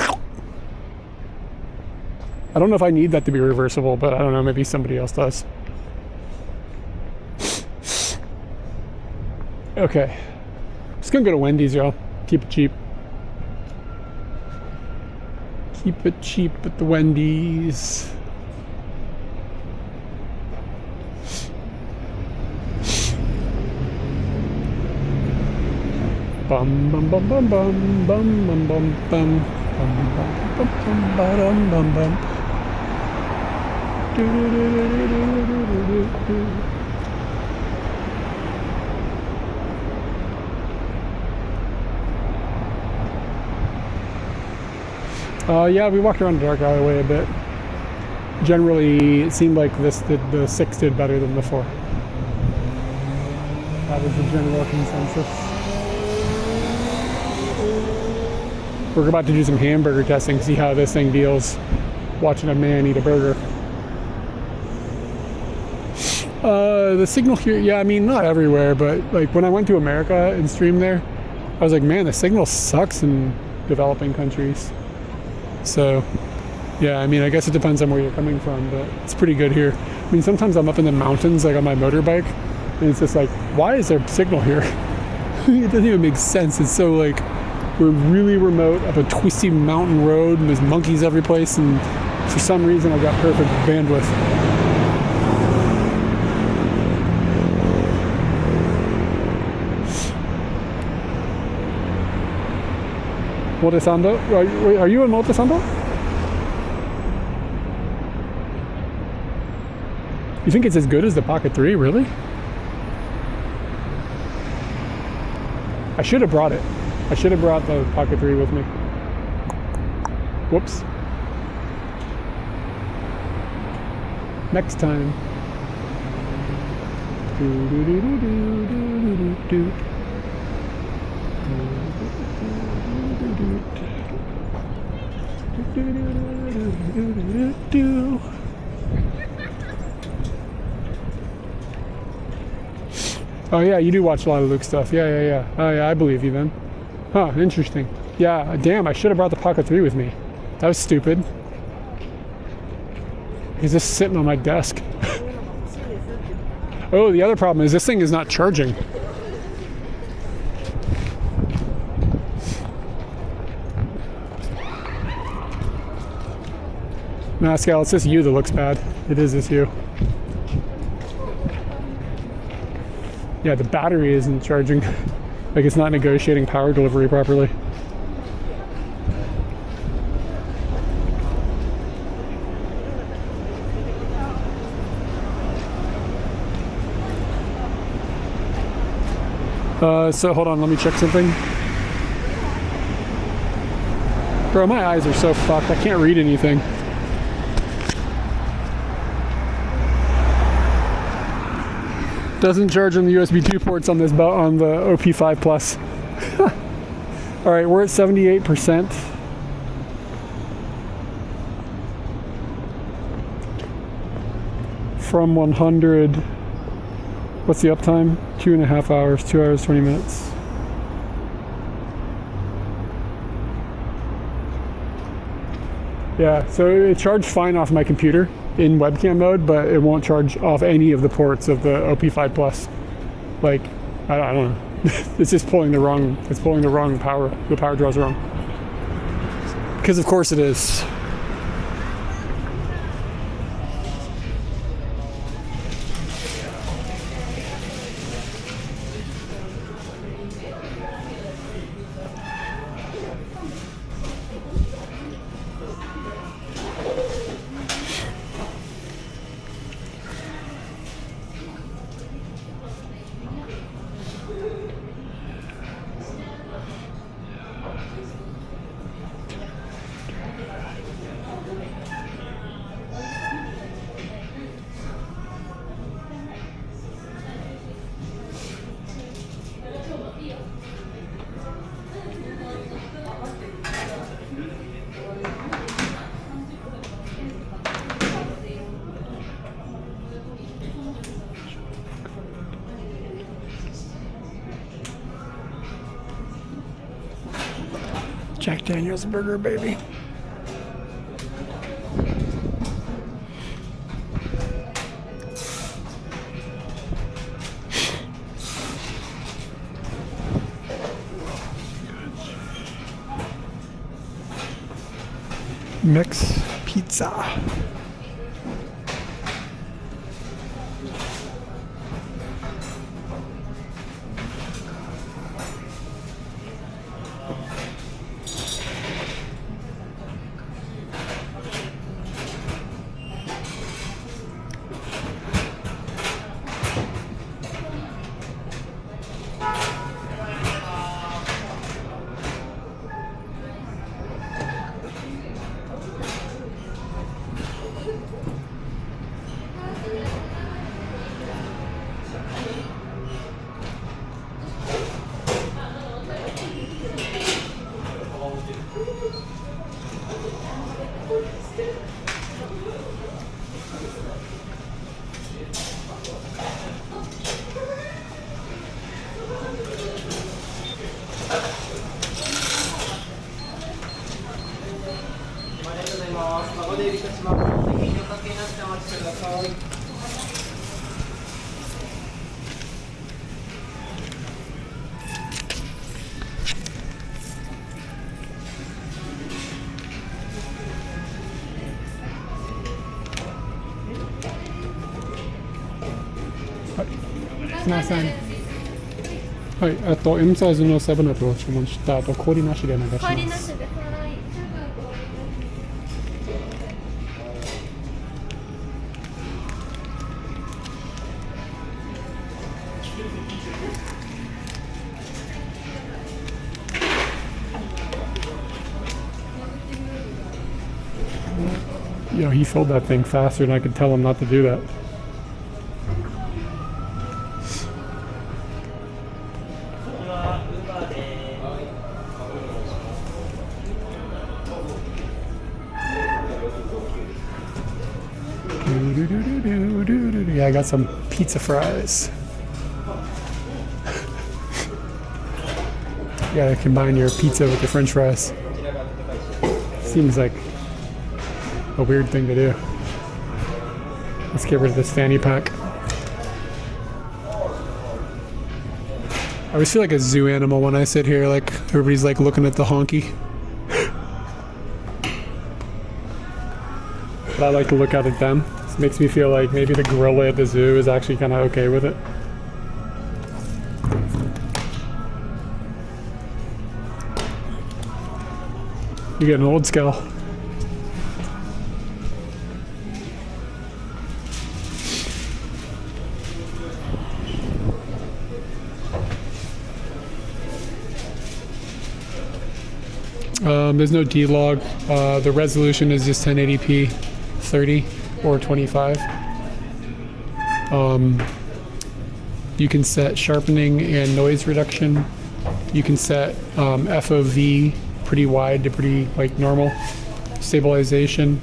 I don't know if I need that to be reversible, but I don't know, maybe somebody else does. Okay. Just gonna go to Wendy's, y'all. Keep it cheap. Keep it cheap at the Wendy's. Bum bum bum bum bum bum bum bum bum bum bum bum bum bum. Yeah, we walked around the dark alleyway a bit. Generally, it seemed like the 6 did better than the 4. That was the general consensus. We're about to do some hamburger testing, see how this thing deals watching a man eat a burger. The signal here, yeah, I mean, not everywhere, but like when I went to America and streamed there, I was like, man, the signal sucks in developing countries. So, yeah, I mean, I guess it depends on where you're coming from, but it's pretty good here. I mean, sometimes I'm up in the mountains, like on my motorbike, And it's just like, why is there signal here? It doesn't even make sense. It's so like, we're really remote up a twisty mountain road and there's monkeys every place, and for some reason I've got perfect bandwidth. Montesando? Are you in Montesando? You think it's as good as the Pocket 3, really? I should have brought it. I should have brought the Pocket 3 with me. Whoops. Next time. Oh yeah, you do watch a lot of Luke stuff. Yeah. Oh yeah, I believe you then. Huh, interesting. Yeah, damn, I should have brought the Pocket 3 with me. That was stupid. He's just sitting on my desk. Oh, the other problem is this thing is not charging. Nah, Scal, it's just you that looks bad. It is just you. Yeah, the battery isn't charging. Like, it's not negotiating power delivery properly. So hold on, let me check something. Bro, my eyes are so fucked, I can't read anything. Doesn't charge on the USB 2 ports on this on the OP5 Plus. All right, we're at 78%. From 100. What's the uptime? 2.5 hours, 2 hours, 20 minutes. Yeah, so it charged fine off my computer in webcam mode, but it won't charge off any of the ports of the OP5 Plus. Like, I don't know. It's just pulling the wrong power. The power draw's wrong. Because of course it is. Jack Daniel's burger, baby. Mix pizza. すいません。はい、あと M サイズのセブンアップを注文した。あと氷なしでお願いします。氷なしで、はい。You know, he filled that thing faster than I could tell him not to do that. Yeah, I got some pizza fries. You gotta combine your pizza with your french fries. Seems like a weird thing to do. Let's get rid of this fanny pack. I always feel like a zoo animal when I sit here, like everybody's like looking at the honky. But I like to look out at them. This makes me feel like maybe the gorilla at the zoo is actually kind of okay with it. You're getting old, Skell. There's no D-Log. The resolution is just 1080p 30 or 25. You can set sharpening and noise reduction. You can set FOV pretty wide to pretty like normal. Stabilization.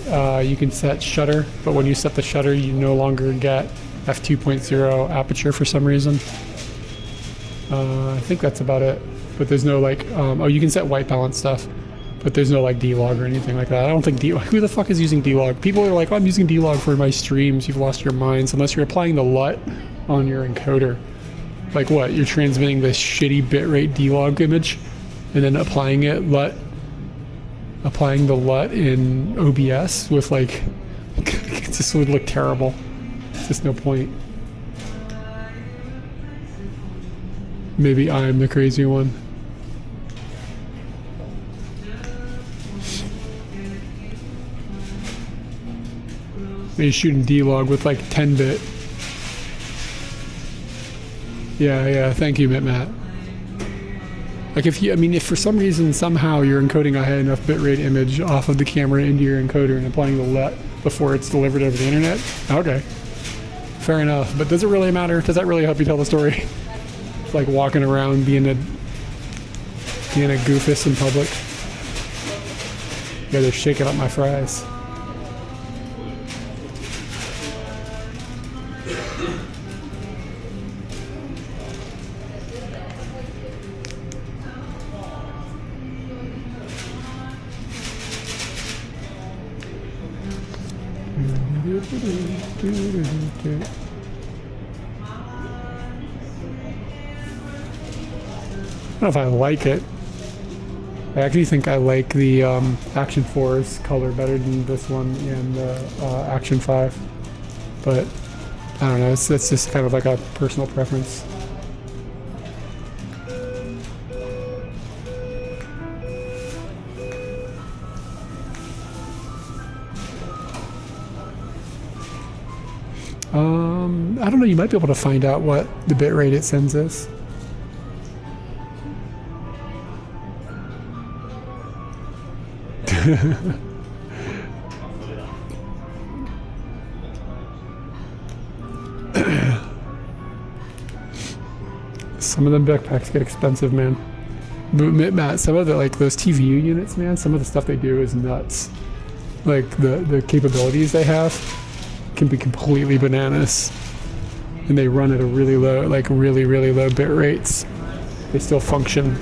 You can set shutter, but when you set the shutter, you no longer get f2.0 aperture for some reason. I think that's about it. But there's no like, oh, you can set white balance stuff, but there's no like D-Log or anything like that. I don't think who the fuck is using D-Log? People are like, oh, I'm using D-Log for my streams. You've lost your minds unless you're applying the LUT on your encoder. Like what? You're transmitting this shitty bitrate D-Log image and then applying the LUT in OBS with like, it just would look terrible. There's just no point. Maybe I'm the crazy one. Maybe shooting D-Log with like 10-bit. Yeah, thank you, Matt. Like if for some reason somehow you're encoding a high enough bitrate image off of the camera into your encoder and applying the LUT before it's delivered over the internet, okay. Fair enough, but does it really matter? Does that really help you tell the story? It's like walking around being a goofus in public. Yeah, they're shaking up my fries. I don't know if I like it. I actually think I like the Action 4's color better than this one in Action 5. But I don't know, that's just kind of like a personal preference. I don't know, you might be able to find out what the bitrate it sends is. Some of them backpacks get expensive, man. Matt, some of the like those TVU units, man, some of the stuff they do is nuts. Like the capabilities they have can be completely bananas. And they run at a really low, like really low bit rates. They still function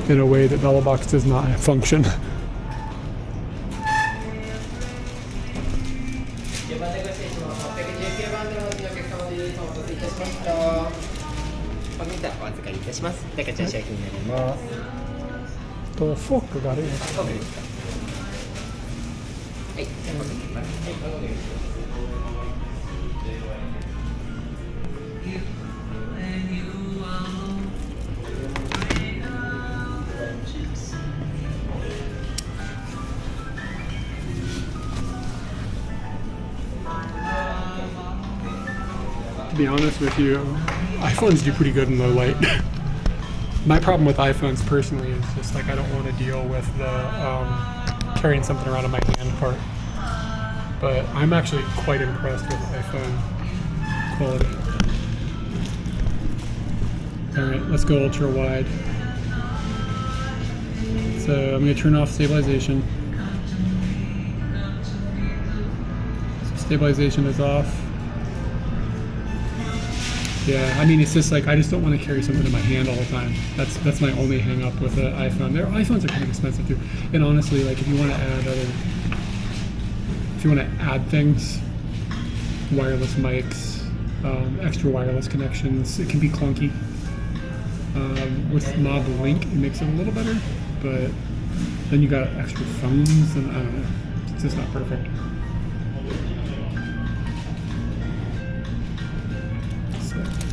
in a way that Velobox does not function. The fork got it. to be honest with you, iPhones do pretty good in low light. My problem with iPhones personally is just like I don't want to deal with the carrying something around in my hand part. But I'm actually quite impressed with iPhone quality. Alright, let's go ultra wide. So I'm going to turn off stabilization. So stabilization is off. Yeah, I mean, it's just like I just don't want to carry something in my hand all the time. That's my only hang up with an iPhone. Their iPhones are kind of expensive too. And honestly, like if you want to add things, wireless mics, extra wireless connections, it can be clunky. With Mob Link, it makes it a little better, but then you got extra phones, and I don't know, it's just not perfect.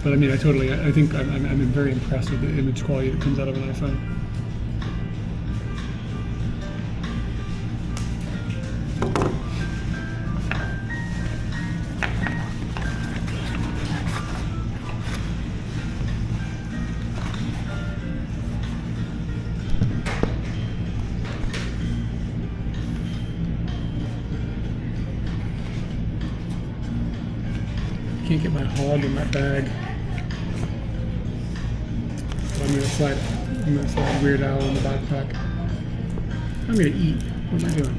But I mean, I think I'm very impressed with the image quality that comes out of an iPhone. Can't get my hog in my bag. So I'm gonna slide Weird Al in the backpack. I'm gonna eat. What am I doing?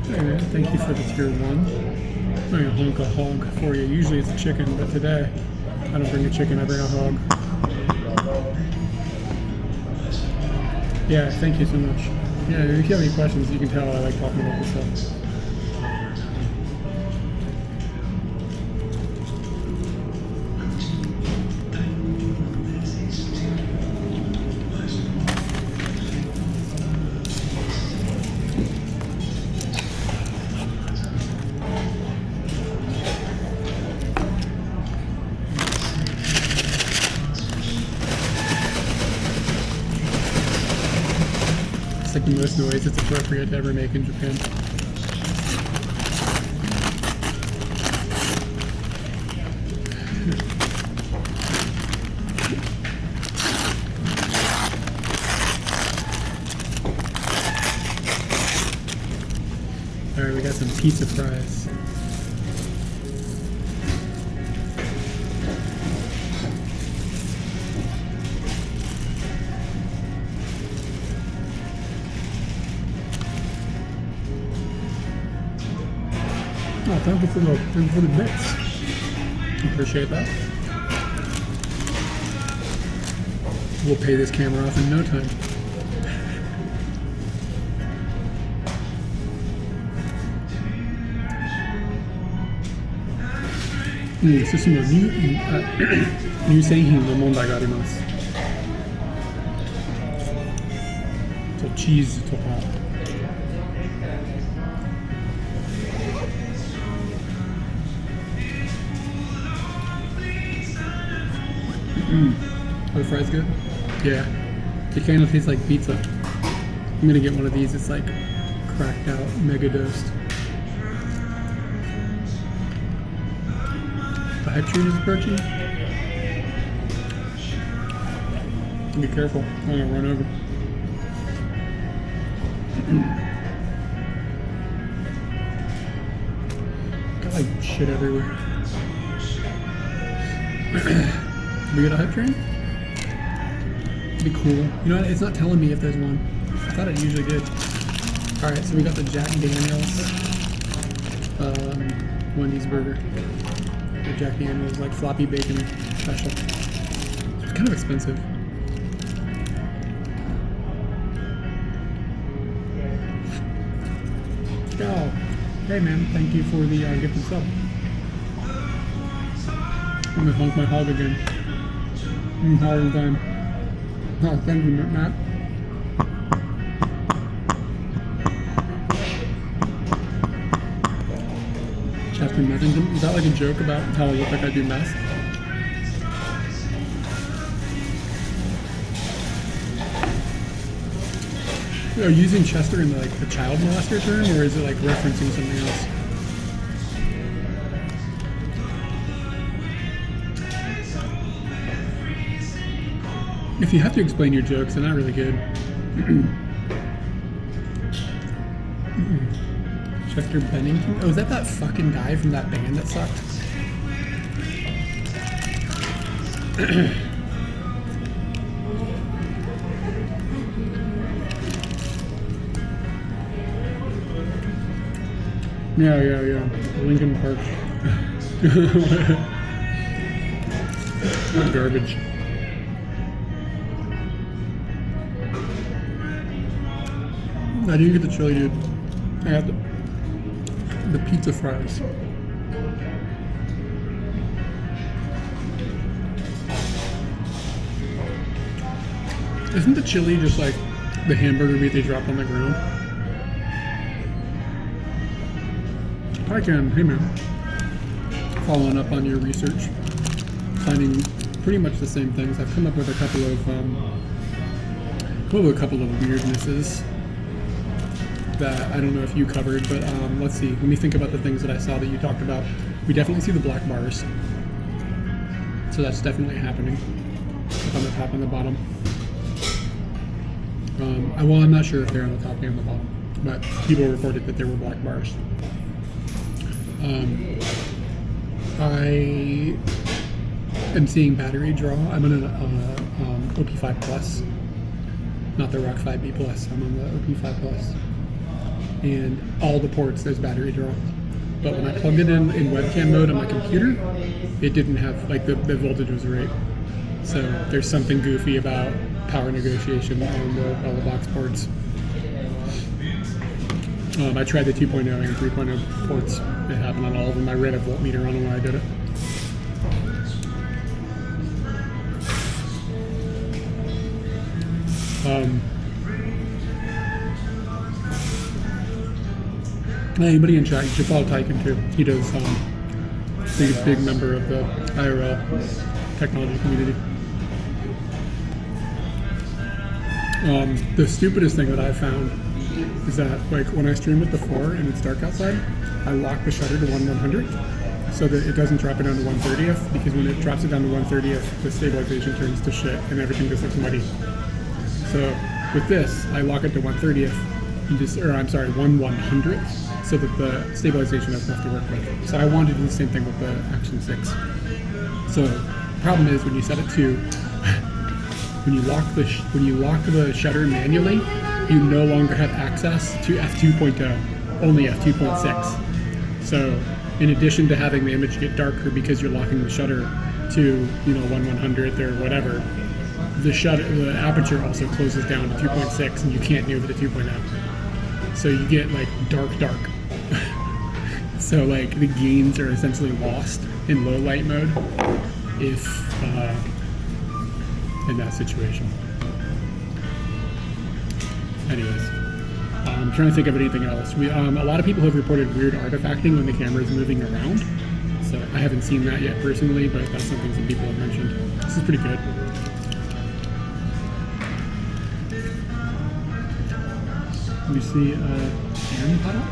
Hey man, thank you for the tier 1. I'm gonna honk a hog for you. Usually it's a chicken, but today I don't bring a chicken, I bring a hog. Yeah, thank you so much. Yeah, if you have any questions, you can tell I like talking about this stuff. Like the most noise it's appropriate to ever make in Japan. Alright, we got some pizza fries. Oh, thank you for the bits. Appreciate that. We'll pay this camera off in no time. Sushi no new seihin no mondai ga arimasu. So cheese toka. Are the fries good? Yeah. They kind of taste like pizza. I'm gonna get one of these. It's like cracked out, mega dosed. The hype train is approaching. Be careful. I'm gonna run over. Got like shit everywhere. We got a hype train? It'd be cool. You know what? It's not telling me if there's one. I thought it usually did. Alright, so we got the Jack Daniels Wendy's burger. The Jack Daniels like floppy bacon special. It's kind of expensive. Oh, hey man, thank you for the gifted sub. I'm gonna honk my hog again. I'm hard time. Oh, thank you, Matt. Chester Methington. Is that like a joke about how I look like I do meth? Are you using Chester in like the child molester term, or is it like referencing something else? If you have to explain your jokes, they're not really good. Chester Bennington? Oh, is that fucking guy from that band that sucked? Yeah. Lincoln Park. What garbage. I didn't get the chili, dude. I had the pizza fries. Isn't the chili just like the hamburger meat they drop on the ground? Hi Ken, hey man. Following up on your research, finding pretty much the same things. I've come up with a couple of weirdnesses that I don't know if you covered, but let's see. Let me think about the things that I saw that you talked about. We definitely see the black bars, so that's definitely happening. Up on the top and the bottom. Well, I'm not sure if they're on the top and the bottom, but people reported that there were black bars. I am seeing battery draw. I'm on an OP5 Plus, not the Rock 5B Plus. I'm on the OP5 Plus, and all the ports there's battery draw. But when I plugged it in webcam mode on my computer, it didn't have, like, the voltage was right. So there's something goofy about power negotiation on all the box ports. I tried the 2.0 and 3.0 ports. It happened on all of them. I ran a voltmeter on them when I did it. Anybody in chat, you should follow Tyken too. He does, he's a big member of the IRL technology community. The stupidest thing that I've found is that, like, when I stream with the 4 and it's dark outside, I lock the shutter to 1/100th so that it doesn't drop it down to 1/30th, because when it drops it down to 1/30th, the stabilization turns to shit and everything just looks muddy. So with this, I lock it to 1/30th, and 1/100th, so that the stabilization has enough to work with. So I wanted to do the same thing with the Action 6. So the problem is when you set it to when you lock the shutter manually, you no longer have access to f2.0, only f2.6. So in addition to having the image get darker because you're locking the shutter to 1/100th or whatever, the aperture also closes down to 2.6, and you can't do it at 2.0. So you get like dark. So like the gains are essentially lost in low light mode if in that situation. Anyways, I'm trying to think of anything else. A lot of people have reported weird artifacting when the camera is moving around. So I haven't seen that yet personally, but that's something some people have mentioned. This is pretty good. We see Aaron puddle?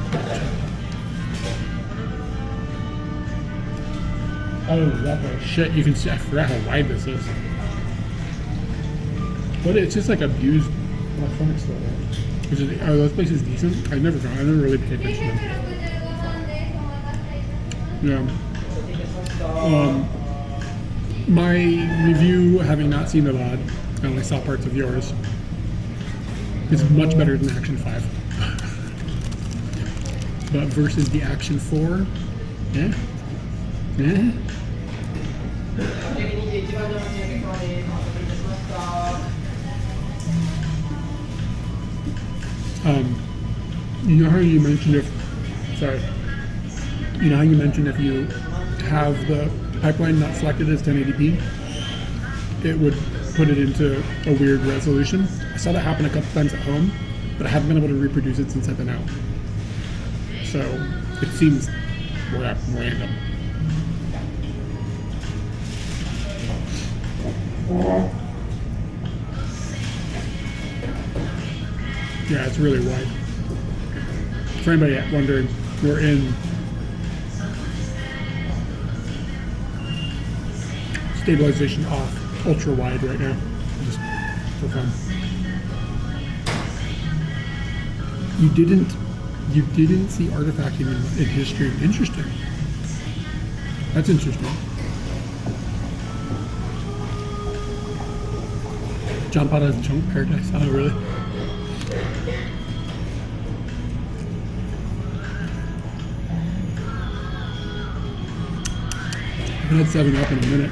Oh, that way. Shit, you can see, I forgot how wide this is. But it's just like abused electronics store. Are those places decent? I never really paid attention to them. Yeah. My review, having not seen the VOD, I only saw parts of yours, is much better than Action 5. But versus the Action 4, you know how you mentioned if you have the pipeline not selected as 1080p, it would put it into a weird resolution. I saw that happen a couple times at home, but I haven't been able to reproduce it since I've been out. So it seems random. Yeah, it's really wide. For anybody wondering, we're in stabilization off, ultra wide right now, just for fun. You didn't see artifacting in history. Interesting. That's interesting. Jump out of Chunk Paradise. Oh, really? I haven't had 7-Up in a minute.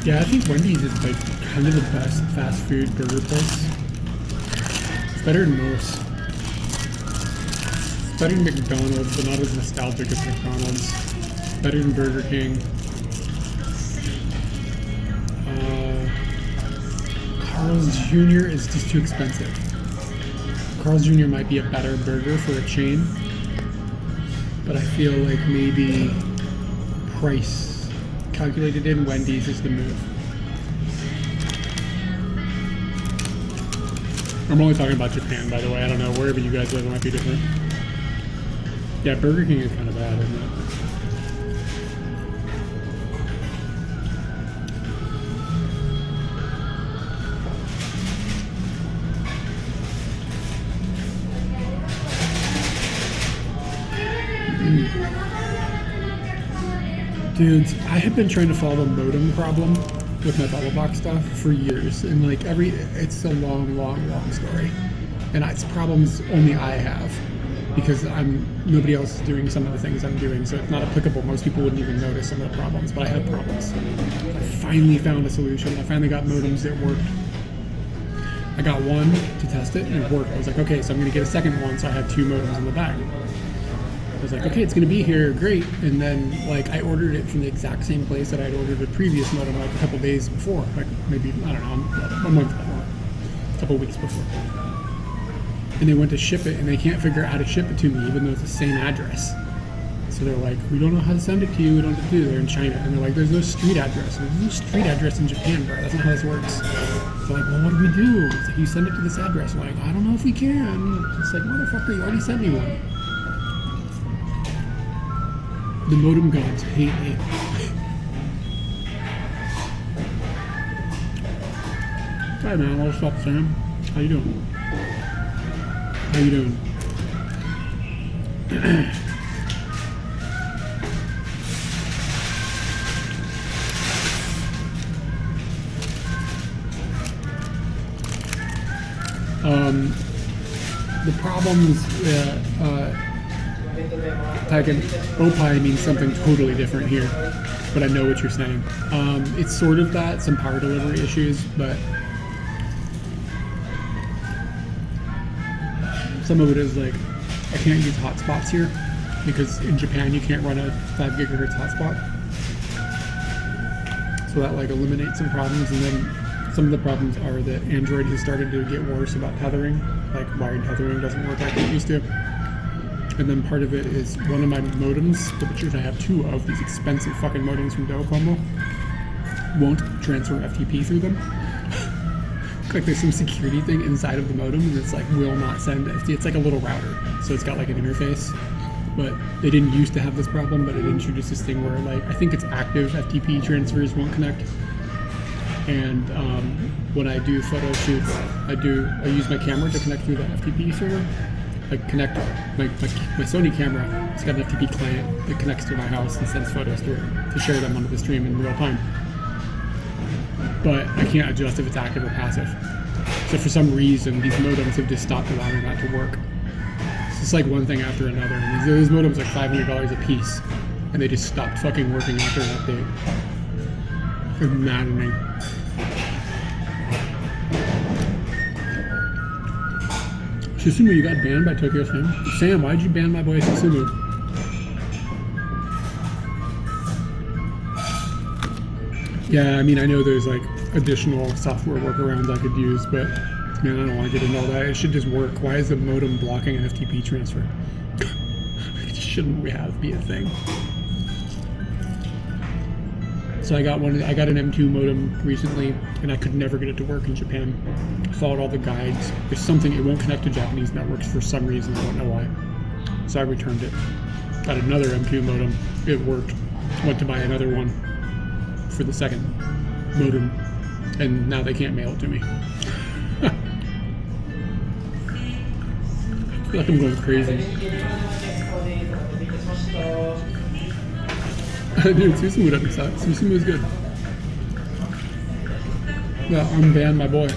Yeah, I think Wendy's is like kind of the best fast food burger place. It's better than most. It's better than McDonald's, but not as nostalgic as McDonald's. It's better than Burger King. Carl's Jr. is just too expensive. Carl's Jr. might be a better burger for a chain, but I feel like maybe price calculated in Wendy's is the move. I'm only talking about Japan, by the way. I don't know, wherever you guys live, it might be different. Yeah, Burger King is kind of bad, isn't it? Dudes, I have been trying to solve a modem problem with my bubble box stuff for years, and like it's a long story, and it's problems only I have because nobody else is doing some of the things I'm doing, so it's not applicable. Most people wouldn't even notice some of the problems, but I had problems. I finally found a solution. I finally got modems that worked. I got one to test it, and it worked. I was like, okay, so I'm gonna get a second one, so I had 2 modems in the bag. I was like, okay, it's gonna be here, great. And then like I ordered it from the exact same place that I'd ordered the previous modem like a couple days before, like maybe, I don't know, a month before, a couple weeks before. And they went to ship it and they can't figure out how to ship it to me even though it's the same address. So they're like, we don't know how to send it to you, we don't know what to do. They're in China. And they're like, there's no street address. There's no street address in Japan, bro. That's not how this works. So like, well, what do we do? It's like, you send it to this address. I'm like, I don't know if we can. It's like, motherfucker, you already sent me one. The modem gods hate me. Hi man, what's up, Sam? How you doing? How you doing? The problems, Opie means something totally different here, but I know what you're saying. It's sort of that, some power delivery issues, but some of it is like, I can't use hotspots here, because in Japan you can't run a 5 gigahertz hotspot. So that like eliminates some problems, and then some of the problems are that Android has started to get worse about tethering, like wired tethering doesn't work like it used to. And then part of it is one of my modems, which I have 2 of, these expensive fucking modems from Docomo, won't transfer FTP through them. Like there's some security thing inside of the modem and it's like will not send FTP. It's like a little router, so it's got like an interface. But they didn't used to have this problem, but it introduced this thing where like, I think it's active FTP transfers won't connect. And when I do photo shoots, I use my camera to connect through the FTP server. I connect my Sony camera. It's got an FTP client that connects to my house and sends photos through it to share them onto the stream in real time. But I can't adjust if it's active or passive. So for some reason, these modems have just stopped allowing that to work. It's just like one thing after another. And these modems are $500 a piece, and they just stopped fucking working after an update. It's maddening. Susumu, you got banned by Tokyo Sam? Sam, why'd you ban my boy Susumu? Yeah, I mean, I know there's like additional software workarounds I could use, but man, I don't want to get into all that. It should just work. Why is the modem blocking an FTP transfer? Shouldn't we have be a thing? So I got an M2 modem recently, and I could never get it to work in Japan. I followed all the guides. There's something, it won't connect to Japanese networks for some reason, I don't know why. So I returned it. Got another M2 modem. It worked. Went to buy another one for the second modem, and now they can't mail it to me. I feel like I'm going crazy. Dude, Susumu doesn't suck. Susumu's good. Yeah, unban my boy.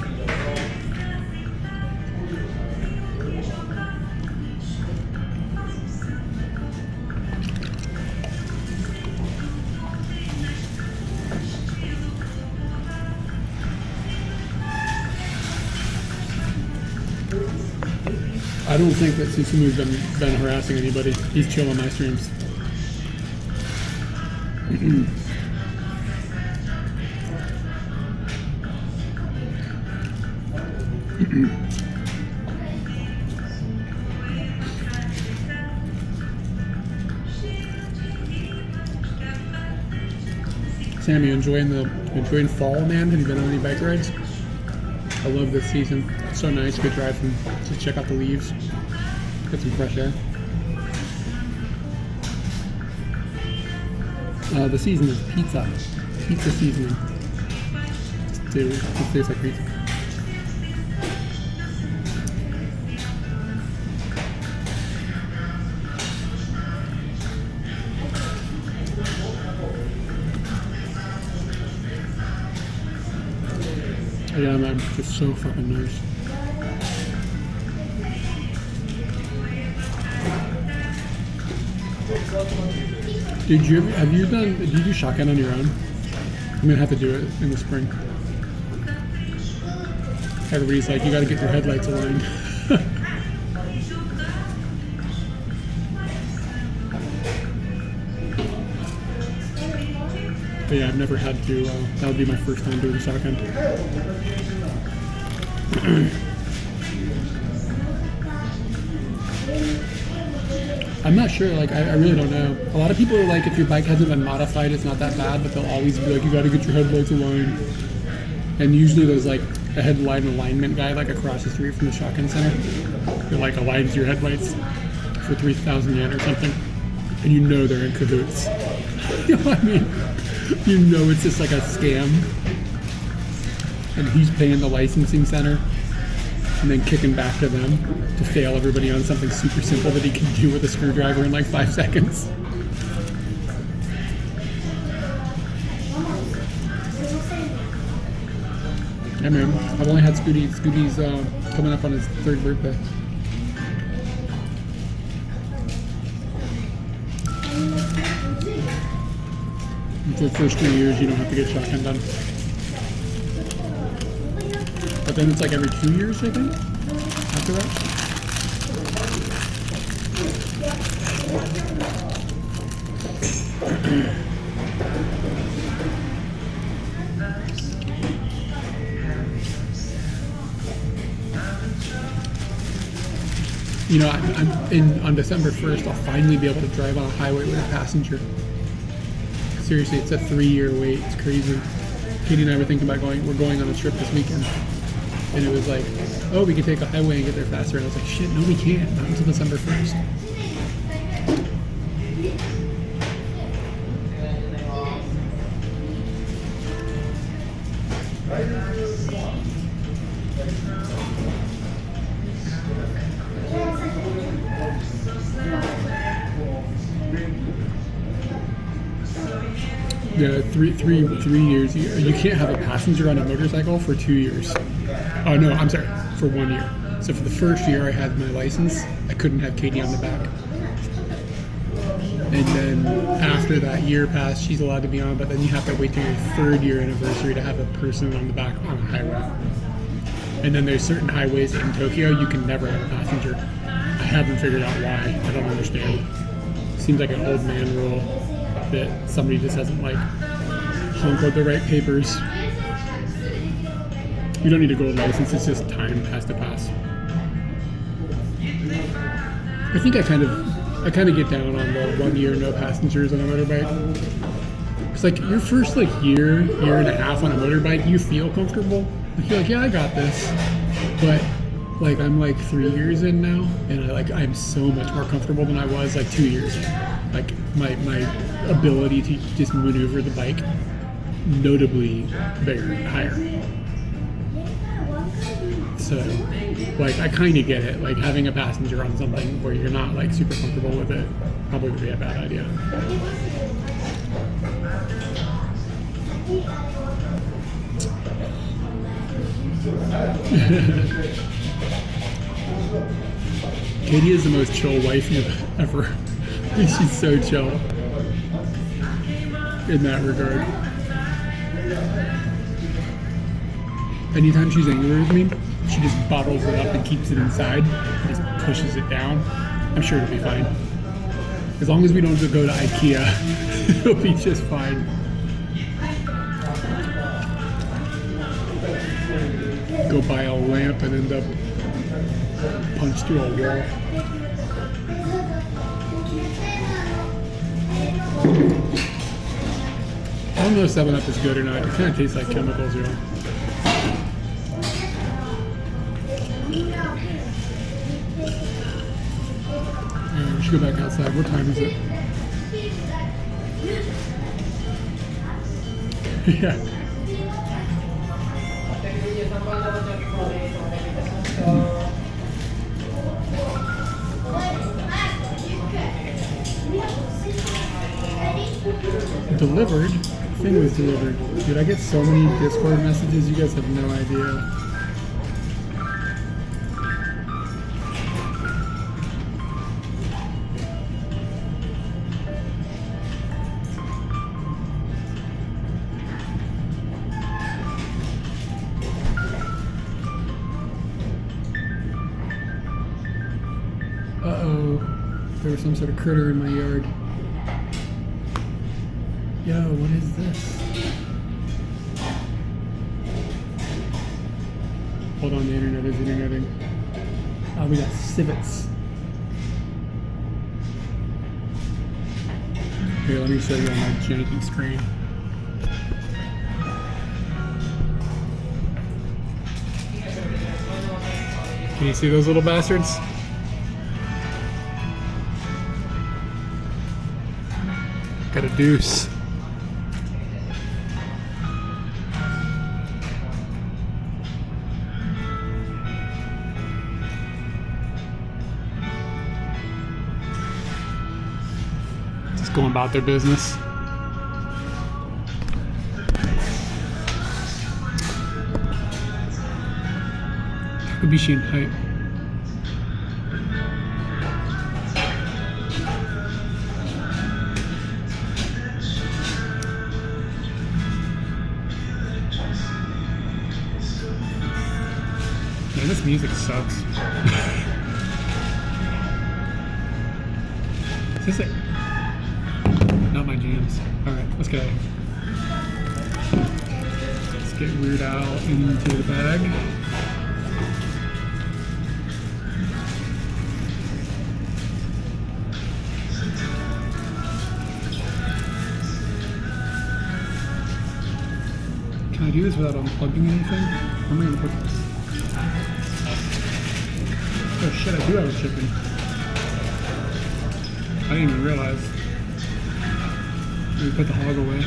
I don't think that Susumu's been harassing anybody. He's chill on my streams. Sam, you enjoying fall, man? Have you been on any bike rides? I love this season. It's so nice. Good drive from to check out the leaves. Get some fresh air. The season is pizza. Pizza seasoning. Dude, it tastes like pizza. Yeah, man, it's so fucking nice. Did you do shotgun on your own? I'm gonna have to do it in the spring. Everybody's like, you gotta get your headlights aligned. But yeah, I've never had to, that would be my first time doing shotgun. I'm not sure, like, I really don't know. A lot of people are like, if your bike hasn't been modified, it's not that bad, but they'll always be like, you gotta get your headlights aligned. And usually there's like a headlight alignment guy, like across the street from the shotgun center, who like aligns your headlights for 3,000 yen or something. And you know they're in cahoots. You know what I mean? You know it's just like a scam. And he's paying the licensing center and then kicking back to them to fail everybody on something super simple that he can do with a screwdriver in like 5 seconds. Yeah, man. I've only had Scooty's coming up on his 3rd birthday. For the first 3 years, you don't have to get shotgun done. But then it's like every 2 years, I think, after that. You know, on December 1st, I'll finally be able to drive on a highway with a passenger. Seriously, it's a 3-year wait. It's crazy. Katie and I were thinking about we're going on a trip this weekend. And it was like, oh, we could take a highway and get there faster. And I was like, shit, no, we can't. Not until December 1st. Yeah, three years. You can't have a passenger on a motorcycle for 2 years. Oh no, I'm sorry, for 1 year. So for the first year I had my license, I couldn't have Katie on the back. And then after that year passed, she's allowed to be on, but then you have to wait till your 3rd year anniversary to have a person on the back on a highway. And then there's certain highways in Tokyo you can never have a passenger. I haven't figured out why. I don't understand. Seems like an old man rule that somebody just hasn't like hunk out the right papers. You don't need a gold license, it's just time has to pass. I think I kind of get down on the 1 year no passengers on a motorbike. It's like your first like year and a half on a motorbike, you feel comfortable. You're like, yeah, I got this. But like I'm like 3 years in now, and I'm so much more comfortable than I was like 2 years in. Like my ability to just maneuver the bike notably bigger, higher. So like I kind of get it. Like having a passenger on something where you're not like super comfortable with it probably would be a bad idea. Katie is the most chill wife you've ever. She's so chill in that regard. Anytime she's angry with me, she just bottles it up and keeps it inside and just pushes it down. I'm sure it'll be fine. As long as we don't go to IKEA, it'll be just fine. Go buy a lamp and end up punched through a wall. I don't know if 7-Up is good or not. It kind of tastes like chemicals, you know. We should go back outside. What time is it? Yeah. Delivered? Thing was delivered. Dude, I get so many Discord messages, you guys have no idea. Uh-oh. There was some sort of critter in my yard. Yo, what is this? Hold on, the internet is interneting. Oh, we got civets. Here, let me show you on my janky screen. Can you see those little bastards? Got a deuce. Just going about their business. Takubishi in height. Man, this music sucks. Is this it? Not my jams. Alright, let's get out of here. Let's get Weird Al into the bag. Can I do this without unplugging anything? Where am I gonna put this? Oh shit, I do have a chicken. I didn't even realize. Let me put the hog away.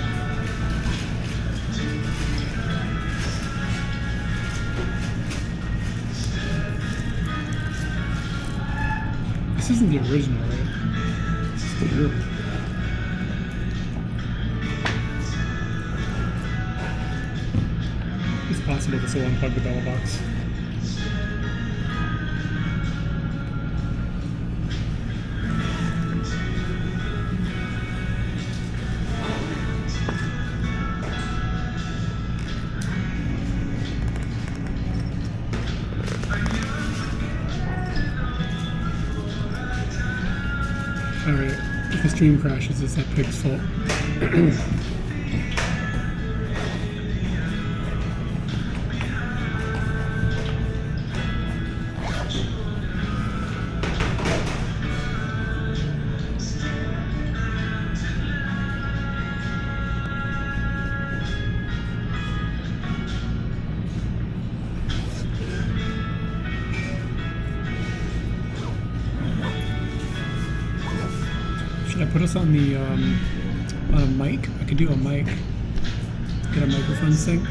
This isn't the original, right? This is the real. It's possible this will unplug the bell box. Alright, if the stream crashes, it's that pig's fault. put us on the on a mic. I could do a mic. Get a microphone synced.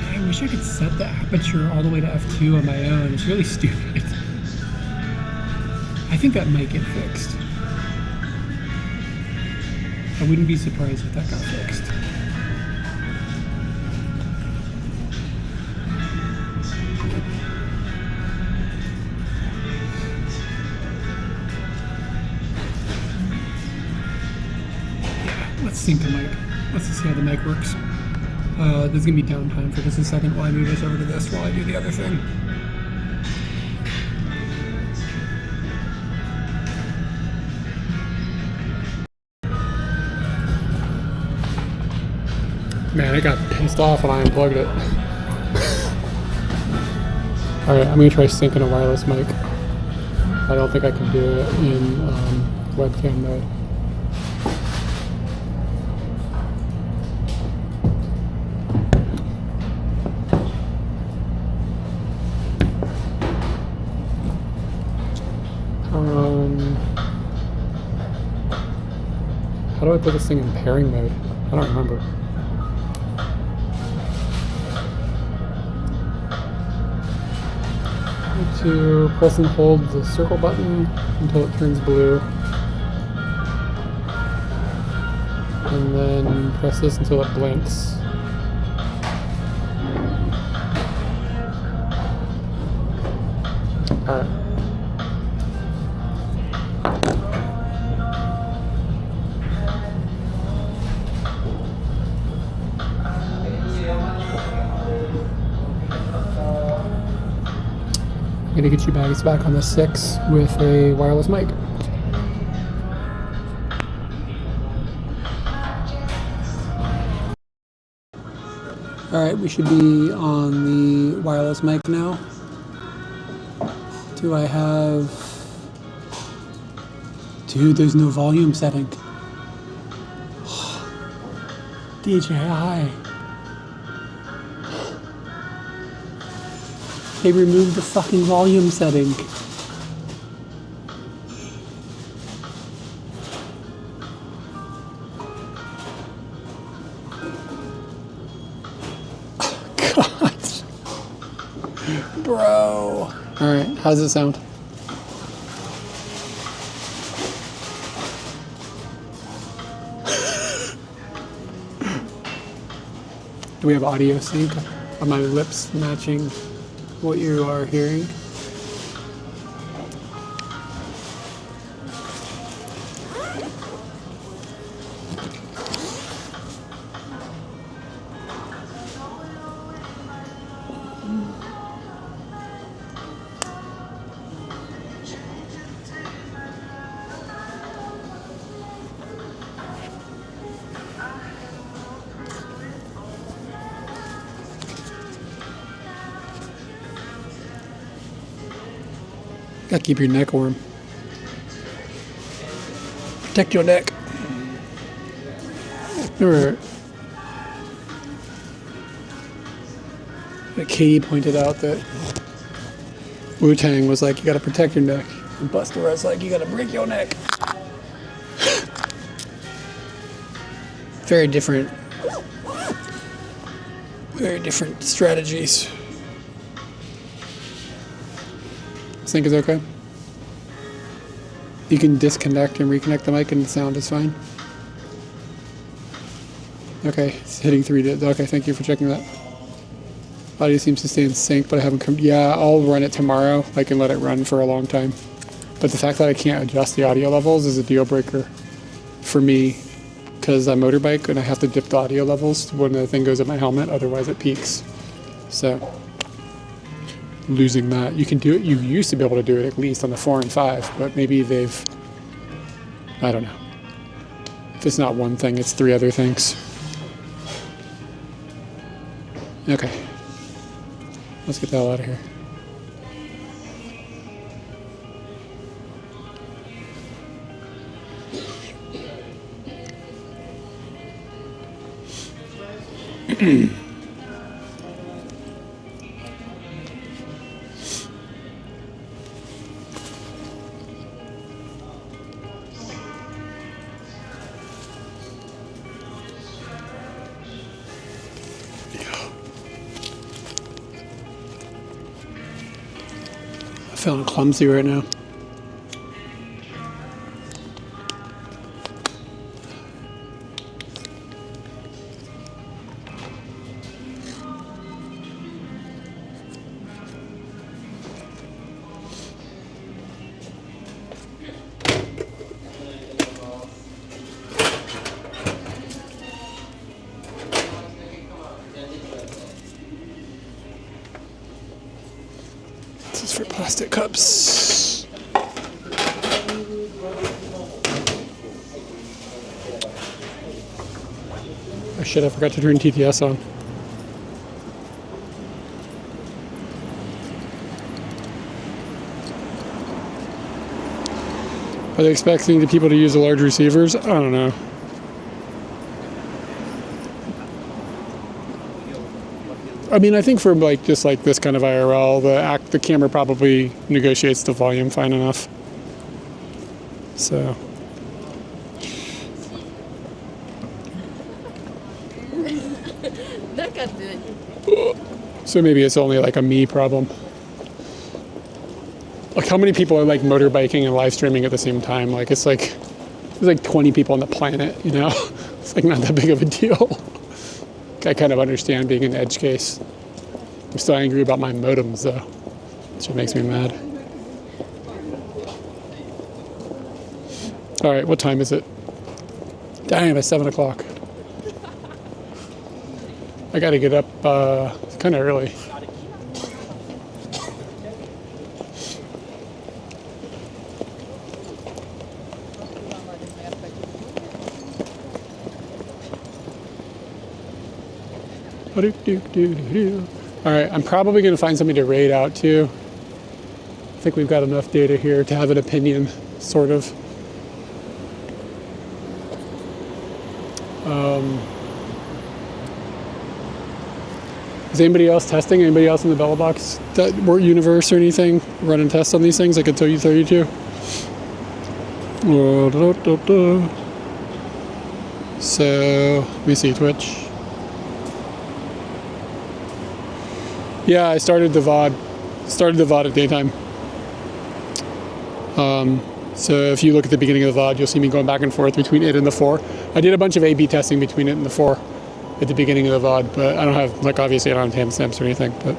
I wish I could set the aperture all the way to f2 on my own. It's really stupid. I think that might get fixed. I wouldn't be surprised if that got fixed. Yeah, let's sync the mic. Let's see how the mic works. There's gonna be downtime for just a second while I move this over to this while I do the other thing. Man, I got pissed off when I unplugged it. Alright, I'm gonna try syncing a wireless mic. I don't think I can do it in webcam mode. How do I put this thing in pairing mode? I don't remember. To press and hold the circle button until it turns blue, and then press this until it blinks. Alright. I'm gonna get you guys back on the 6 with a wireless mic. Alright, we should be on the wireless mic now. Do I have... Dude, there's no volume setting. DJI. They removed the fucking volume setting. God. Bro. Alright, how does it sound? Do we have audio sync? Are my lips matching what you are hearing? Gotta keep your neck warm. Protect your neck. Remember, Katie pointed out that Wu-Tang was like, you gotta protect your neck. And Busta Rhymes like, you gotta break your neck. Very different strategies. Sync is okay. You can disconnect and reconnect the mic and the sound is fine. Okay, it's hitting 3. Okay, thank you for checking that. Audio seems to stay in sync, but I haven't come. Yeah, I'll run it tomorrow. I can let it run for a long time. But the fact that I can't adjust the audio levels is a deal breaker for me, because I motorbike and I have to dip the audio levels when the thing goes in my helmet, otherwise it peaks. So losing that, you can do it. You used to be able to do it at least on the 4 and 5, but maybe they've, I don't know. If it's not one thing, it's 3 other things. Okay, let's get the hell out of here. I'm feeling clumsy right now. This is for plastic cups. Oh shit, I forgot to turn TTS on. Are they expecting the people to use the large receivers? I don't know. I mean, I think for like just like this kind of IRL, the camera probably negotiates the volume fine enough. So. So maybe it's only like a me problem. Like how many people are like motorbiking and live streaming at the same time? Like it's like there's like 20 people on the planet, you know? It's like not that big of a deal. I kind of understand being an edge case. I'm still angry about my modems though, which makes me mad. All right, what time is it? Damn, it's 7 o'clock. I gotta get up kind of early. All right, I'm probably going to find something to raid out to. I think we've got enough data here to have an opinion, sort of. Is anybody else testing? Anybody else in the Bella Box universe or anything running tests on these things? I could tell you 32. So, let me see, Twitch. Yeah, I started the VOD. At daytime. So if you look at the beginning of the VOD, you'll see me going back and forth between it and the 4. I did a bunch of A/B testing between it and the 4 at the beginning of the VOD, but I don't have, like, obviously I don't have timestamps or anything, but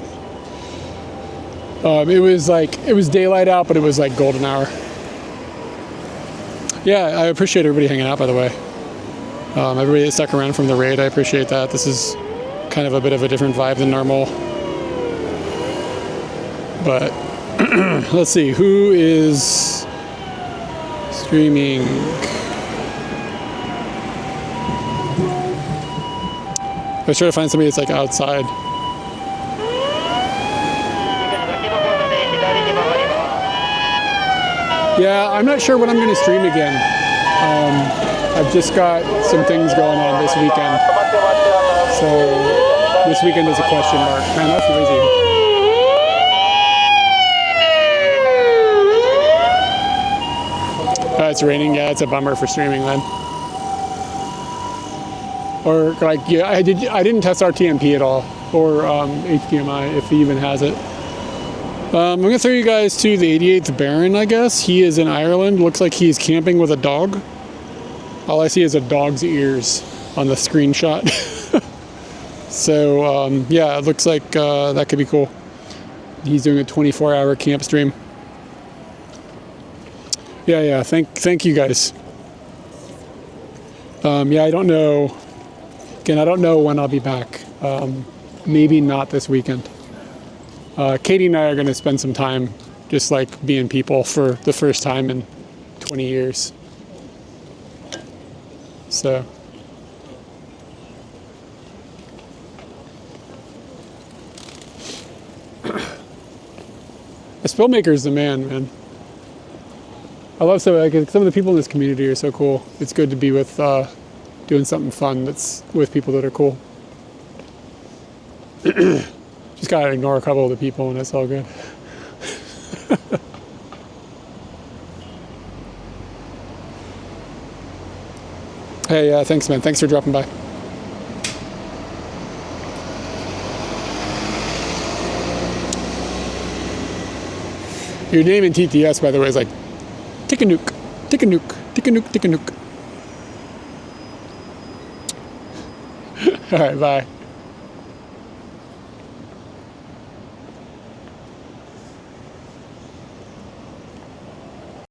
it was daylight out, but it was like golden hour. Yeah, I appreciate everybody hanging out, by the way. Everybody that stuck around from the raid, I appreciate that. This is kind of a bit of a different vibe than normal. But let's see, who is streaming? I was trying to find somebody that's like outside. Yeah, I'm not sure when I'm going to stream again. I've just got some things going on this weekend. So this weekend is a question mark. Man, that's noisy. It's raining. Yeah, it's a bummer for streaming then. Or like, yeah, I didn't test RTMP at all, or HDMI if he even has it. I'm gonna throw you guys to the 88th Baron. I guess he is in Ireland. Looks like he's camping with a dog. All I see is a dog's ears on the screenshot. So yeah, it looks like that could be cool. He's doing a 24-hour camp stream. Yeah, thank you guys. Yeah, I don't know. Again, I don't know when I'll be back. Maybe not this weekend. Katie and I are going to spend some time just like being people for the first time in 20 years. So. A spillmaker's the man. I love some of the people in this community are so cool. It's good to be with doing something fun that's with people that are cool. Just gotta ignore a couple of the people and it's all good. Hey, thanks, man. Thanks for dropping by. Your name in TTS, by the way, is like Tick-a-nuke, Tick-a-nuke, Tick-a-nuke, Tick-a-nuke. All right, bye.